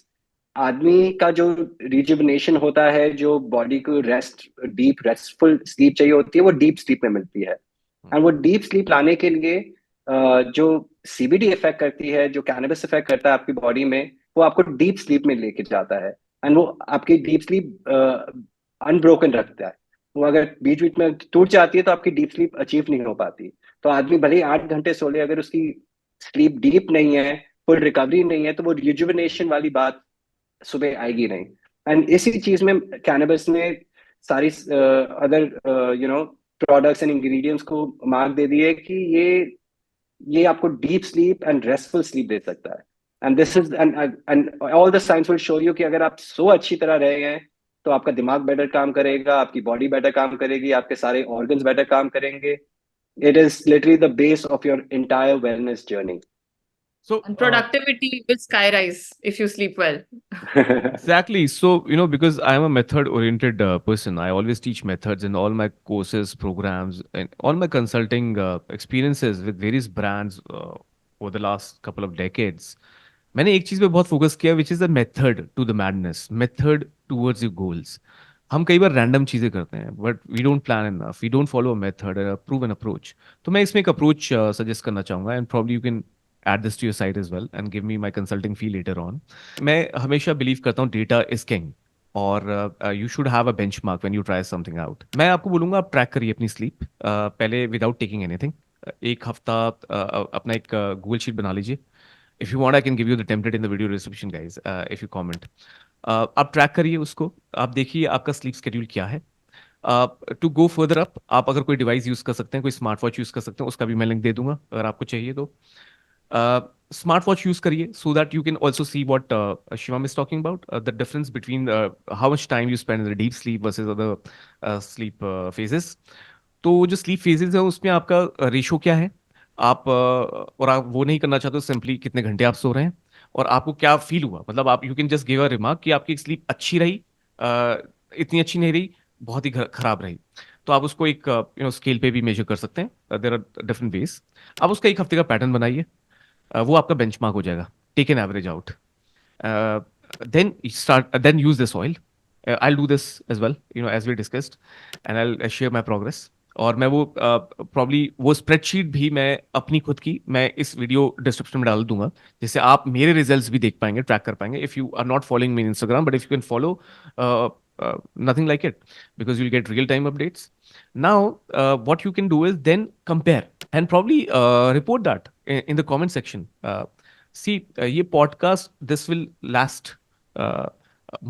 आदमी का जो रिजुविनेशन होता है, जो बॉडी को डीप रेस्टफुल स्लीप चाहिए होती है, वो डीप स्लीप में मिलती है. एंड वो डीप स्लीप लाने के लिए जो सीबीडी इफेक्ट करती है, जो कैनबिस इफेक्ट करता है आपकी बॉडी में, वो आपको डीप स्लीप में लेके जाता है. एंड वो आपकी डीप स्लीप अनब्रोकन रखता है. वो अगर बीच बीच में टूट जाती है तो आपकी डीप स्लीप अचीव नहीं हो पाती. तो आदमी भले ही 8 घंटे सो ले, अगर उसकी स्लीप डीप नहीं है, फुल रिकवरी नहीं है, तो वो रिजुविनेशन वाली बात सुबह आएगी नहीं. एंड इसी चीज में कैनबिस ने सारी अदर प्रोडक्ट्स एंड इंग्रेडिएंट्स को मार्क दे दी है कि ये आपको deep sleep and restful sleep they सकता है. And this is and all the science will show you कि अगर आप सो अच्छी तरह रहे हैं तो आपका दिमाग बेटर काम करेगा, आपकी बॉडी बेटर काम करेगी, आपके सारे ऑर्गन्स बेटर काम करेंगे. It is literally the base of your entire wellness journey. So And productivity will skyrise if you sleep well. exactly. So, because I am a method-oriented person, I always teach methods in all my courses, programs, and all my consulting experiences with various brands over the last couple of decades. मैंने एक चीज पे बहुत फोकस किया, which is the method to the madness, method towards your goals. हम कई बार रैंडम चीजें करते हैं, but we don't plan enough, we don't follow a method, a proven approach. तो मैं इसमें एक अप्रोच सजेस्ट करना चाहूंगा, and probably you can add this to your site as well and give me my consulting fee later on. मैं हमेशा बिलीव करता हूँ data is king, और you should have a benchmark when you try something out. मैं आपको बोलूँगा आप ट्रैक करिए अपनी स्लीप पहले without taking anything. एक हफ्ता अपना एक गूगल शीट बना लीजिए. If you want I can give you the template in the video description guys, if you comment. आप ट्रैक करिए उसको, आप देखिए आपका स्लीप स्केड्यूल क्या है. टू गो फर्दर अप, आप अगर कोई डिवाइस यूज़ कर सकते हैं, कोई स्मार्ट वॉच यूज़ कर सकते हैं, उसका भी मैं लिंक दे दूंगा अगर आपको चाहिए तो. स्मार्ट वॉच यूज करिए so that you can also see what Shivam is talking about, the difference between how much time you spend in the deep sleep versus other sleep phases. तो जो स्लीप फेजेस है उसमें आपका रेशो क्या है, आप और आप वो नहीं करना चाहते, सिंपली कितने घंटे आप सो रहे हैं और आपको क्या फील हुआ. मतलब आप you can just give a remark कि आपकी स्लीप अच्छी रही, इतनी अच्छी नहीं रही, बहुत ही खराब रही. तो आप उसको एक स्केल पे भी मेजर कर सकते हैं. There are different ways. आप उसका एक हफ्ते का पैटर्न बनाइए, वो आपका बेंचमार्क हो जाएगा. Take an average out, then use this oil. I'll do this as well, as we discussed, and I'll share my progress. और मैं वो प्रॉब्ली वो स्प्रेडशीट भी मैं अपनी खुद की मैं इस वीडियो डिस्क्रिप्शन में डाल दूंगा, जिससे आप मेरे रिजल्ट्स भी देख पाएंगे, ट्रैक कर पाएंगे. If you are not following me in Instagram, but if you can follow, nothing like it, because you'll get real time updates. Now what you can do is then compare and probably report that in the comment section. See, ये podcast this will last,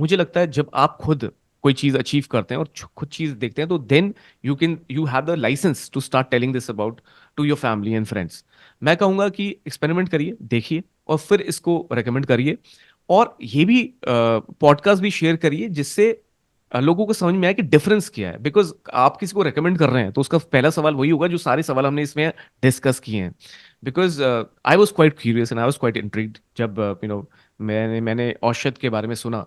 मुझे लगता है जब आप खुद कोई चीज़ अचीव करते हैं और खुद चीज़ देखते हैं, तो then you have the license to start telling this about to your family and friends. मैं कहूँगा कि एक्सपेरिमेंट करिए, देखिए, और फिर इसको रेकमेंड करिए। और ये भी पॉडकास्ट भी शेयर करिए, जिससे लोगों को समझ में आए कि डिफरेंस क्या है। बिकॉज आप किसी को रेकमेंड कर रहे हैं तो उसका पहला सवाल वही होगा जो सारे सवाल हमने इसमें डिस्कस किए हैं। Because I was quite curious and I was quite intrigued जब मैंने औषध के बारे में सुना।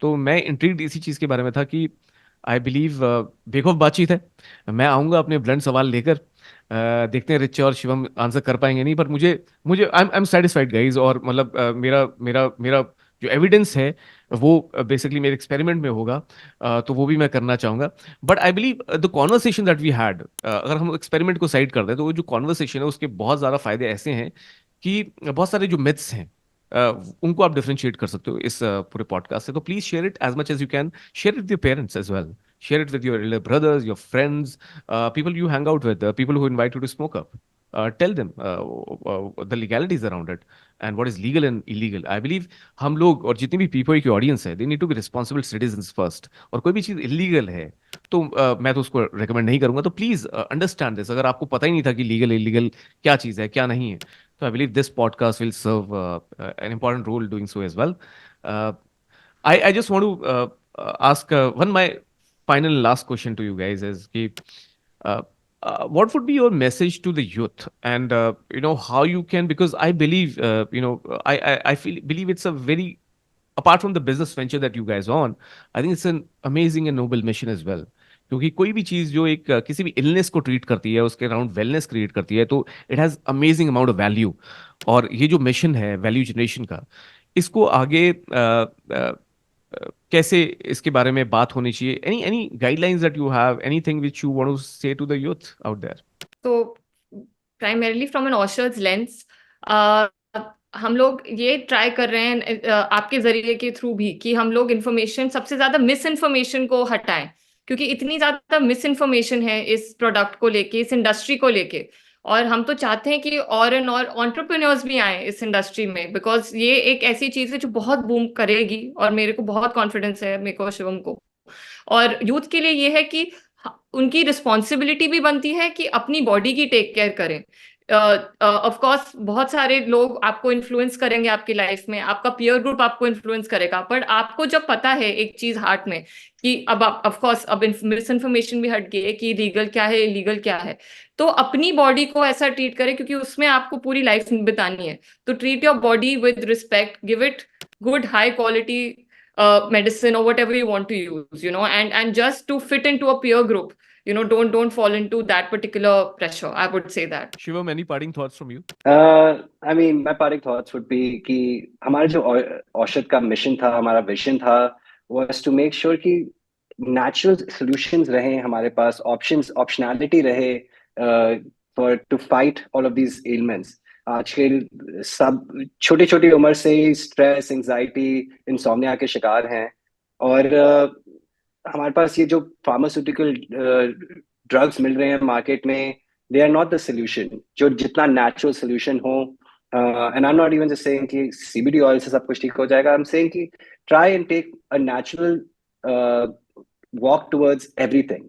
तो मैं इंट्रीग्ड इसी चीज़ के बारे में था कि आई बिलीव बेखौफ बातचीत है। मैं आऊँगा अपने ब्लंट सवाल लेकर, देखते हैं रिचा और शिवम आंसर कर पाएंगे नहीं, पर मुझे मुझे आई एम सेटिस्फाइड गाइज। और मतलब मेरा मेरा मेरा जो एविडेंस है वो बेसिकली मेरे एक्सपेरिमेंट में होगा, तो वो भी मैं करना चाहूंगा। But I believe the conversation that we had, अगर हम एक्सपेरिमेंट को साइड कर दें, तो वो जो कॉन्वर्सेशन है उसके बहुत ज़्यादा फायदे ऐसे हैं कि बहुत सारे जो मिथ्स हैं उनको आप डिफरेंशिएट कर सकते हो इस पूरे पॉडकास्ट से। तो please share it as much as you can, share it with your parents as well, share it with your elder brothers, your friends, people you hang out with, people who invite you to smoke up. Tell them the legalities around it and what is legal and illegal. I believe हम लोग और जितनी भी पीपल की ऑडियंस है, they need to be responsible citizens first. और कोई भी चीज़ इलीगल है तो मैं तो उसको रेकमेंड नहीं करूंगा। तो प्लीज अंडरस्टैंड दिस। अगर आपको पता ही नहीं था कि लीगल इलीगल क्या चीज़ है क्या नहीं है, तो I believe this podcast will serve an important role doing so as well. Uh, I just want to ask one my final and last question to you guys is कि, uh, what would be your message to the youth, and how you can, because I believe I feel believe it's a very, apart from the business venture that you guys on, I think it's an amazing and noble mission as well. क्योंकि कोई भी चीज जो एक किसी भी इलनेस को ट्रीट करती है, उसके अराउंड वेलनेस क्रिएट करती है, तो it has amazing amount of value. और ये जो मिशन है वैल्यू जनरेशन का, इसको आगे कैसे इसके बारे में बात होनी चाहिए? Any guidelines that you have, anything which you want to say to the youth out there? तो प्राइमरीली फ्रॉम एन ऑशर्स लेंस, हम लोग ये ट्राई कर रहे हैं आपके जरिए के थ्रू भी कि हम लोग इन्फॉर्मेशन, सबसे ज्यादा मिस इन्फॉर्मेशन को हटाएं, क्योंकि इतनी ज्यादा मिस इन्फॉर्मेशन है इस प्रोडक्ट को लेके, इस इंडस्ट्री को लेके। और हम तो चाहते हैं कि और एंटरप्रेन्योर्स भी आए इस इंडस्ट्री में, बिकॉज ये एक ऐसी चीज है जो बहुत बूम करेगी, और मेरे को बहुत कॉन्फिडेंस है, मेरे को और शिवम को। और यूथ के लिए ये है कि उनकी रिस्पॉन्सिबिलिटी भी बनती है कि अपनी बॉडी की टेक केयर करें। ऑफ कोर्स बहुत सारे लोग आपको इन्फ्लुएंस करेंगे आपकी लाइफ में, आपका पीयर ग्रुप आपको इन्फ्लुएंस करेगा, पर आपको जब पता है एक चीज हार्ट में कि अब आप, ऑफ कोर्स अब मिस इन्फॉर्मेशन भी हट गई है कि लीगल क्या है इलीगल क्या है, तो अपनी बॉडी को ऐसा ट्रीट करें, क्योंकि उसमें आपको पूरी लाइफ बितानी है। तो treat your body with respect, give it good high quality medicine or whatever you want to use, and just to fit into a peer group, don't fall into that particular pressure. I would say that. Shivam, any parting thoughts from you? I mean, my parting thoughts would be कि हमारा जो औषध का मिशन था, हमारा विजन था, was to make sure कि natural solutions रहे हमारे पास, optionality रहे to fight all of these ailments. आजकल सब छोटी छोटी उम्र से ही स्ट्रेस, एंजाइटी, इंसोम्निया के शिकार हैं। और हमारे पास ये जो फार्मास्यूटिकल ड्रग्स मिल रहे हैं मार्केट में, they are not the solution. जो जितना नेचुरल सोल्यूशन हो, and I am not even just saying कि सीबीडी ऑयल से सब कुछ ठीक हो जाएगा। आई एम सेइंग कि try and take a natural walk towards everything.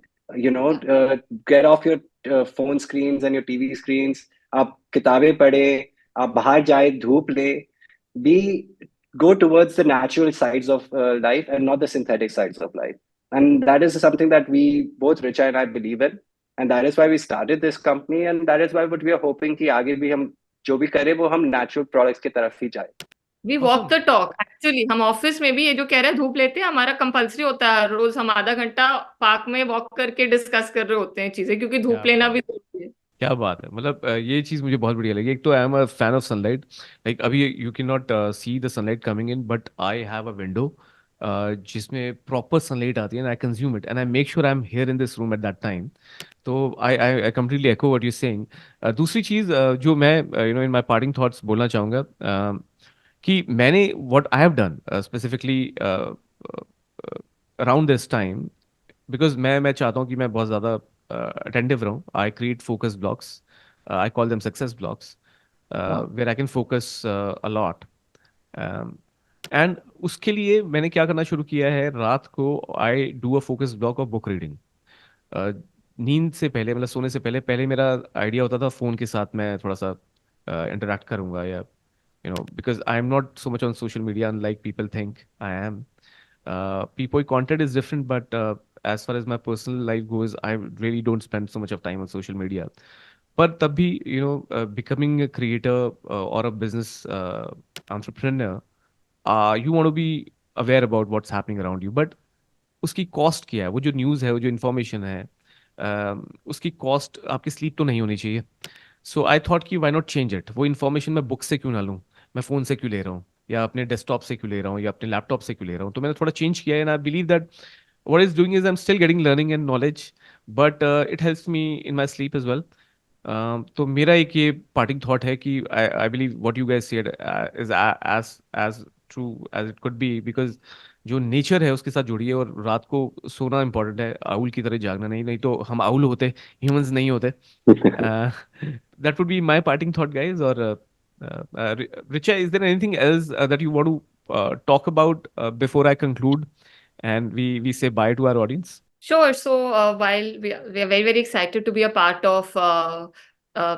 Get off your phone screens and your TV screens. आप किताबें पढ़े, आप बाहर जाए, धूप ले, be go towards the natural sides of life and not the synthetic sides of life. And that is something that we, both Richa and I, believe in. And that is why we started this company. And that is why what we are hoping कि आगे भी हम जो भी करें वो हम natural products की तरफ ही जाए। We walk the talk. Actually, हम ऑफिस में भी ये जो कह रहे हैं धूप लेते हैं, हमारा कंपलसरी होता है रोज हम आधा घंटा पार्क में वॉक करके डिस्कस कर रहे होते हैं चीजें, क्योंकि धूप लेना भी जरूरी है। क्या बात है! मतलब ये चीज़ मुझे बहुत बढ़िया लगी। एक तो I am a fan of sunlight. Like अभी you can not see the sunlight coming in, but I have a window जिसमें प्रॉपर सनलाइट आती है, and I consume it, and I make sure I am here in this room at that time. तो I completely echo what you saying. दूसरी चीज़ जो मैं इन माय पार्टिंग थॉट्स बोलना चाहूँगा, कि मैंने what I have done specifically around this time, because मैं चाहता हूँ कि मैं बहुत ज़्यादा attentive रहूँ। I create focus blocks. I call them success blocks, where I can focus a lot. Um, and उसके लिए मैंने क्या करना शुरू किया है, रात को I do a focus block of book reading. नींद से पहले, मतलब सोने से पहले, पहले मेरा आइडिया होता था फ़ोन के साथ मैं थोड़ा सा इंटरेक्ट करूंगा, या because I am not so much on social media unlike people think I am. People content is different, but as far as my personal life goes, I really don't spend so much of time on social media. पर तब भी becoming a creator or a business entrepreneur, you want to be aware about what's happening around you. But उसकी कॉस्ट क्या है, वो जो न्यूज़ है, वो जो इन्फॉर्मेशन है, उसकी कॉस्ट आपकी स्लीप तो नहीं होनी चाहिए। सो आई थॉट कि व्हाई नॉट चेंज इट। वो इन्फॉर्मेशन मैं बुक से क्यों ना लूँ, मैं फ़ोन से क्यों ले रहा हूँ, या अपने डेस्कटॉप से क्यों ले रहा हूँ, या अपने लैपटॉप से क्यों ले रहा हूँ। तो मैंने थोड़ा चेंज किया है, and I believe that what it's doing is I'm still getting learning and knowledge, but it helps me in my sleep as well. तो मेरा एक ये पार्टिंग थॉट है कि I believe what you guys said is as true as it could be, because जो नेचर है उसके साथ जुड़िए, और रात को सोना इंपॉर्टेंट है, आउल की तरह जागना नहीं, नहीं तो हम आउल होते, ह्यूमंस नहीं होते। That would be my parting thought guys. और Richa, is there anything else that you want to talk about before I conclude and we say bye to our audience? Sure. So while we are very very excited to be a part of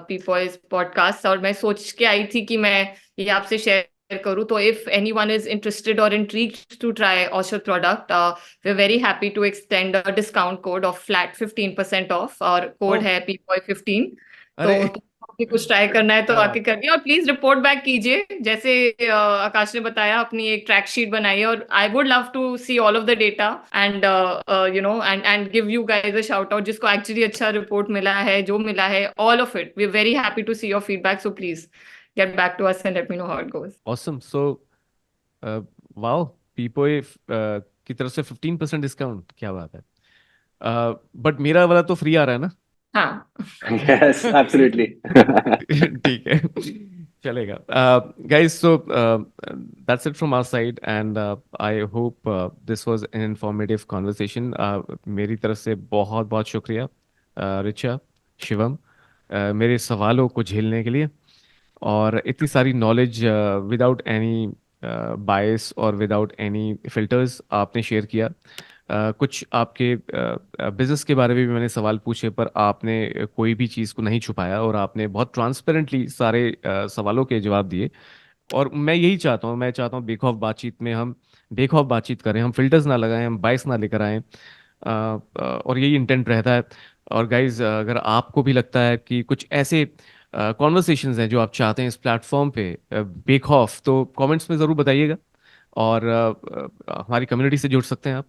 P4's podcast, और मैं सोच के आई थी कि मैं ये आपसे शेयर करूँ, तो if anyone is interested or intrigued to try Aushad product, we're very happy to extend a discount code of flat 15% off, और कोड Oh, है P415। तो अरे आपको कुछ ट्राई करना है तो क्या आके बात। करिए, और प्लीज रिपोर्ट बैक कीजिए, जैसे आकाश ने बताया, अपनी एक ट्रैक शीट बनाइए, और I would love to see all of the data, and and give you guys a shout out जिसको एक्चुअली अच्छा रिपोर्ट मिला है, जो मिला है, all of it. We are very happy to see your feedback, so please get back to us and let me know how it goes. Awesome. So wow, पीपो की तरफ से 15% डिस्काउंट, क्या बात है। बट मेरा वाला तो फ्री आ रहा है ना? हाँ। अच्छा। Yes, absolutely. ठीक है, चलेगा। Guys, so that's it from our side, and I hope this was an informative conversation. मेरी तरफ से बहुत बहुत शुक्रिया रिचा, शिवम, मेरे सवालों को झेलने के लिए, और इतनी सारी नॉलेज विदाउट एनी बायस और विदाउट एनी फिल्टर्स आपने शेयर किया। कुछ आपके बिजनेस के बारे में भी मैंने सवाल पूछे, पर आपने कोई भी चीज़ को नहीं छुपाया, और आपने बहुत ट्रांसपेरेंटली सारे सवालों के जवाब दिए। और मैं यही चाहता हूँ, मैं चाहता हूँ बेखौफ बातचीत में हम बेखौफ बातचीत करें, हम फिल्टर्स ना लगाएं, हम बायस ना लेकर आएं, और यही इंटेंट रहता है। और गाइज, अगर आपको भी लगता है कि कुछ ऐसे कॉन्वर्सेशंस हैं जो आप चाहते हैं इस प्लेटफॉर्म पे बेखौफ, तो कमेंट्स में ज़रूर बताइएगा, और हमारी कम्युनिटी से जुड़ सकते हैं आप।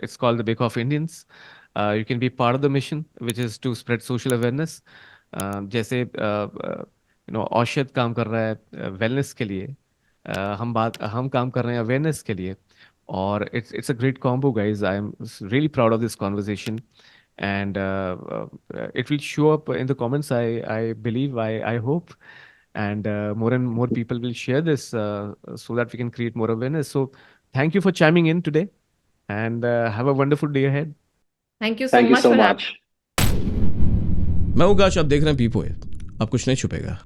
It's called the back of Indians. You can be part of the mission which is to spread social awareness. जैसे औषध काम कर रहा है वेलनेस के लिए, हम काम कर रहे हैं अवेयरनेस के लिए, और it's a great combo guys. I am really proud of this conversation, and it will show up in the comments, I believe, I hope, and more people will share this, so that we can create more awareness. So thank you for chiming in today, and have a wonderful day ahead. Thank you so Thank you much so for much. मैं हूँ काश, आप देख रहे हैं पीपो है, अब कुछ नहीं छुपेगा।